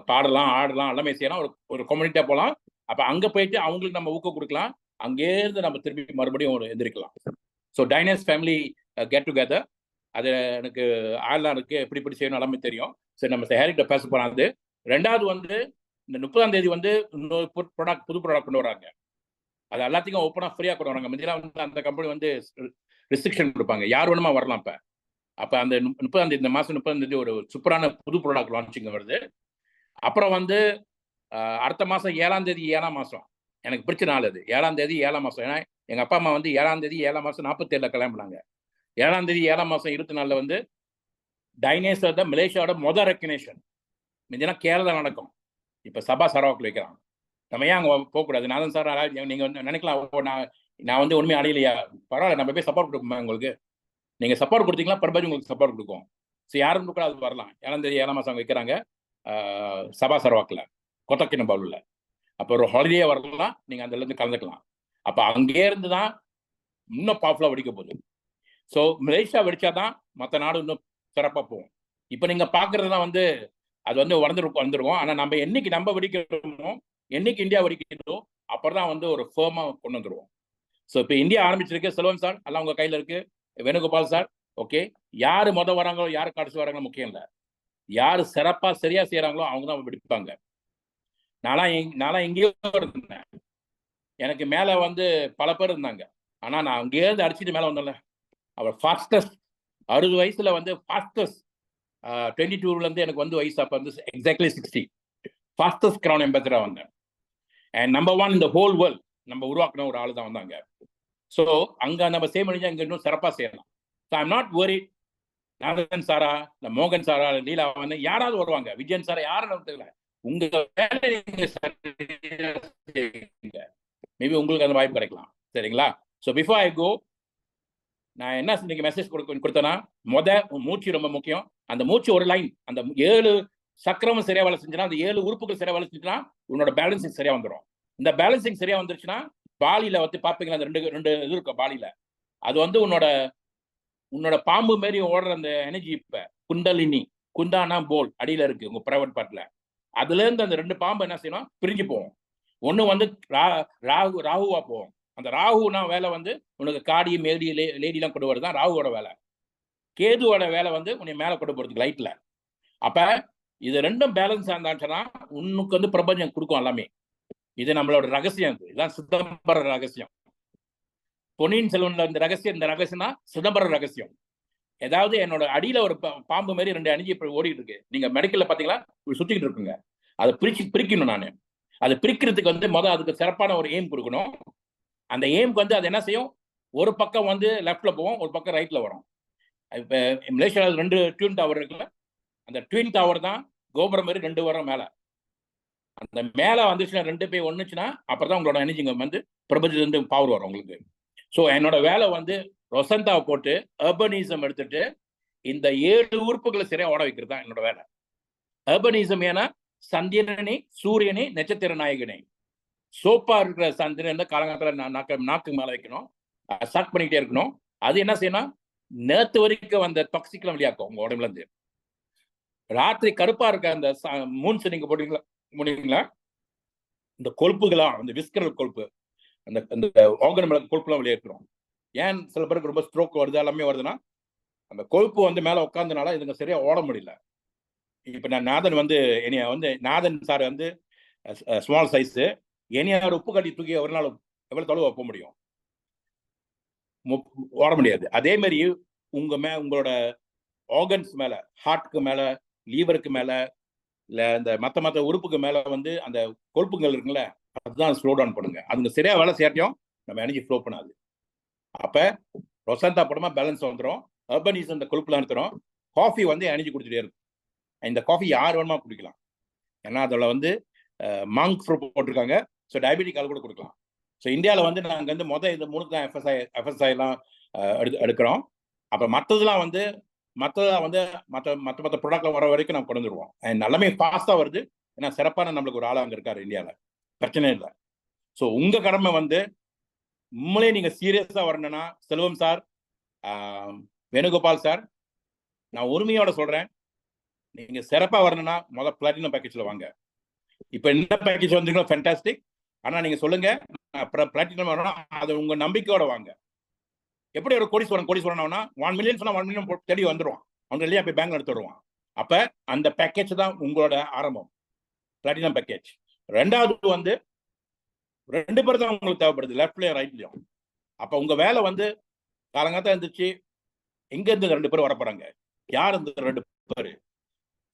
பாடலாம், ஆடலாம், எல்லாமே செய்யலாம், ஒரு கம்யூனிட்டியாக போகலாம். அப்போ அங்கே போயிட்டு அவங்களுக்கு நம்ம ஊக்கம் கொடுக்கலாம். அங்கேருந்து நம்ம திருப்பி மறுபடியும் எந்திரிக்கலாம். ஸோ டைனஸ் ஃபேமிலி கெட் டுகெதர், அது எனக்கு ஆள்லாம் இருக்கு, எப்படி செய்யணும் எல்லாமே தெரியும். சரி, நம்ம ஹேரிட்ட பேச போகிறாங்க. அது 2வது வந்து இந்த 30ஆம் தேதி வந்து இன்னொரு புது ப்ராடக்ட் கொண்டு வராங்க. அது எல்லாத்துக்கும் ஓப்பனாக ஃப்ரீயாக கொண்டு வராங்க. முந்திலாம் வந்து அந்த கம்பெனி வந்து ரெஸ்ட்ரிக்ஷன் கொடுப்பாங்க, யார் வேணுமா வரலாம். அப்போ அந்த 30ஆம் தேதி, இந்த மாதம் 30ஆம் தேதி ஒரு சூப்பரான புது ப்ராடக்ட் லான்ச்சிங் வருது. அப்புறம் வந்து அடுத்த மாதம் 7ஆம் தேதி, 7ஆம் மாதம் எனக்கு பிடிச்ச நாள் அது. 7ஆம் தேதி 7ஆம் மாதம். ஏன்னா எங்கள் அப்பா அம்மா வந்து 7ஆம் தேதி 7ஆம் மாதம் 47 கல்யாணம் பண்ணாங்க. 7ஆம் தேதி 7ஆம் மாதம் 24 வந்து டைனேஸர் தான் மலேசியாவோட மொதல் ரெக்கக்னேஷன். இதெல்லாம் கேரளா நடக்கும். இப்போ சபா சரவாக்கில் வைக்கிறாங்க. நம்ம ஏன் அங்கே போகக்கூடாது? நாதன் சார், நீங்கள் வந்து நினைக்கலாம், நான் வந்து ஒன்றுமே அடையலையா, பரவாயில்ல, நம்ம போய் சப்போர்ட் கொடுப்போம். உங்களுக்கு நீங்கள் சப்போர்ட் கொடுத்தீங்களா, பிரபஞ்சம் உங்களுக்கு சப்போர்ட் கொடுக்கும். ஸோ யாரும் கூட அது வரலாம். 7ஆம் தேதி 7ஆம் மாதம் வைக்கிறாங்க சபா சரவாக்கில், கொத்தக்கினபாலில். அப்போ ஒரு ஹாலிடே வரலாம், நீங்கள் அதுலேருந்து கலந்துக்கலாம். அப்போ அங்கேருந்து தான் இன்னும் பாப்புலர் வெடிக்க போகுது. ஸோ மலேசியா வெடிச்சாதான் மற்ற நாடு இன்னும் சிறப்பாக போகும். இப்போ நீங்கள் பார்க்குறதுலாம் வந்து அது வந்து வந்துருவோம். ஆனால் நம்ம என்னைக்கு நம்ம வெடிக்கிறோமோ, என்னைக்கு இந்தியா வெடிக்கிறதோ, அப்புறம் தான் வந்து ஒரு ஃபேமாக கொண்டு வந்துடுவோம். ஸோ இப்போ இந்தியா ஆரம்பிச்சிருக்கு. செல்வம் சார் எல்லாம் உங்கள் கையில் இருக்கு. வேணுகோபால் சார், ஓகே, யார் வராங்களோ, யார் கடைசி வராங்களோ முக்கியம் இல்லை. யார் சிறப்பாக சரியா செய்கிறாங்களோ அவங்க தான் வெடிப்பாங்க. நான்லாம் எங்கேயோ இருந்தேன். எனக்கு மேலே வந்து பல பேர் இருந்தாங்க. ஆனால் நான் அங்கேயிருந்து அடிச்சுட்டு மேலே வந்தேன்ல. அவர் ஃபாஸ்டஸ்ட் 60 வயசுல வந்து ஃபாஸ்டஸ்ட் 22லேருந்து எனக்கு வந்து வயசு அப்போ வந்து எக்ஸாக்ட்லி 60 ஃபாஸ்டஸ்ட் கிரவுன் அம்பாசிடராக வந்தேன். அண்ட் நம்பர் 1 இந்த ஹோல் வேர்ல்ட் நம்ம உருவாக்குன ஒரு ஆள் தான் வந்தாங்க. ஸோ அங்கே நம்ம சேவ் பண்ணி அங்கே இன்னும் சிறப்பாக செய்யலாம். So I'm not worried. Nathan சாரா, இந்த மோகன் சாரா, லீலா வந்து யாராவது வருவாங்க, விஜயன் சாரா யாரும் தெரியல. உங்க வேலை மேபி உங்களுக்கு அந்த வாய்ப்பு கிடைக்கலாம். சரிங்களா? ஸோ பிஃபோர் ஐ கோ, நான் என்ன இன்னைக்கு மெசேஜ் கொடுத்தேன்னா, மூச்சு ரொம்ப முக்கியம். அந்த மூச்சு ஒரு லைன், அந்த 7 சக்கரமும் சரியா வேலை செஞ்சுன்னா, அந்த 7 உறுப்புகள் சரியா வேலை செஞ்சுன்னா உன்னோட பேலன்சிங் சரியா வந்துடும். இந்த பேலன்சிங் சரியா வந்துருச்சுன்னா பாலியில வந்து பார்ப்பீங்களா, அந்த ரெண்டு இது இருக்கும் பாலியில, அது வந்து உன்னோட பாம்பு மாரி ஓடுற அந்த எனர்ஜி. இப்ப குண்டலினி, குண்டானா போல் அடியில இருக்கு உங்க பிரைவேட் பார்ட்ல. அதுல இருந்து அந்த 2 பாம்பு என்ன செய்யணும், பிரிஞ்சு போவோம். ஒண்ணு வந்து ராகுவா போவோம். அந்த ராகுனா வேலை வந்து உனக்கு காடி மேடி லேடிலாம் கொண்டு வருது தான் ராகுவோட வேலை. கேதுவோட வேலை வந்து உன்னை மேல கொண்டு போறதுக்கு லைட்ல. அப்ப இது ரெண்டும் பேலன்ஸ் ஆனாச்சுன்னா உனக்கு வந்து பிரபஞ்சம் கொடுக்கும் எல்லாமே. இது நம்மளோட ரகசியம். இதுதான் சிதம்பர ரகசியம். பொன்னியின் செல்வன்ல இந்த ரகசியம்னா சிதம்பர ரகசியம். ஏதாவது என்னோட அடியில ஒரு பாம்பு மாதிரி 2 அணிஞ்சி ஓடிட்டு இருக்கு. நீங்க மெடிக்கல்ல பாத்தீங்களா, சுத்திக்கிட்டு இருக்குங்க. அதை பிரிக்கணும். நான் அதை பிரிக்கிறதுக்கு வந்து அதுக்கு சிறப்பான ஒரு எய்ம் கொடுக்கணும். அந்த எய்ம்க்கு வந்து அது என்ன செய்யும், ஒரு பக்கம் வந்து லெஃப்ட்ல போவோம், ஒரு பக்கம் ரைட்ல வரும். இப்ப மலேசியாவில் 2 ட்வின் டவர் இருக்குல்ல, அந்த ட்வின் டவர் தான் கோபுரம் மாதிரி 2 வரும் மேல. அந்த மேல வந்துச்சுன்னா 2 போய் ஒண்ணுச்சுன்னா அப்புறம் உங்களோட எனர்ஜி வந்து பிரபஞ்சத்திலிருந்து பவர் வரும் உங்களுக்கு. ஸோ என்னோட வேலை வந்து ரொசந்தாவை போட்டு அர்பனிசம் எடுத்துட்டு இந்த 7 உறுப்புகளை சரியா ஓட வைக்கிறது தான் என்னோட வேலை. அர்பனிசம் ஏன்னா சந்திரனை, சூரியனை, நட்சத்திர நாயகனை. சோப்பா இருக்கிற சந்திரன் காலங்காலத்தில் நாக்கு மேல வைக்கணும், ஸ்டார்ட் பண்ணிக்கிட்டே இருக்கணும். அது என்ன செய்யணும், நேற்று வரைக்கும் அந்த டாக்ஸிக்லாம் வெளியாக்கும் உங்க உடம்புல இருந்து. ராத்திரி கருப்பா இருக்க அந்த மூன்ஸ் நீங்க போட்டீங்களா, இந்த கொழுப்புகளா, அந்த விஸ்கரல் கொழுப்பு, அந்த ஆர்கன் கொழுப்புலாம் வெளியேற்றணும். ஏன் சில பேருக்கு ரொம்ப ஸ்ட்ரோக் வருது, எல்லாமே வருதுன்னா அந்த கொழுப்பு வந்து மேல உட்கார்ந்தனால இதுங்க சரியா ஓட முடியல. இப்ப நான் நாதன் சார் வந்து ஸ்மால் சைஸ், என்னையார் உப்பு கட்டி தூக்கி ஒரு நாள் எவ்வளவு தொலைவு போக முடியும், ஓட முடியாது. அதே மாதிரி உங்களோட ஆர்கன்ஸ் மேல, ஹார்ட்டுக்கு மேல, லீவருக்கு மேல, இல்ல இந்த மத்த உறுப்புக்கு மேல வந்து அந்த கொழுப்புகள் இருக்குல்ல, அதுதான் ஸ்லோ டவுன் பண்ணுங்க. அதுங்க சரியா வேலை செய்யாட்டியும் நம்ம எனர்ஜி ஃப்ளோ பண்ணாது. அப்ப ரொசந்தா படமா பேலன்ஸ் வந்துடும். அர்பனிசம் இந்த கொழுப்புல நிறுத்துறோம். காஃபி வந்து எனர்ஜி கொடுத்துட்டே இருக்கும். இந்த காஃபி யார் வேணுமா குடிக்கலாம். ஏன்னா அதில் வந்து மாங்க் ஃப்ரூட் போட்டிருக்காங்க. ஸோ டயபெட்டிக் ஆள் கூட கொடுக்கலாம். ஸோ இந்தியாவில் வந்து நாங்கள் வந்து இந்த 3 தான் எஃப்எஸ்ஐலாம் எடுக்கிறோம். அப்போ மற்றதெல்லாம் வந்து மற்ற ப்ராடக்ட்ல வர வரைக்கும் நம்ம கொண்டு வந்துருவோம். எல்லாமே ஃபாஸ்ட்டாக வருது. ஏன்னா சிறப்பான நம்மளுக்கு ஒரு ஆள் அங்கே இருக்காரு இந்தியாவில், பிரச்சனை இல்லை. ஸோ உங்க கடமை வந்து உண்மையிலே நீங்க சீரியஸா வரணும்னா, செல்வம் சார், வேணுகோபால் சார், நான் உரிமையோட சொல்றேன், நீங்க சிறப்பா வரணும்னா முதல்ல பிளாட்டினம் பேக்கேஜ்ல வாங்க. இப்ப என்ன பேக்கேஜ் வந்தீங்களோ ஃபேண்டாஸ்டிக். ஆனா நீங்க சொல்லுங்க, பிளாட்டினம் வரணும், அது உங்க நம்பிக்கையோட வாங்க. எப்படி ஒரு கோடீஸ்வரன் 1 மில்லியன் சொன்னா 1 மில்லியன் தேடி வந்துருவான். அவங்க இல்லையா போய் பேங்க்ல எடுத்து வருவான். அப்ப அந்த பேக்கேஜ் தான் உங்களோட ஆரம்பம், பிளாட்டினம் பேக்கேஜ். 2வது வந்து 2 பேர் தான் உங்களுக்கு தேவைப்படுது, லெஃப்ட்லயும் ரைட்லயும். அப்ப உங்க வேலை வந்து காலங்காத்தான் இருந்துச்சு, எங்க இருந்து 2 பேர் வரப்போறாங்க, யார் இந்த 2 பேர்,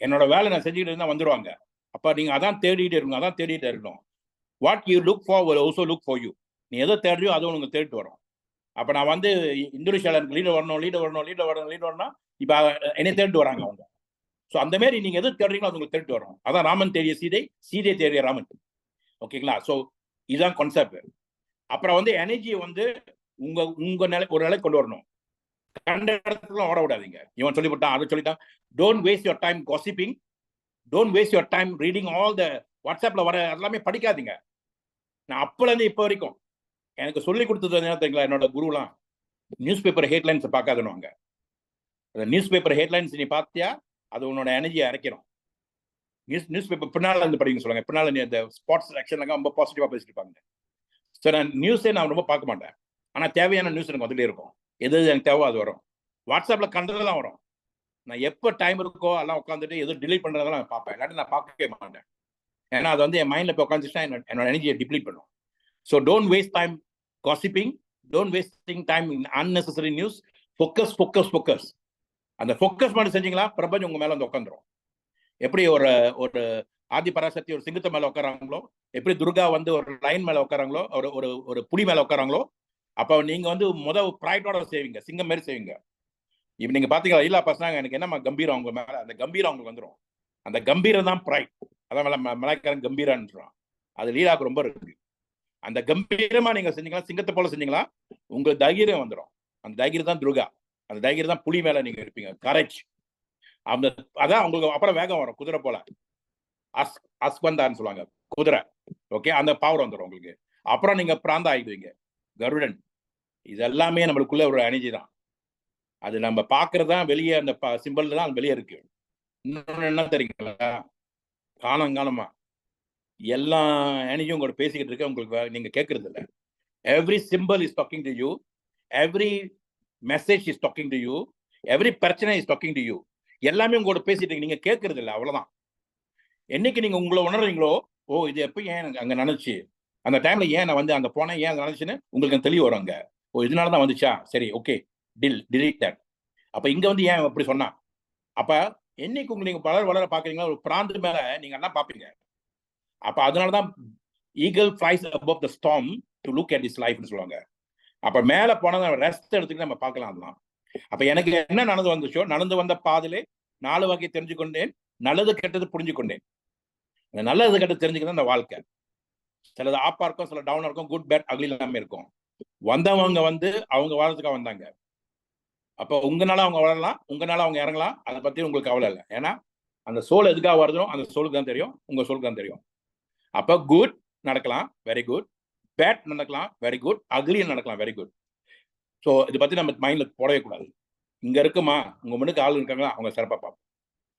என்னோட வேலை நான் செஞ்சுக்கிட்டு இருந்தா வந்துருவாங்க. அப்ப நீங்க அதான் தேடிட்டு இருக்கணும். What you look for will also look for you. நீ எதை தேடுறியோ அது உங்களுக்கு தேடிட்டு வரும். அப்ப நான் வந்து இந்தோனேஷியால லீடர் வரணும், இப்ப என்னை தேடிட்டு வராங்க அவங்க. ஸோ அந்த மாதிரி நீங்க எது தேடுறீங்களோ அது உங்களுக்கு தேடிட்டு வரும். அதான் ராமன் தேடிய சீதை தேடிய ராமன். ஓகேங்களா? ஸோ இதுதான் கான்செப்ட். அப்புறம் வந்து எனர்ஜி வந்து உங்க ஒரு நிலை கொண்டு வரணும். கண்ட இடத்துல ஓட விடாதீங்க. இவன் சொல்லிவிட்டான், அதை சொல்லிட்டான். Don't waste your time gossiping. Don't waste your time reading all the வாட்ஸ்அப்ல வர எல்லாமே படிக்காதீங்க. நான் அப்பலேருந்து இப்போ வரைக்கும் எனக்கு சொல்லி கொடுத்தது தெரியுங்களா, என்னோட குருலாம் நியூஸ் பேப்பர் ஹெட்லைன்ஸ் பார்க்காதுன்னு. நியூஸ் பேப்பர் ஹெட்லைன்ஸ் நீ பார்த்தியா அது உன்னோட எனர்ஜியை இறக்கிறோம். நியூஸ் பேப்பர் பின்னால இருந்து படிக்க சொல்லுவாங்க. பின்னால நீ அந்த ஸ்பாட்ஸ் ஆக்ஷன்லாம் ரொம்ப பாசிட்டிவா பேசிட்டு இருப்பாங்க. ஸோ நான் நியூஸே நான் ரொம்ப பார்க்க மாட்டேன். ஆனா தேவையான நியூஸ் எனக்கு வந்துட்டே இருக்கும். எது எனக்கு தேவை அது வரும். வாட்ஸ்அப்ல கண்டதெல்லாம் வரும். நான் எப்போ டைம் இருக்கோ எல்லாம் உட்காந்துட்டு எதுவும் டிலீட் பண்றதெல்லாம் நான் பார்ப்பேன். இல்லாட்டி நான் பார்க்கவே மாட்டேன். ஏன்னா அது வந்து என் மைண்ட்ல போய் உட்காந்துச்சுன்னா என்னோட எனர்ஜியை டிப்ளீட் பண்ணும். So don't waste time gossiping, don't wasting time in unnecessary news. Focus focus focus. அந்த ஃபோக்கஸ் பண்ணி செஞ்சீங்களா பிரபஞ்சம் உங்க மேல வந்து உட்காந்துரும். எப்படி ஒரு ஒரு ஆதி பராசக்தி ஒரு சிங்கத்தை மேல உட்காராங்களோ, எப்படி துர்கா வந்து ஒரு லைன் மேல உட்காராங்களோ, ஒரு ஒரு ஒரு புலி மேல உட்காராங்களோ, அப்ப நீங்க வந்து ப்ரைடோட செய்வீங்க, சிங்கம் மாதிரி செய்வீங்க. இப்ப நீங்க பாத்தீங்களா, இல்ல பசங்க எனக்கு என்னமா கம்பீரம் அவங்க மேல, அந்த கம்பீரம் அவங்களுக்கு வந்துடும். அந்த கம்பீரம் தான் ப்ரைட். அதான் மலைக்காரன் கம்பீரான்றான். அது லீலாவுக்கு ரொம்ப இருக்கு. அந்த கம்பீரமா நீங்க செஞ்சீங்களா, சிங்கத்தை போல செஞ்சீங்களா, உங்களுக்கு தைரியம் வந்துடும். அந்த தைரியம் தான் துர்கா. அந்த தைரியம் தான் புலி மேல நீங்க இருப்பீங்க. கரெக்ட். அந்த அதான் உங்களுக்கு அப்புறம் வேகம் வரும், குதிரை போல. அஸ்வந்தான்னு சொல்லுவாங்க, குதிரை. ஓகே, அந்த பவர் வந்துடும் உங்களுக்கு. அப்புறம் நீங்க பிராந்த ஆயிடுவீங்க, கருடன். இது எல்லாமே நம்மளுக்குள்ள ஒரு எனர்ஜி தான். அது நம்ம பாக்குறதா வெளியே, அந்த சிம்பிள் தான் வெளியே இருக்கு. இன்னொன்னு என்ன தெரியுங்களா, காலங்காலமா எல்லா எனர்ஜியும் கூட பேசிக்கிட்டு இருக்க, உங்களுக்கு நீங்க கேட்கறது இல்லை. Every simple is talking to you, every message is talking to you, every பிரச்சனை இஸ் டாக்கிங் டு யூ. எல்லாமே உங்களோட பேசிட்டு நீங்க கேட்கறது இல்லை, அவ்வளவுதான். என்னைக்கு நீங்க உங்களை உணர்றீங்களோ, ஓ இது எப்ப ஏன் அங்க நினைச்சு, அந்த டைம்ல ஏன் நான் வந்து அங்க போனேன், ஏன் நினைச்சுன்னு உங்களுக்கு தெளிவு வரும். அங்க ஓ இதனாலதான் வந்துச்சா, சரி ஓகே டிலீட் தட். அப்ப இங்க வந்து ஏன் அப்படி சொன்னா, அப்ப என்னைக்கு உங்க நீங்க வளர பாக்குறீங்களா, ஒரு பிராந்து மேல நீங்க எல்லாம் பாப்பீங்க. அப்ப அதனாலதான் eagle flies above the storm to look at his life ன்னு சொல்லுவாங்க. அப்ப மேல போனா ரெஸ்ட் எடுத்துக்கிட்டு நம்ம பார்க்கலாம். அதெல்லாம் அப்ப எனக்கு என்ன வந்துச்சோ, நடந்து வந்த பாதிலே 4 வகை தெரிஞ்சு கொண்டேன், நல்லது கெட்டது புரிஞ்சு கொண்டேன். நல்லது கெட்டது தெரிஞ்சுக்கிறது அந்த வாழ்க்கை. சிலது ஆப்பா இருக்கும், சில டவுனா இருக்கும், குட் பேட் அக்லி எல்லாமே இருக்கும். வந்தவங்க வந்து அவங்க வாழ்றதுக்காக வந்தாங்க. அப்ப உங்களால அவங்க வளரலாம், உங்களால அவங்க இறங்கலாம், அதை பத்தி உங்களுக்கு கவலை இல்லை. ஏன்னா அந்த சோல் எதுக்காக வருதோ அந்த சோலுக்கு தான் தெரியும், உங்க சோலுக்கு தான் தெரியும். அப்ப குட் நடக்கலாம், வெரி குட். பேட் நடக்கலாம், வெரி குட். அக்லி நடக்கலாம், வெரி குட். ஸோ இதை பத்தி நம்ம மைண்ட்ல போடவே கூடாது. இங்க இருக்குமா, உங்க முன்னுக்கு ஆள் இருக்காங்களா, அவங்க சிறப்பா பார்ப்போம்.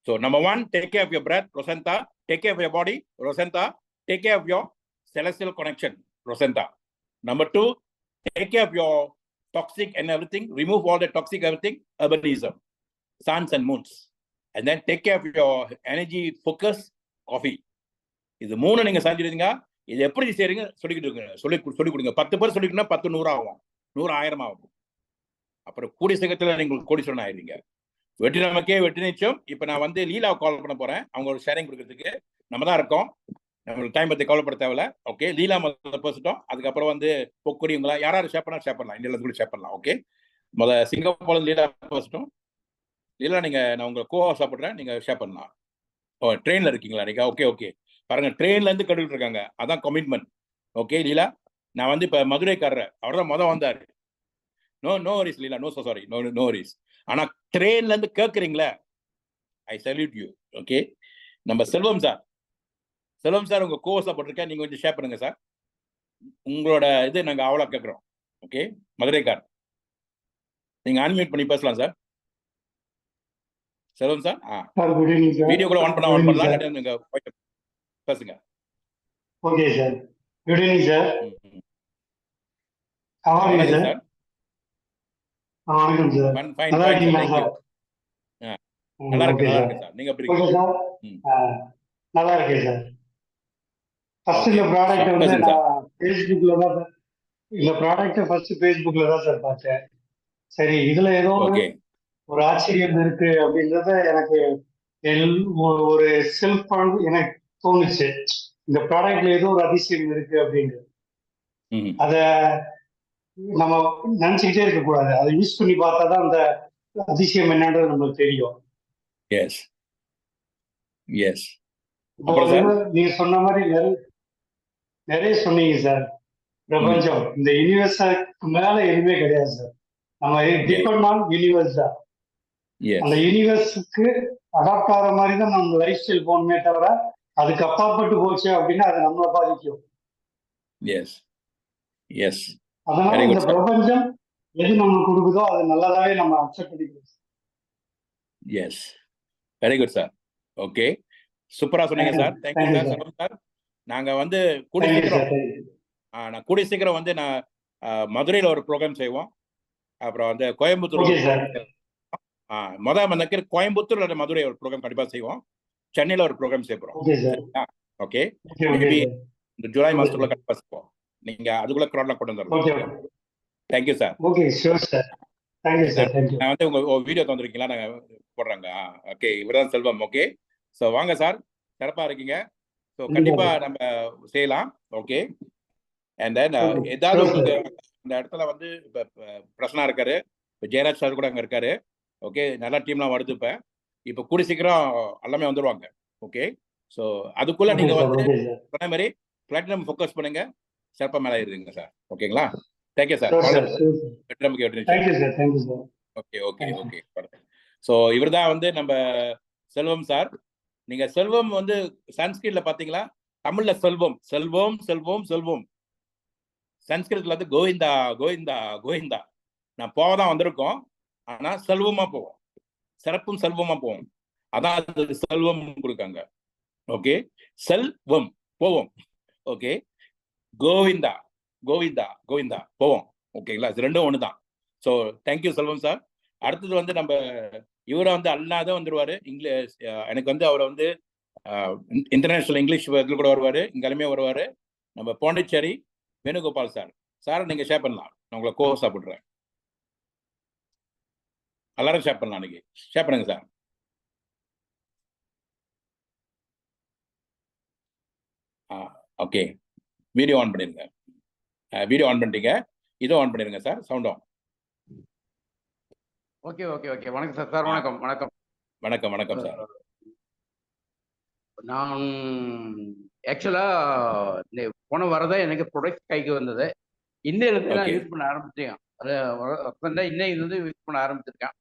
So number 1, take care of your breath, Rosenta. Take care of your body, Rosenta. Take care of your celestial connection, Rosenta. Number 2, take care of your toxic and everything, remove all the toxic everything, urbanism, suns and moons. And then take care of your energy, focus, coffee. இது 3 நீங்க செஞ்சிருந்தீங்க. இது எப்படி செய்றீங்க சொல்லிக்கிட்டு இருக்கீங்க, சொல்லி கொடுங்க. 10 பேர் சொல்லிக்கிட்டா 10 100 ஆகும், 100 1000 ஆகும். அப்புறம் கூடிய சீக்கிரத்தில் நீங்கள் கோடீஸ்வரன் ஆயிடுவீங்க. வெற்றி நமக்கே வெற்றி நிச்சயம். இப்போ நான் வந்து லீலாவை கால் பண்ண போறேன், அவங்க ஒரு ஷேரிங் கொடுக்கறதுக்கு. நம்ம தான் இருக்கோம், நம்மளுக்கு டைம் பற்றி கவலைப்பட தேவையில்ல. ஓகே, லீலா முதல்ல பேசிட்டோம். அதுக்கப்புறம் வந்து பொக்குடி உங்களா யாராவது ஷேர் பண்ணலாம், இந்தியாவில் கூட ஷேர் பண்ணலாம். ஓகே, சிங்கப்பூர்ல லீலா பேசிட்டோம். லீலா நான் உங்களை கோவா சாப்பிட்றேன், நீங்க ஷேர் பண்ணலாம். ஓ ட்ரெயின்ல இருக்கீங்களா நீங்க? ஓகே ஓகே, பாருங்க ட்ரெயின்ல இருந்து கட்டுக்கிட்டு இருக்காங்க, அதான் கமிட்மெண்ட். ஓகே லீலா, நான் வந்து இப்போ மதுரைக்காரர், அவர் தான் வந்தாரு. நோ வரிஸ் லீலா, நோ சாரி, நோ வரிஸ். ஆனா ட்ரெயின்ல இருந்து கேட்குறீங்களே, ஐ சல்யூட் யூ. ஓகே, நம்ம செல்வம் சார் உங்க கோவம் சாப்பிட்ருக்கேன், நீங்க கொஞ்சம் ஷேர் பண்ணுங்க சார். உங்களோட இது நாங்க அவ்வளோ கேட்குறோம். ஓகே, மதுரைக்கார், நீங்க அன்மியூட் பண்ணி பேசலாம் சார். செல்வம் சார், வீடியோ கூட ஆன் பண்ணலாம், நீங்க பேசுங்க. Okay sir, good evening sir. வணக்கம் சார். வணக்கம் சார். நல்லா இருக்கீங்களா சார்? நல்லா இருக்கு சார். நீங்க எப்படி இருக்கீங்க? நல்லா இருக்கேன் சார். ஃபர்ஸ்ட் இந்த ப்ராடக்ட் வந்து நான் ஃபேஸ்புக்ல தான் சார், இந்த ப்ராடக்ட் ஃபர்ஸ்ட் ஃபேஸ்புக்ல தான் சார் பார்த்தேன். சரி, இதுல ஏதோ ஒரு ஆச்சரியம் இருக்கு அப்படின்றத எனக்கு ஒரு செல்ஃப் எனக்கு தோணுச்சு. இந்த ப்ராடக்ட்ல ஏதோ ஒரு அதிசயம் இருக்கு அப்படின்னு. அத நம்ம நினைச்சுக்கிட்டே இருக்க கூடாது, அதை யூஸ் பண்ணி பார்த்தாதான் அந்த அதிசயம் என்னன்றது நம்மளுக்கு தெரியும். Yes yes. நீங்க சொன்ன மாதிரி நிறைய சொன்னீங்க சார். பிரபஞ்சம், இந்த யூனிவர்ஸுக்கு மேல எதுவுமே கிடையாது சார். நம்ம டிபெண்ட் ஆன் யூனிவர்ஸ் தான். அந்த யூனிவர்ஸுக்கு அடாப்ட் ஆகிற மாதிரி தான் நம்ம லைஃப் ஸ்டைல் போகணுமே தவிர, அதுக்கு அப்பாற்பட்டு போச்சு அப்படின்னா அது நம்மளை பாதிக்கும். Yes yes. அதனால இந்த பிரபஞ்சம் எது நம்மளுக்கு கொடுக்குதோ அது நல்லதாவே நம்ம அக்செப்ட் பண்ணிக்கிறோம். Yes, very good sir. Okay, சூப்பரா சொன்னீங்க சார். Thank you sir. சார் நாங்க வந்து கூடிய சீக்கிரம் வந்து நான் மதுரையில் ஒரு ப்ரோக்ராம் செய்வோம். அப்புறம் வந்து கோயம்புத்தூர் கோயம்புத்தூர் அல்லது மதுரை ஒரு ப்ரோக்ராம் கண்டிப்பா செய்வோம். சென்னையில ஒரு ப்ரோக்ராம் செய்யறோம். ஓகே, மேபி இந்த ஜூலை மாசத்துக்குள்ள கண்டிப்பா செய்வோம். நீங்க அதுக்குள்ள கிரௌட்ல கொண்டு வந்துடலாம். Thank you sir. Okay, sure sir. Thank you sir, thank you. நான் வந்து உங்க வீடியோ தந்துருக்கீங்களா? நாங்க போடுறாங்க. ஓகே, இவர்தான் செல்வம். ஓகே, ஸோ வாங்க சார், சிறப்பா இருக்கீங்க. ஸோ கண்டிப்பா நம்ம செய்யலாம். ஓகே, அண்ட் தென் ஏதாவது உங்களுக்கு இந்த இடத்துல வந்து இப்போ பிரச்சனை இருக்காரு, இப்போ ஜெயராஜ் சார் கூட அங்கே இருக்காரு. ஓகே, நல்ல டீம்லாம் வருது. இப்போ கூடி சீக்கிரம் எல்லாமே வந்துடுவாங்க. ஓகே, ஸோ அதுக்குள்ள நீங்க வந்து சொன்ன மாதிரி பிளாட்டினம் ஃபோக்கஸ் பண்ணுங்க, சிறப்பாக மேலே இருங்க சார். ஓகேங்களா? Thank you sir. Okay okay okay. So இவர் தான் வந்து நம்ம செல்வம் சார். நீங்க செல்வம் வந்து சன்ஸ்கிரிட்ல பாத்தீங்களா? தமிழ்ல செல்வம் செல்வம் செல்வம் செல்வம், சன்ஸ்கிருத்ல வந்து கோவிந்தா கோவிந்தா கோவிந்தா. நான் போவதான் வந்திருக்கோம், ஆனா செல்வமா போவோம், சிறப்பும் செல்வமா போவோம். அதான் அது செல்வம் கொடுக்காங்க. ஓகே, செல்வம் போவோம். ஓகே, கோவிந்தா கோவிந்தா கோவிந்தா போவோம். ஓகேங்களா? இது ரெண்டும் ஒண்ணுதான். ஸோ தேங்க்யூ செல்வம் சார். அடுத்தது வந்து நம்ம இவரை வந்து அல்லாத வந்துருவாரு. இங்கிலீஷ் எனக்கு வந்து அவரை வந்து இன்டர்நேஷனல் இங்கிலீஷ் இதில் கூட வருவாரு, இங்காலுமே வருவாரு. நம்ம பாண்டிச்சேரி வேணுகோபால் சார். சார் நீங்க ஷேர் பண்ணலாம், நான் உங்களை கோவம் சாப்பிடுறேன். எல்லாரும் ஷேர் பண்ணலாம், இன்னைக்கு ஷேர் பண்ணுங்க சார். ஓகே, வீடியோ ஆன் பண்ணிருங்க. வீடியோ ஆன் பண்ணிட்டீங்க, இதோ ஆன் பண்ணிருங்க sir, sound on. Okay okay okay. வணக்கம் சார். சார் வணக்கம். வணக்கம் வணக்கம் வணக்கம் சார். நான் ஆக்சுவலா போன வரதான் எனக்கு ப்ரொடக்ட் கைக்கு வந்தது. இன்னையிலிருந்து நான் யூஸ் பண்ண ஆரம்பிச்சேன். இன்னைக்கு வந்து யூஸ் பண்ண ஆரம்பிச்சிருக்கேன்.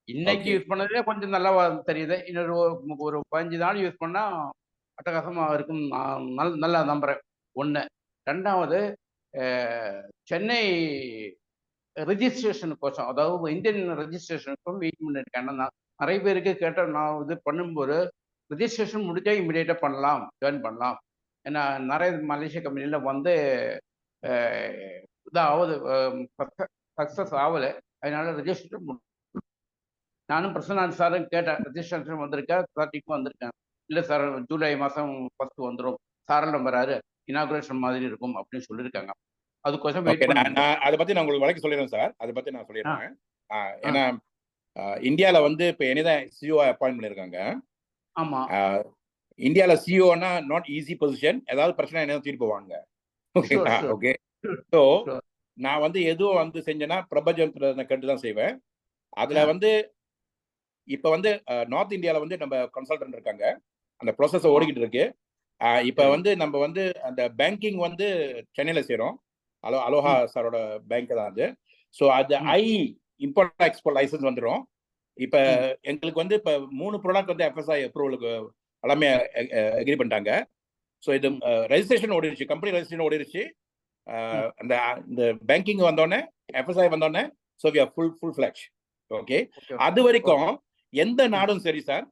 இன்னைக்கு யூஸ் பண்ணதுல கொஞ்சம் நல்லா தெரியுது. இன்னொரு ஒரு 15 நாள் யூஸ் பண்ணா அட்டகாசமா இருக்கும், நல்லா நம்புறேன். ஒண்ணு. ரெண்டாவது, சென்னை ரெஜிஸ்ட்ரேஷன் கோசம், அதாவது இந்தியன் ரெஜிஸ்ட்ரேஷனுக்கும் வெயிட் பண்ணிருக்கேன். நான் நிறைய பேருக்கு கேட்டேன், நான் இது பண்ணும்போது ரெஜிஸ்ட்ரேஷன் முடிச்சா இமிடியேட்டா பண்ணலாம், ஜாயின் பண்ணலாம். ஏன்னா நிறைய மலேசியா கம்பெனில வந்து இதாவது சக்சஸ் ஆகலை. அதனால ரெஜிஸ்ட்ரேஷன் நானும் பிரசன்னாந்த் சாரும் கேட்டேன், ரெஜிஸ்ட்ரேஷன் வந்திருக்கேன், 30க்கும் வந்திருக்கேன். இல்லை சார், ஜூலை மாதம் 1 வந்துடும், சாரல் நம்பராரு இனாகுரேஷன் மாதிரி இருக்கும் அப்படின்னு சொல்லியிருக்காங்க. அதுக்கோசம் அதை பத்தி நான் உங்களுக்கு வழக்கு சொல்லிடுறேன் சார். அதை பத்தி நான் சொல்லிடுறேன். ஏன்னா இந்தியாவில் வந்து இப்போ என்னதான் சிஓ அப்பாயின்ட் பண்ணியிருக்காங்க. ஆமா, இந்தியாவில் சிஓனா நாட் ஈஸி பொசிஷன். ஏதாவது பிரச்சனை என்ன தீர்ப்பு போவாங்க. ஓகேங்களா? ஓகே, ஸோ நான் வந்து எதுவும் வந்து செஞ்சேன்னா பிரபஞ்சத்துல கேட்டு தான் செய்வேன். அதுல வந்து இப்ப வந்து நார்த் இந்தியாவில் வந்து நம்ம கன்சல்டன்ட் இருக்காங்க, அந்த ப்ராசஸ் ஓடிக்கிட்டு இருக்கு. இப்ப வந்து நம்ம வந்து அந்த பேங்கிங் வந்து சென்னையில செய்யறோம். அலோஹா சாரோட பேங்க் தான் அது. ஸோ அது இம்போர்ட் எக்ஸ்போர்ட் லைசன்ஸ் வந்துடும். இப்ப எங்களுக்கு வந்து இப்ப 3 ப்ராடக்ட் வந்து எஃப்எஸ்ஐ அப்ரூவலுக்கு எல்லாமே அக்ரி பண்ணிட்டாங்க. ஸோ இது ரெஜிஸ்ட்ரேஷன் ஓடிடுச்சு, கம்பெனி ரெஜிஸ்ட்ரேஷன் ஓடிடுச்சு. அந்த இந்த பேங்கிங் வந்தோடனே, எஃப்எஸ்ஐ வந்தோடனே, so we are full fledge. Okay, அது வரைக்கும் எந்த நாடும் சரி சார்,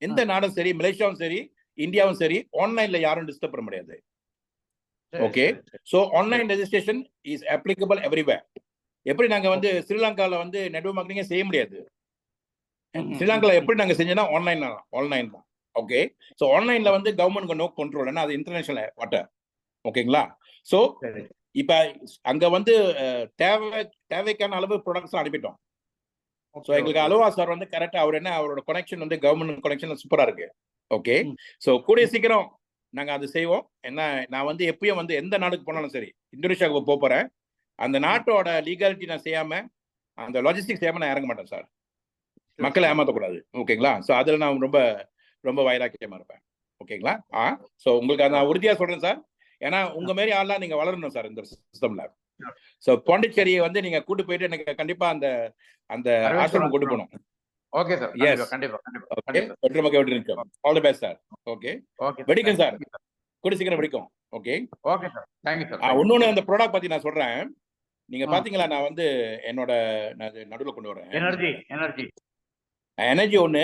எந்த நாடும் சரி, மலேசியாவும் சரி, இந்தியாவும் சரி, ஆன்லைன்ல யாரும் டிஸ்டர்ப் பண்ண முடியாது. Okay, so online registration is applicable everywhere. எப்படி நாங்க வந்து ஸ்ரீலங்கால வந்து நெட்வொர்க் மார்க்கெட்டிங் செய்ய முடியாது, ஸ்ரீலங்கால எப்படி நாங்க செஞ்சோம்னா ஆன்லைன் தான். ஓகே, சோ ஆன்லைன்ல வந்து கவர்மெண்ட் நோ கண்ட்ரோல், ஏன்னா அது இன்டர்நேஷனல் வாட்டர். ஓகேங்களா? சோ இப்ப அங்க வந்து தேவைக்கான அளவு ப்ராடக்ட்ஸ் அனுப்பிட்டோம். ஸோ எங்களுக்கு அலோவா சார் வந்து கரெக்டா அவர் என்ன, அவரோட கனெக்ஷன் வந்து கவர்மெண்ட் கனெக்ஷன் சூப்பரா இருக்கு. ஓகே, ஸோ கூடிய சீக்கிரம் நாங்க அது செய்வோம். என்ன, நான் வந்து எப்பயும் வந்து எந்த நாடுக்கு போனாலும் சரி, இந்தோனேஷியாவுக்கு போறேன், அந்த நாட்டோட லீகாலிட்டி நான் செய்யாம, அந்த லாஜிஸ்டிக் செய்யாம நான் இறங்க மாட்டேன் சார். மக்களை ஏமாற்றக்கூடாது. ஓகேங்களா? ஸோ அதுல நான் ரொம்ப ரொம்ப வைராக்கியமா இருப்பேன். ஓகேங்களா? ஸோ உங்களுக்கு நான் உறுதியா சொல்றேன் சார். ஏன்னா உங்க மாதிரி ஆள்லாம் நீங்க வளரணும் சார் இந்த சிஸ்டம்ல. ஸோ பாண்டிச்சேரியை வந்து நீங்க கூட்டு போயிட்டு எனக்கு கண்டிப்பா அந்த அந்த ஆசிரமம் கொண்டு போகணும். ஓகே சார், கண்டிப்பா கண்டிப்பா. All the best sir. Okay, வெடிக்கும் சார், கூடி சீக்கிரம் வெடிக்கும். Okay okay sir, thank you sir. இன்னொன்னு அந்த ப்ராடக்ட் பத்தி நான் சொல்றேன். நீங்க பாத்தீங்களா, நான் வந்து என்னோட நடுவில் கொண்டு வரேன் எனர்ஜி ஒண்ணு.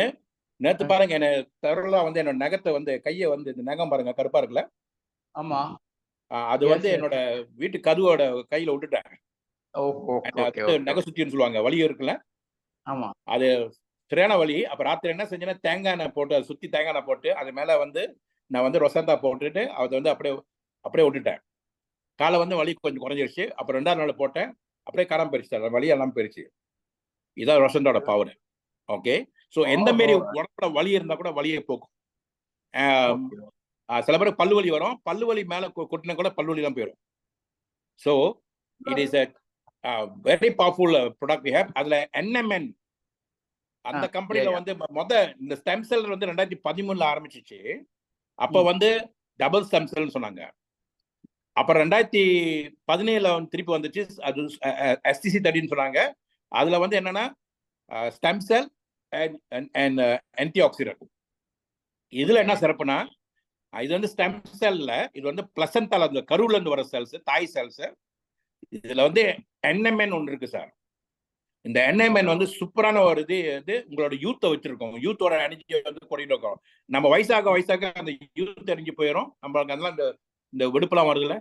நேத்து பாருங்க, என்ன தரலா வந்து என்னோட நகத்தை வந்து கையை வந்து இந்த நகம் பாருங்க கருப்பா இருக்குல்ல. ஆமா, அது வந்து என்னோட வீட்டு கதவோட கையில விட்டுட்டேன். நகை சுத்தின்னு சொல்லுவாங்க, வலி இருக்குல்ல. ஆமா, அது சரியான வலி. அப்ப ராத்திரி என்ன செஞ்சேன்னா, தேங்காய் எண்ணெய் போட்டு, அதை சுத்தி தேங்காய் எண்ணெய் போட்டு, அது மேல வந்து நான் வந்து ரொசந்தா போட்டுட்டு அதை வந்து அப்படியே விட்டுட்டேன். காலை வந்து வலி கொஞ்சம் குறைஞ்சிருச்சு. அப்புறம் 2வது நாள் போட்டேன், அப்படியே காணாம போயிருச்சு, வலி எல்லாம் போயிருச்சு. இதான் வசந்தோட பவர். ஓகே, ஸோ எந்த மாரி உடம்புல வலி இருந்தா கூட வலியை போக்கும். சில பேருக்கு பல்லு வலி வரும், பல்லு வலி மேல கொட்டினா கூட பல்லு வலி தான் போயிடும். So it is a very powerful product we have. அதுல NMN அந்த கம்பெனில வந்து இந்த ஸ்டெம் செல் வந்து 2013 ஆரம்பிச்சிச்சு. அப்ப வந்து டபுள் ஸ்டெம் செல்னு சொன்னாங்க. அப்புறம் 2017 திருப்பி வந்துச்சு, அது STC30 சொன்னாங்க. அதுல வந்து என்னன்னா stem cell and anti accident. இதுல என்ன சிறப்புனா, இது வந்து ஸ்டெம் செல்ல, இது வந்து பிளசன்டால அந்த கருவுல இருந்து வர செல்ஸ், தாய் செல்ஸ். இதுல வந்து NMN ஒன்று இருக்கு சார். இந்த NMN வந்து சூப்பரான ஒரு இது உங்களோட யூத்தை வச்சிருக்கோம். யூத்தோட எனர்ஜியை வந்து கூட்டிட்டு இருக்கோம். நம்ம வயசாக அந்த யூத் எரிஞ்சு போயிடும். நம்மளுக்கு அதெல்லாம் இந்த வெடுப்பெல்லாம் வருதுல,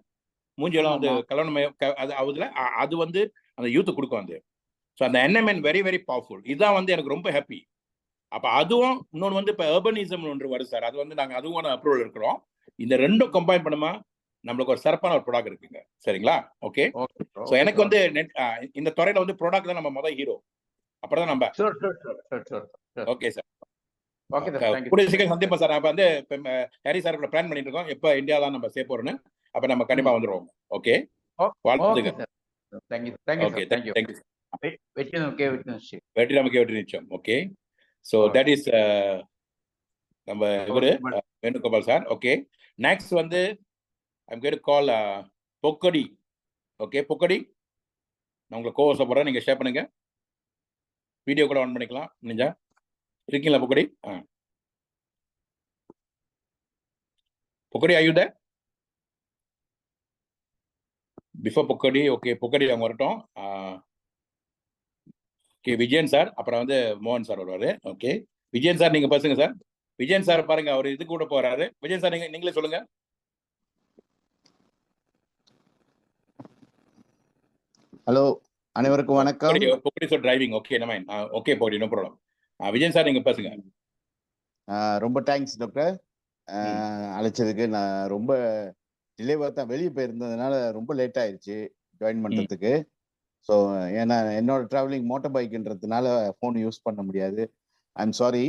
மூஞ்சியெல்லாம் வந்து கல்யாணம் ஆகுதுல, அது வந்து அந்த யூத்து கொடுக்கும். அது ஸோ அந்த NMN வெரி வெரி பவர்ஃபுல். இதுதான் வந்து எனக்கு ரொம்ப ஹாப்பி. அப்ப அதுவும் இன்னொன்று வந்து இப்போ அர்பனிசம் ஒன்று வருது சார். அது வந்து நாங்கள் அதுவும் அப்ரூவல் இருக்கிறோம். இந்த ரெண்டும் கம்பைன் பண்ணுமா நம்மளுக்கு ஒரு சிறப்பான ஒரு ப்ராடக்ட் இருக்குங்க. சரிங்களா? ஓகே. ஸோ எனக்கு வந்து இந்த துறையில வந்து ப்ராடக்ட் தான் நம்ம முதல் ஹீரோ. அப்புறம் நம்ம ஓகே சார். கூடிய சீக்கிரம் சந்திப்போம் சார். அப்ப வந்து ஹரி சார் பிளான் பண்ணிட்டு இருக்கோம், எப்போ இந்தியாலாம் நம்ம சேஃப் போறோம்னு. அப்ப நம்ம கண்டிப்பா வந்துருவோம். ஓகே, வாழ்த்துங்க. வெற்றி நமக்கு வெற்றி நிச்சயம். ஓகே, ஸோ தட் இஸ் நம்ம இவரு வேணுகோபால் சார். ஓகே, நெக்ஸ்ட் வந்து I'm going to call Pokkadi. Okay, Pokkadi நான் உங்களுக்கு கோவச போடுறேன், நீங்க ஷேர் பண்ணுங்க. வீடியோ கூட ஆன் பண்ணிக்கலாம் நினைஞ்சா. இருக்கீங்களா Pokkadi? Pokkadi, are you there? Before Pokkadi. Okay, Pokkadi அவங்க வரட்டும். ஓகே, விஜயன் சார், அப்புறம் வந்து மோகன் சார் வருவாரு. ஓகே, விஜயன் சார் நீங்க பேசுங்க சார். விஜயன் சார் பாருங்க, அவர் இது கூட போறாரு. விஜயன் சார் நீங்களே சொல்லுங்க. ஹலோ, அனைவருக்கும் வணக்கம். Pokkadi sir driving. ஓகே, நம்ம okay Pokkadi, no problem. Vijayan sir நீங்க பேசுங்க. ரொம்ப தேங்க்ஸ் டாக்டர், அழைச்சதுக்கு. நான் ரொம்ப டிலேவாக தான் வெளியே போயிருந்ததுனால ரொம்ப லேட் ஆயிடுச்சு ஜாயின் பண்ணுறதுக்கு. ஸோ ஏன்னா என்னோட ட்ராவலிங் மோட்டார் பைக்குன்றதுனால ஃபோன் யூஸ் பண்ண முடியாது. I'm sorry.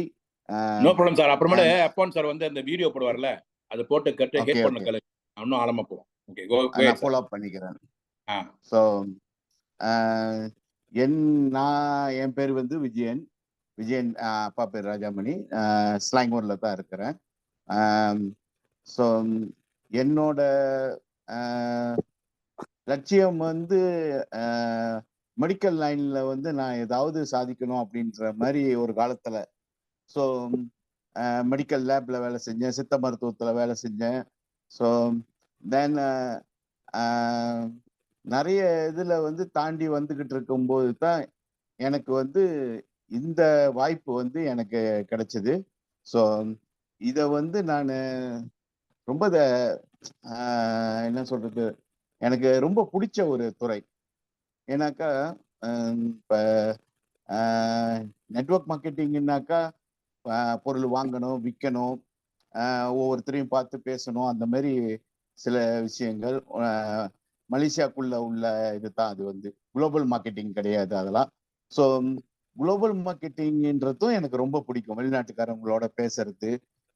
No problem sir. அப்புறமேல அப்போன் சார் வந்து அந்த வீடியோ போடுவார்ல, அது போட்டு கட்டு ஹேட் பண்ண கல இன்னும் ஆழமா போவோம். ஓகே, நான் ஃபாலோ அப் பண்ணிக்கிறேன். ஸோ என் பேர் வந்து விஜயன். அப்பா பேர் ராஜாமணி. ஸ்லாங்கூரில் தான் இருக்கிறேன். ஸோ என்னோட லட்சியம் வந்து மெடிக்கல் லைன்ல வந்து நான் ஏதாவது சாதிக்கணும் அப்படின்ற மாதிரி ஒரு காலத்துல. ஸோ மெடிக்கல் லேப்ல வேலை செஞ்சேன், சித்த மருத்துவத்துல வேலை செஞ்சேன். ஸோ தென் நிறைய இதுல வந்து தாண்டி வந்துகிட்டு இருக்கும்போது தான் எனக்கு வந்து இந்த வாய்ப்பு வந்து எனக்கு கிடைச்சது. ஸோ இதை வந்து நான் ரொம்ப என்ன சொல்றது, எனக்கு ரொம்ப பிடிச்ச ஒரு துறை. ஏன்னாக்கா இப்போ நெட்வொர்க் மார்க்கெட்டிங்னாக்கா பொருள் வாங்கணும், விற்கணும், ஒவ்வொருத்தரையும் பார்த்து பேசணும், அந்த மாதிரி சில விஷயங்கள். மலேசியாக்குள்ள உள்ள இது தான் அது வந்து குளோபல் மார்க்கெட்டிங் கிடையாது அதெல்லாம். ஸோ குளோபல் மார்க்கெட்டிங்ன்றதும் எனக்கு ரொம்ப பிடிக்கும், வெளிநாட்டுக்காரங்களோட பேசுறது.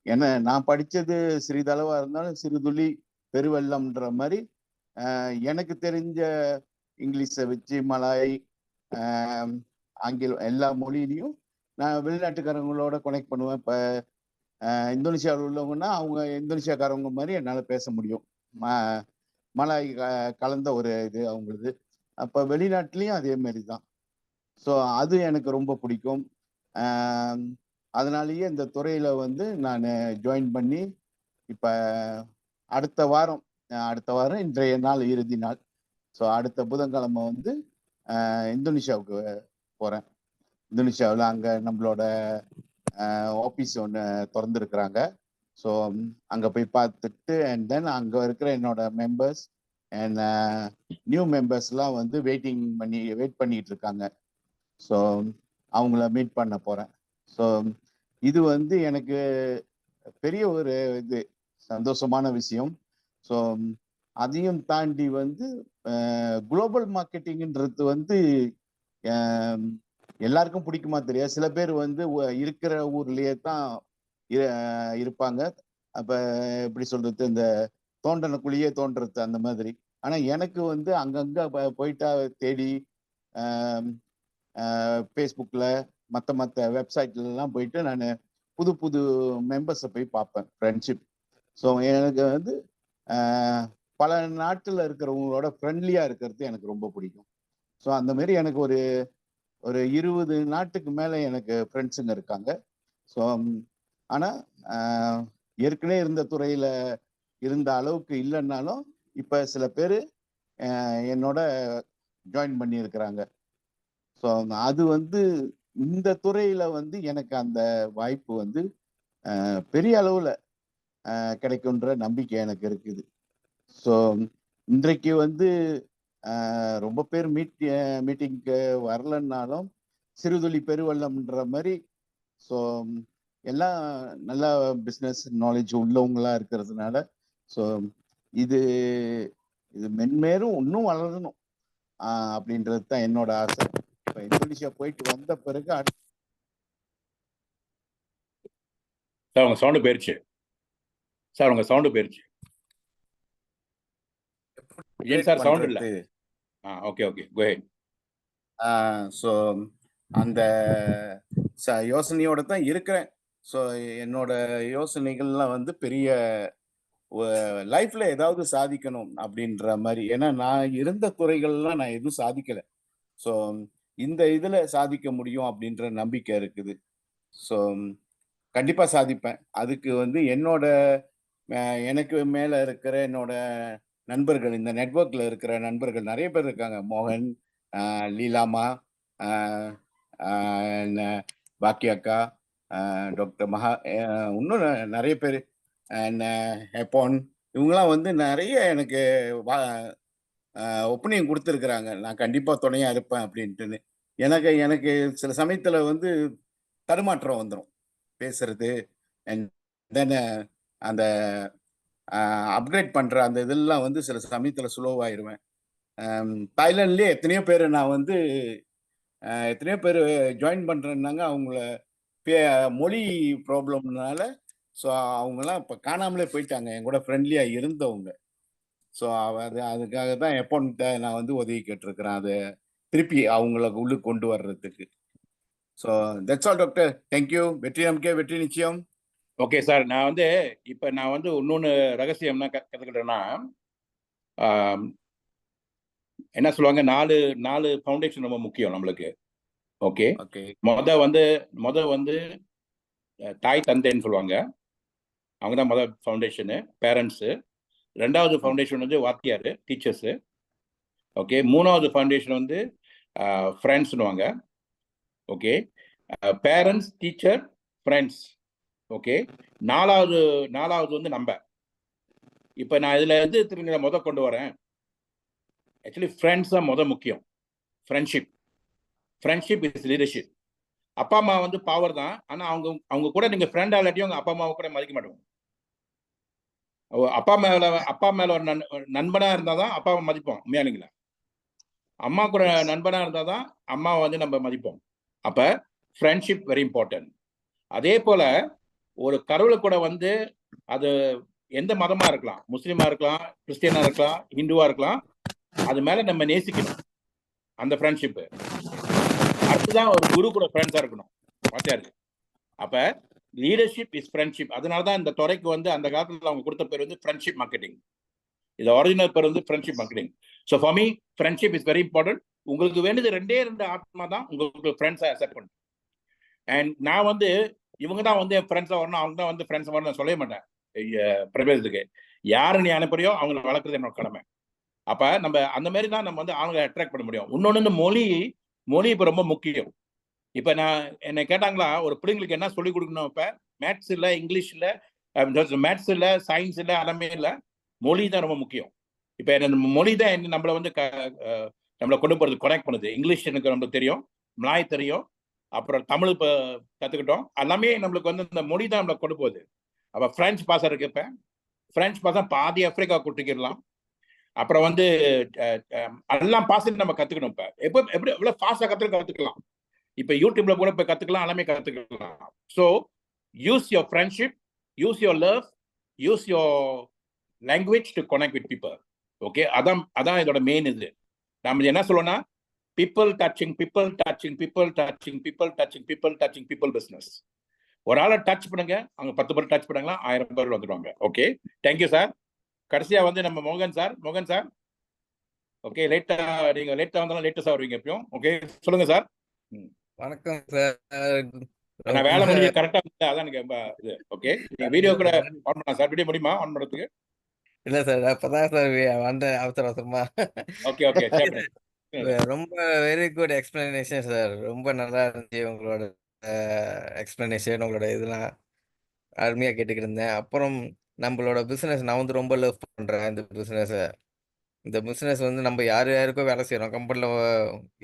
ஏன்னா நான் படித்தது சிறிதளவாக இருந்தாலும் சிறுதுளி பெருவெள்ளம்ன்ற மாதிரி எனக்கு தெரிஞ்ச இங்கிலீஷை வச்சு மலாய், ஆங்கிலம் எல்லா மொழியிலையும் நான் வெளிநாட்டுக்காரங்களோட கனெக்ட் பண்ணுவேன். இப்போ இந்தோனேஷியாவில் உள்ளவங்கன்னா அவங்க இந்தோனேஷியாக்காரவங்க மாதிரி என்னால் பேச முடியும். மலாய் கலந்த ஒரு இது அவங்களுது. அப்போ வெளிநாட்டுலேயும் அதே மாதிரி தான். ஸோ அது எனக்கு ரொம்ப பிடிக்கும். அதனாலேயே இந்த துறையில் வந்து நான் ஜாயின் பண்ணி இப்போ அடுத்த வாரம் இன்றைய நாள் இறுதி நாள். ஸோ அடுத்த புதன்கிழமை வந்து இந்தோனேஷியாவுக்கு போகிறேன். இந்தோனேஷியாவில் அங்கே நம்மளோட ஆஃபீஸ் ஒன்று திறந்துருக்குறாங்க. ஸோ அங்கே போய் பார்த்துட்டு அண்ட் தென் அங்கே இருக்கிற என்னோட மெம்பர்ஸ் அண்ட் நியூ மெம்பர்ஸ்லாம் வந்து வெயிட் பண்ணிக்கிட்டு இருக்காங்க. ஸோ அவங்கள மீட் பண்ண போகிறேன். ஸோ இது வந்து எனக்கு பெரிய ஒரு இது சந்தோஷமான விஷயம். ஸோ அதையும் தாண்டி வந்து குளோபல் மார்க்கெட்டிங்ன்றது வந்து எல்லாருக்கும் பிடிக்குமா தெரியாது. சில பேர் வந்து இருக்கிற ஊர்லயே தான் இருப்பாங்க. அப்ப எப்படி சொல்றது, இந்த தோண்டன குழியே தோன்றது அந்த மாதிரி. ஆனா எனக்கு வந்து அங்கங்க போயிட்டா தேடி ஃபேஸ்புக்ல மற்ற வெப்சைட்ல எல்லாம் போயிட்டு நான் புது புது மெம்பர்ஸை போய் பார்ப்பேன், ஃப்ரெண்ட்ஷிப். ஸோ எனக்கு வந்து பல நாட்டில் இருக்கிறவங்களோட ஃப்ரெண்ட்லியா இருக்கிறது எனக்கு ரொம்ப பிடிக்கும். ஸோ அந்த மாதிரி எனக்கு ஒரு 20 நாட்டுக்கு மேல எனக்கு ஃப்ரெண்ட்ஸுங்க இருக்காங்க. ஸோ ஆனா ஏற்கனவே இருந்த துறையில இருந்த அளவுக்கு இல்லைன்னாலும் இப்ப சில பேர் என்னோட ஜாயின் பண்ணி இருக்கிறாங்க. ஸோ அது வந்து இந்த துறையில வந்து எனக்கு அந்த வாய்ப்பு வந்து பெரிய அளவுல கிடைக்குன்ற நம்பிக்கை எனக்கு இருக்குது. ஸோ இன்றைக்கு வந்து ரொம்ப பேர் மீட்டிங்க்கு வரலன்னாலும் சிறுதுளி பெருவெள்ளம்ன்ற மாதிரி. ஸோ எல்லாம் நல்லா பிஸ்னஸ் நாலேஜ் உள்ளவங்களா இருக்கிறதுனால ஸோ இது மென்மேலும் இன்னும் வளரணும் அப்படின்றது தான் என்னோட ஆசை. இப்போ இந்தோனேஷியா போயிட்டு வந்த பிறகு சார் உங்க சவுண்டு போயிருச்சு. சார் உங்க சவுண்டு போயிருச்சு. ஏன் சார் சவுண்ட் இல்லை? ஓகே ஓகே கோ ஹெட். ஸோ அந்த யோசனையோட தான் இருக்கிறேன். ஸோ என்னோட யோசனைகள்லாம் வந்து பெரிய லைஃப்ல ஏதாவது சாதிக்கணும் அப்படின்ற மாதிரி. ஏன்னா நான் இருந்த துறைகள்லாம் நான் எதுவும் சாதிக்கல. ஸோ இந்த இதுல சாதிக்க முடியும் அப்படின்ற நம்பிக்கை இருக்குது. ஸோ கண்டிப்பா சாதிப்பேன். அதுக்கு வந்து என்னோட எனக்கு மேல இருக்கிற என்னோட நண்பர்கள், இந்த நெட்வொர்க்ல இருக்கிற நண்பர்கள் நிறைய பேர் இருக்காங்க. மோகன், லீலாமா, பாக்கி அக்கா, டாக்டர் மகா, இன்னும் நிறைய பேர், ஹெப்பான், இவங்கெல்லாம் வந்து நிறைய எனக்கு ஒப்பீனியன் கொடுத்துருக்குறாங்க. நான் கண்டிப்பா துணையா இருப்பேன் அப்படின்ட்டுன்னு. எனக்கு எனக்கு சில சமயத்துல வந்து தடுமாற்றம் வந்துடும் பேசுறது. அண்ட் தென் அந்த அப்கிரேட் பண்ற அந்த இதெல்லாம் வந்து சில சமயத்துல ஸ்லோவாயிருவேன். தாய்லாண்ட்லயே எத்தனையோ பேர் நான் வந்து எத்தனையோ பேர் ஜாயின் பண்றேன்னாங்க. அவங்கள மொழி ப்ராப்ளம்னால ஸோ அவங்கெல்லாம் இப்போ காணாமலே போயிட்டாங்க, என் கூட ஃப்ரெண்ட்லியா இருந்தவங்க. ஸோ அதுக்காக தான் எப்போன்ட்ட நான் வந்து உதவி கேட்டிருக்கிறேன், அதை திருப்பி அவங்கள உள்ளுக்கு கொண்டு வர்றதுக்கு. So that's all doctor. Thank you. வெற்றி நமக்கே, வெற்றி நிச்சயம். Okay sir. நான் வந்து இப்போ நான் வந்து இன்னொன்று ரகசியம்னா கற்றுக்கிட்டேன்னா, என்ன சொல்லுவாங்க, 4 ஃபவுண்டேஷன் ரொம்ப முக்கியம் நம்மளுக்கு. ஓகே, முத வந்து தாய் தந்தைன்னு சொல்லுவாங்க, அவங்க தான் முதல் ஃபவுண்டேஷனு, பேரண்ட்ஸு. 2வது ஃபவுண்டேஷன் வந்து வாத்தியார், டீச்சர்ஸு. ஓகே, 3வது ஃபவுண்டேஷன் வந்து ஃப்ரெண்ட்ஸ்னுவாங்க. Okay, parents, teacher, friends. Okay, 4வது வந்து நம்ம. இப்போ நான் இதில் வந்து திரும்ப முத கொண்டு வரேன். ஆக்சுவலி ஃப்ரெண்ட்ஸ் தான் முக்கியம். Friendship is leadership. அப்பா அம்மா வந்து பவர் தான், ஆனால் அவங்க கூட நீங்கள் ஃப்ரெண்ட் ஆகலாட்டியும் அவங்க அப்பா அம்மாவை கூட மதிக்க மாட்டோம். அப்பா மேல ஒரு நண்பனாக இருந்தால் தான் அப்பாவை மதிப்போம், உண்மையானுங்களா? அம்மா கூட நண்பனாக இருந்தால் தான் அம்மாவை வந்து நம்ம மதிப்போம். அப்போ ஃப்ரெண்ட்ஷிப் வெரி இம்பார்ட்டன்ட். அதே போல் ஒரு கடவுளை கூட வந்து அது எந்த மதமாக இருக்கலாம், முஸ்லீமாக இருக்கலாம், கிறிஸ்டியனாக இருக்கலாம், ஹிந்துவாக இருக்கலாம், அது மேலே நம்ம நேசிக்கணும் அந்த ஃப்ரெண்ட்ஷிப்பு. அடுத்துதான் ஒரு குரு கூட ஃப்ரெண்ட்ஸாக இருக்கணும், வாத்தியாருக்கு. அப்போ லீடர்ஷிப் இஸ் ஃப்ரெண்ட்ஷிப். அதனால தான் இந்த துறைக்கு வந்து அந்த காலத்தில் அவங்க கொடுத்த பேர் வந்து ஃப்ரெண்ட்ஷிப் மார்க்கெட்டிங். இது ஒரிஜினல் பேர் வந்து friendship marketing. So for me friendship is very important. உங்களுக்கு வேண்டியது 2 ஆத்மா தான் உங்களுக்கு ஃப்ரெண்ட்ஸை அக்செப்ட் பண்ணும். அண்ட் நான் வந்து இவங்க தான் வந்து என் ஃப்ரெண்ட்ஸாக வரணும், அவங்க தான் வந்து ஃப்ரெண்ட்ஸாக வரணும் நான் சொல்லவே மாட்டேன். பிரபேசத்துக்கு யாரு நீ அனுப்புறியோ அவங்களை வளர்க்குறது என்னோட கடமை. அப்போ நம்ம அந்த மாதிரி தான் நம்ம வந்து அவங்களை அட்ராக்ட் பண்ண முடியும். இன்னொன்று, மொழி இப்போ ரொம்ப முக்கியம். இப்போ நான் என்னை கேட்டாங்களா, ஒரு பிள்ளைங்களுக்கு என்ன சொல்லிக் கொடுக்கணும்? இப்போ மேத்ஸ் இல்லை, இங்கிலீஷ் இல்லை, மேத்ஸ் இல்லை, சயின்ஸ் இல்லை, எல்லாமே இல்லை, மொழி தான் ரொம்ப முக்கியம். இப்போ என்ன மொழி தான் நம்மளை வந்து நம்மளை கொண்டு போகிறது, கனெக்ட் பண்ணுது. இங்கிலீஷ் எனக்கு நம்மளுக்கு தெரியும், மலாய் தெரியும், அப்புறம் தமிழ் இப்போ கற்றுக்கிட்டோம். எல்லாமே நம்மளுக்கு வந்து இந்த மொழி தான் நம்மளை கொண்டு போகுது. அப்போ ஃப்ரெஞ்ச் பாசா இருக்கு. இப்போ ஃப்ரெஞ்ச் பாசா பாதி ஆப்பிரிக்கா கூட்டிக்கிடலாம். அப்புறம் வந்து எல்லாம் பாசையும் நம்ம கற்றுக்கணும். இப்போ எப்படி எவ்வளோ ஃபாஸ்ட்டாக கற்றுக்கலாம். இப்போ யூடியூப்ல கூட போய் கத்துக்கலாம், எல்லாமே கத்துக்கலாம். So use your friendship, use your love, use your language to connect with people. Okay, அதான் இதோட மெயின். இது நம்ம என்ன சொல்லுவோம்னா people touching people touching people touching people touching people touching people business. ஒரு ஆளை டச் பண்ணுங்க, அவங்க 10 பேர் டச் பண்ணாங்களா 1000 பேர் வந்துடுவாங்க. Okay, thank you sir. கடைசியா வந்து நம்ம மோகன் சார். ஓகே, நீங்க லேட்டா வந்தாலும் லேட்டஸ்டா வருவீங்க எப்பயும். ஓகே, சொல்லுங்க சார். வணக்கம் சார். நான் வேலை முடிஞ்சு கரெக்டா அதான் எனக்கு இது. ஓகே, நீங்க வீடியோ கூட ஆன் பண்ணலாம் சார். வீடியோ முடியுமா ஆன் பண்றதுக்கு? இல்ல சார், அப்பதான் சார் வந்தேன் அவசரமா. ஓகே, ரொம்ப வெரி குட் எக்ஸ்பிளனேஷன் சார். ரொம்ப நல்லா இருந்துச்சு உங்களோட எக்ஸ்பிளனேஷன். உங்களோட இதெல்லாம் அருமையா கேட்டுக்கிட்டு இருந்தேன். அப்புறம் நம்மளோட பிசினஸ் நான் வந்து ரொம்ப லவ் பண்றேன். இந்த பிசினஸ் வந்து நம்ம யாருக்கோ வேலை செய்யறோம். கம்பெனில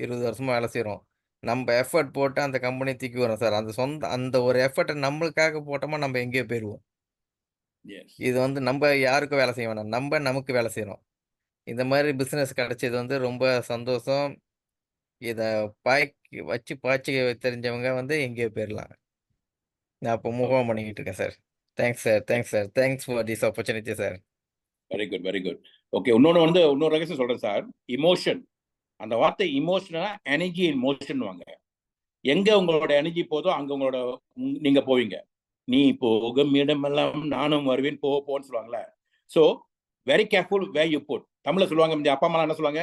20 வருஷமா வேலை செய்யறோம். நம்ம எஃபர்ட் போட்டு அந்த கம்பெனி தூக்கி வரோம் சார். அந்த ஒரு எஃபர்ட்டை நம்மளுக்காக போட்டோமா நம்ம எங்கேயோ போயிடுவோம். இது வந்து நம்ம யாருக்கும் வேலை செய்ய வேணாம், நமக்கு வேலை செய்யறோம். இந்த மாதிரி பிசினஸ் கிடைச்சது வந்து ரொம்ப சந்தோஷம். இதை வச்சு பாய்ச்சி தெரிஞ்சவங்க வந்து எங்கேயோ போயிடலாம். நான் இப்போ மூவ் பண்ணிக்கிட்டு இருக்கேன் sir. Thanks sir. Thanks for this opportunity sir. Very good. Okay, இன்னொரு ரகசியம் சொல்றேன் சார். இமோஷன், அந்த வார்த்தை இமோஷனா எனர்ஜி இன் மோஷன் வாங்க. எங்க உங்களோட எனர்ஜி போதோ அங்க நீங்க போவீங்க. நீ போகும் இடமெல்லாம் நானும் வருவேன் போன்னு சொல்லுவாங்களே. So very careful where you put. தமிழ்ல சொல்லுவாங்க, இந்த அப்பா அம்மா என்ன சொல்லுவாங்க,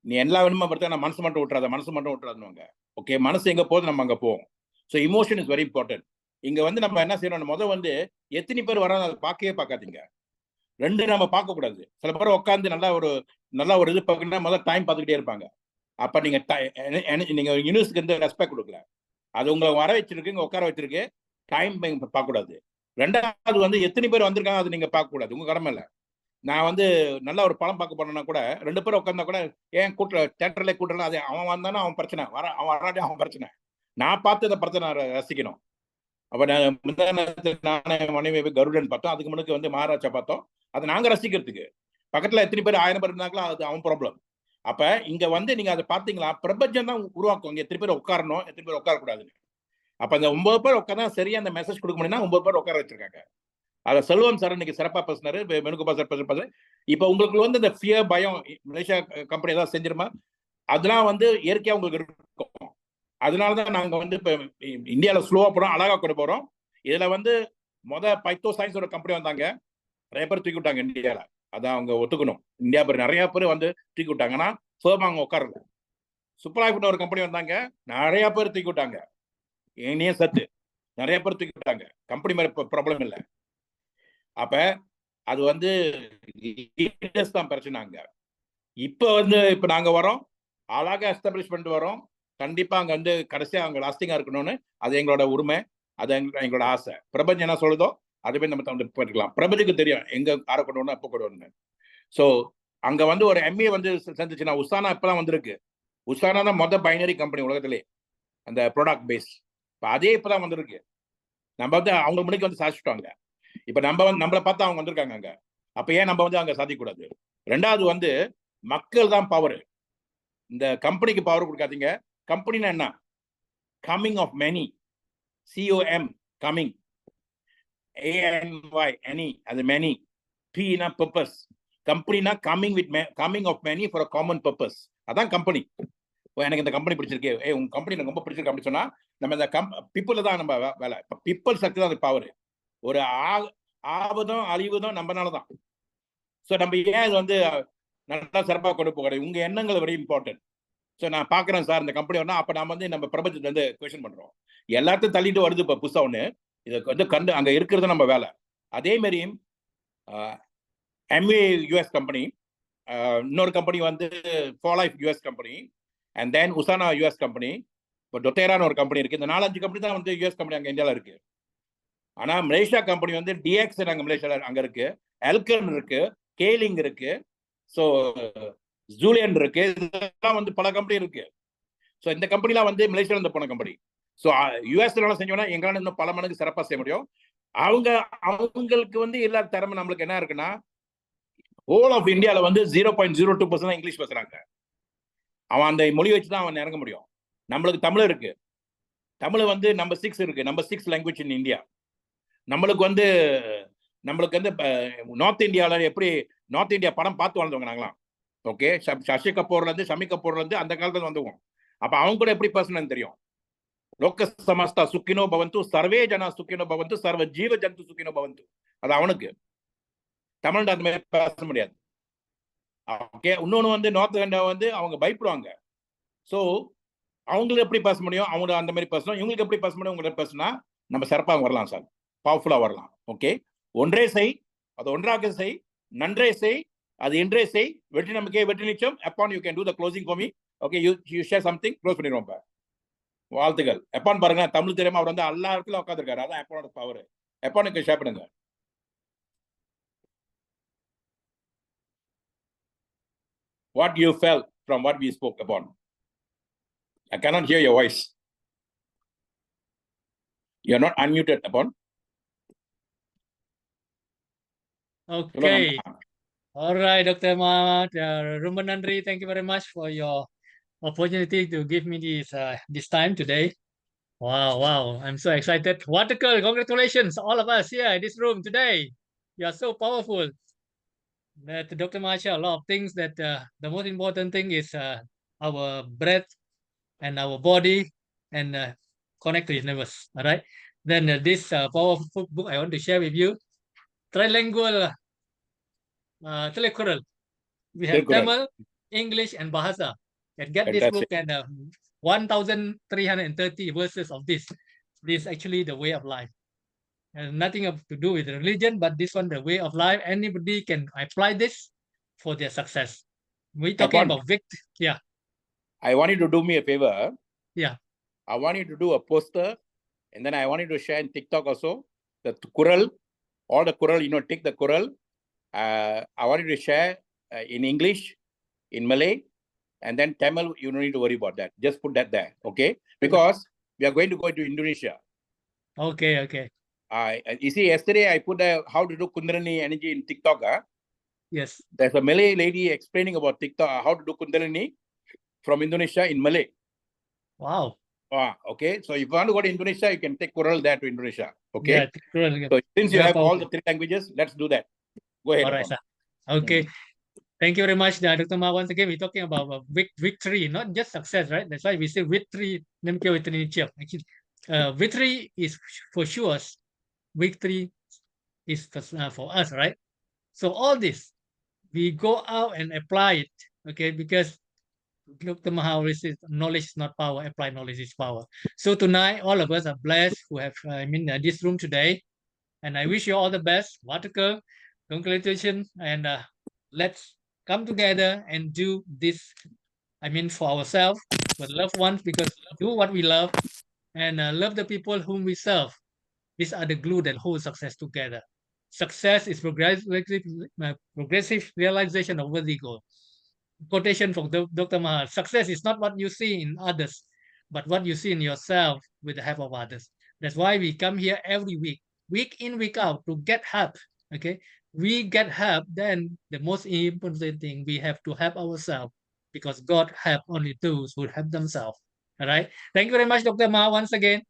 நீ எல்லா வேணுமா பார்த்தா நான் மனசு மட்டும் விட்டுறாதுன்னு. ஓகே, மனசு எங்க போகுது நம்ம அங்க போவோம். So emotion is very important. இங்க வந்து நம்ம என்ன செய்யணும், முதல் வந்து எத்தனை பேர் வராங்க அதை பார்க்காதீங்க. ரெண்டு நம்ம பார்க்க கூடாது. சில பேர் உட்காந்து நல்லா ஒரு இது பார்க்கணும்னா முதல்ல டைம் பார்த்துக்கிட்டே இருப்பாங்க. அப்ப நீங்க யூனிவர்ஸுக்கு வந்து ரெஸ்பெக்ட் கொடுக்கல. அது உங்களை வர வச்சிருக்கு, இங்க உட்கார வச்சிருக்கு, டைம் பார்க்க கூடாது. ரெண்டாவது வந்து எத்தனை பேர் வந்திருக்காங்க அது நீங்க பார்க்க கூடாது, உங்க கடமை இல்லை. நான் வந்து நல்ல ஒரு படம் பார்க்க போனேன்னா கூட 2 பேர் உட்காந்தா கூட ஏன் தேட்டர்ல கூட்டலாம், அது அவன் வந்தானா அவன் பிரச்சனை, அவன் வராட்டி அவன் பிரச்சனை. நான் பார்த்து இந்த படத்தை நான் ரசிக்கணும். அப்ப நானே மனைவி கருடன் பார்த்தோம், அதுக்கு முன்னுக்கு வந்து மகாராஜா பார்த்தோம். அதை நாங்க ரசிக்கிறதுக்கு பக்கத்துல எத்தனை பேர் 1000 பேர் இருந்தாங்களோ அது அவன் ப்ராப்ளம். அப்ப இங்க வந்து நீங்க அதை பார்த்தீங்களா, பிரபஞ்சம் தான் உருவாக்கும் இங்க எத்தனை பேர் உட்காரணும், எத்தனை பேர் உட்காரக்கூடாதுன்னு. அப்ப அந்த 9 பேர் உட்காந்தா சரியா அந்த மெசேஜ் கொடுக்க முடியும்னா 9 பேர் உட்கார வச்சிருக்காங்க. அதை செல்வம் சார் இன்னைக்கு சிறப்பா பேசினாரு, வேணுகோபால் சார் பேசுறது. இப்ப உங்களுக்கு வந்து இந்த ஃபியர், பயம், மலேசியா கம்பெனி ஏதாவது செஞ்சிருமா, அதெல்லாம் வந்து இயற்கையா உங்களுக்கு இருக்கும். அதனாலதான் நாங்க வந்து இப்ப இந்தியாவில ஸ்லோவா போறோம், அழகா கொண்டு போறோம். இதுல வந்து பைத்தோ சயின்ஸோட கம்பெனி வந்தாங்க, நிறைய பேர் தூக்கி விட்டாங்க இந்தியாவில. அதான் அவங்க ஒத்துக்கணும். இந்தியா பேர் நிறைய பேர் வந்து தூக்கி விட்டாங்க. ஆனா ஃபேம் அவங்க உட்காரல. சூப்பர் லைஃப்னு ஒரு கம்பெனி வந்தாங்க, நிறைய பேர் தூக்கி விட்டாங்க. என்னையே சத்து நிறைய பேர் தூக்கி விட்டாங்க. கம்பெனி மேல ப்ராப்ளம் இல்லை. அப்ப அது வந்து தான் பிரச்சனை. இப்ப நாங்க வரோம், அழகா எஸ்டாப்ளிஷ் பண்ணிட்டு வரோம். கண்டிப்பா அங்க வந்து கடைசியா அவங்க லாஸ்டிங்கா இருக்கணும்னு அது எங்களோட உரிமை, அது எங்களோட ஆசை. பிரபஞ்சம் என்ன சொல்லுதோ அதுவே நம்ம வந்து போயிருக்கலாம். பிரபஞ்சுக்கு தெரியும் எங்க ஆர கொண்டு வரணும், எப்போ கொண்டு வரணும். ஸோ அங்க வந்து ஒரு எம்ஏ வந்து செஞ்சுச்சுன்னா, உசானா இப்பதான் வந்திருக்கு. உசானா தான் பைனரி கம்பெனி உலகத்திலே, அந்த ப்ராடக்ட் பேஸ். இப்போ அதே இப்பதான் வந்திருக்கு. நம்ம வந்து அவங்க முன்னாடி வந்து சாதிச்சுட்டாங்க. இப்ப நம்மளை பார்த்து அவங்க வந்திருக்காங்க அங்க. அப்ப ஏன் நம்ம வந்து அங்க சாதிக்கூடாது? ரெண்டாவது வந்து மக்கள் தான் பவர். இந்த கம்பெனிக்கு பவர் கொடுக்காதீங்க. கம்பெனினா என்ன? Coming of many, COM coming, ANY any, அது மெனி, P-னா பர்பஸ். கம்பெனினா coming of many for a common purpose. அதான் கம்பெனி. எனக்கு இந்த கம்பெனி பிடிச்சிருக்கு, உங்க கம்பெனி எனக்கு ரொம்ப பிடிச்சிருக்கு அப்படின்னு சொன்னா நம்ம இந்த பீப்புள் தான் நம்ம வேலை. பீப்புள் சக்தி தான் அது பவர். ஒரு ஆவதும் அழிவுதும் நம்மனாலதான். ஸோ நம்ம ஏன் இது வந்து நல்லா சிறப்பாக கொண்டு போகிறோம்? உங்க எண்ணங்கள் வெரி இம்பார்ட்டன்ட். ஸோ நான் பார்க்குறேன் சார் இந்த கம்பெனி வரணும், அப்போ நம்ம வந்து நம்ம பிரபஞ்சத்தை வந்து கொஸ்டின் பண்ணுறோம். எல்லாத்தையும் தள்ளிட்டு வருது இப்போ புதுசாக ஒன்று. இதை வந்து அங்கே இருக்கிறது நம்ம வேலை. அதே மாதிரி MA US கம்பெனி, இன்னொரு கம்பெனி வந்து for life US company, and then Usana US company, இப்போ டொத்தேரான்னு ஒரு கம்பெனி இருக்கு. இந்த 4-5 கம்பெனி தான் வந்து US கம்பெனி அங்கே இந்தியாவில் இருக்கு. ஆனால் மலேசியா கம்பெனி வந்து DX அங்கே மலேசியாவில் அங்கே இருக்கு, எல்கன் இருக்கு, கேலிங் இருக்கு, ஸோ ஜூலியன் இருக்கு. இதெல்லாம் வந்து பல கம்பெனி இருக்கு. ஸோ இந்த கம்பெனிலாம் வந்து மலேசியாவில் இருந்து போன கம்பெனி. ஸோ US செஞ்சோம்னா எங்களால் இன்னும் பல மடங்கு சிறப்பாக செய்ய முடியும். அவங்களுக்கு வந்து எல்லா திறமை நம்மளுக்கு என்ன இருக்குன்னா, ஹோல் ஆஃப் இந்தியாவில் வந்து 0.02% தான் இங்கிலீஷ் பேசுறாங்க. அவன் அந்த மொழி வச்சு தான் அவன் இறங்க முடியும். நம்மளுக்கு தமிழ் இருக்கு, தமிழ் வந்து நம்பர் 6 இருக்கு, நம்பர் 6 லாங்குவேஜ் இன் இந்தியா. நம்மளுக்கு வந்து நார்த் இந்தியாவில் எப்படி நார்த் இந்தியா படம் பார்த்து வாழ்ந்தவங்க நாங்களாம். ஓகே, சசி கபூர்லேருந்து ஷமி கபூர்லேருந்து அந்த காலத்துல வந்துவோம். அப்போ அவங்க கூட எப்படி பேசணும்னு தெரியும். லோக சமஸ்தா சுக்கினோ பவந்து, சர்வே ஜனா சுக்கினோ பவந்து, சர்வ ஜீவ ஜந்து சுக்கினோ பவந்து. அது அவனுக்கு. தமிழ்ல அந்த மாதிரி பேச முடியாது. ஓகே, இன்னொன்று வந்து நார்த் இந்தியா வந்து அவங்க பயப்படுவாங்க. ஸோ அவங்களுக்கு எப்படி பேச முடியும், அவங்க அந்த மாதிரி பேசணும். இவங்களுக்கு எப்படி பேச முடியும், உங்கள்கிட்ட பேசினா நம்ம சிறப்பாக வரலாம் சார், பவர்ஃபுல்லாக வரலாம். ஓகே, ஒன்றே செய், அது ஒன்றாக செய், நன்றே செய், அது இன்றே செய், வெற்றி நமக்கே வெற்றி நிச்சயம். Upon you can do the closing for me. Okay, you share something, close பண்ணிடுவோம். இப்போ வாழ்த்துக்கள். எப்பான் பாருங்க, தமிழ் தெரியாம அவர் வந்து எல்லா இடத்துல உட்காந்துருக்காரு. அதான் எப்பானோட பவர். எப்பானுக்கு ஷேர் பண்ணுங்க. What you felt from what we spoke upon? I cannot hear your voice. You are not unmuted, Upon. Okay. All right, Dr. Muhammad. Rumba Nandri, thank you very much for your opportunity to give me this time today. Wow. I'm so excited. Waterkel, congratulations, all of us here in this room today. You are so powerful. That Dr. Masha, a lot of things that the most important thing is our breath and our body and connect to the universe. All right. Then this powerful book I want to share with you. Trilingual Telekurel. We have Tamil, English, and Bahasa. And get this book and 1,330 verses of this. This is actually the way of life. And nothing to do with religion, but this one, the way of life. Anybody can apply this for their success. We're talking about victory. Yeah. I want you to do me a favor. Yeah. I want you to do a poster, and then I want you to share in TikTok also the Kural, all the Kural. Take the Kural. I want you to share in English, in Malay, and then Tamil. You don't need to worry about that. Just put that there, okay? Because we are going to go to Indonesia. Okay. You see, yesterday I put how to do Kundalini energy in TikTok. Yes. There's a Malay lady explaining about TikTok, how to do Kundalini from Indonesia in Malay. Wow. Okay. So if you want to go to Indonesia, you can take Kural there to Indonesia. Okay. Yeah, Kural. So since you have all the 3 languages, let's do that. Go ahead. All right, sir. Okay. Thank you very much, Dr. Ma. Once again, we're talking about victory, not just success, right? That's why we say victory. Actually, victory is for sure. Victory is for us, right? So all this, we go out and apply it, okay? Because Dr. Maha always says, knowledge is not power, apply knowledge is power. So tonight, all of us are blessed who have this room today. And I wish you all the best. Waterkel, congratulations. And let's come together and do this, for ourselves, for loved ones, because do what we love and love the people whom we serve. These are the glue that hold success together. Success is progressive realization of worthy goal. Quotation from Dr. Mahar. Success is not what you see in others, but what you see in yourself with the help of others. That's why we come here every week in, week out, to get help. Okay, we get help. Then the most important thing, we have to help ourselves, because God help only those who help themselves. All right. Thank you very much, Dr. Ma, once again,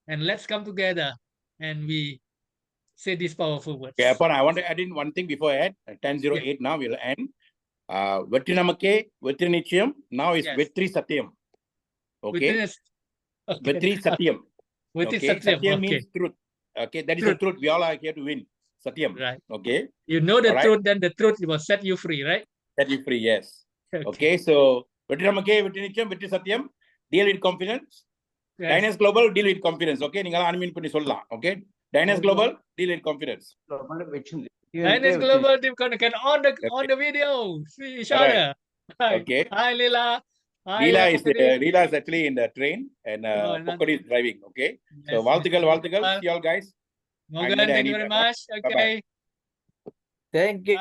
and let's come together and we say these powerful words. Yeah, but I want to add in one thing before I add. 10:08 now we'll end. Vetri Namakke, Vetri Nichayam. Now is Vetri Satyam. Okay. Vetri Satyam. Vetri Okay. Satyam. Satyam means truth. Okay, that is the truth. We all are here to win. Satyam. Right. Okay. You know the truth, then the truth will set you free, right? Set you free, yes. Okay, so Vetri Namakke, Vetri Nichayam, Vetri Satyam. Deal with confidence. Yes. Dynasty Global, deal with confidence. Okay, நீங்க unmute பண்ணி சொல்லலாம். Okay. Dynasty Global, deal with confidence. Dynasty Global can on the video see each other. Right. Okay. Hi Leela. Hi, Leela is actually in the train and Pokori is driving. Okay. Yes. So வாழ்த்துக்கள். See you all guys. Morgan, thank you very much. Okay. Bye-bye. Thank you.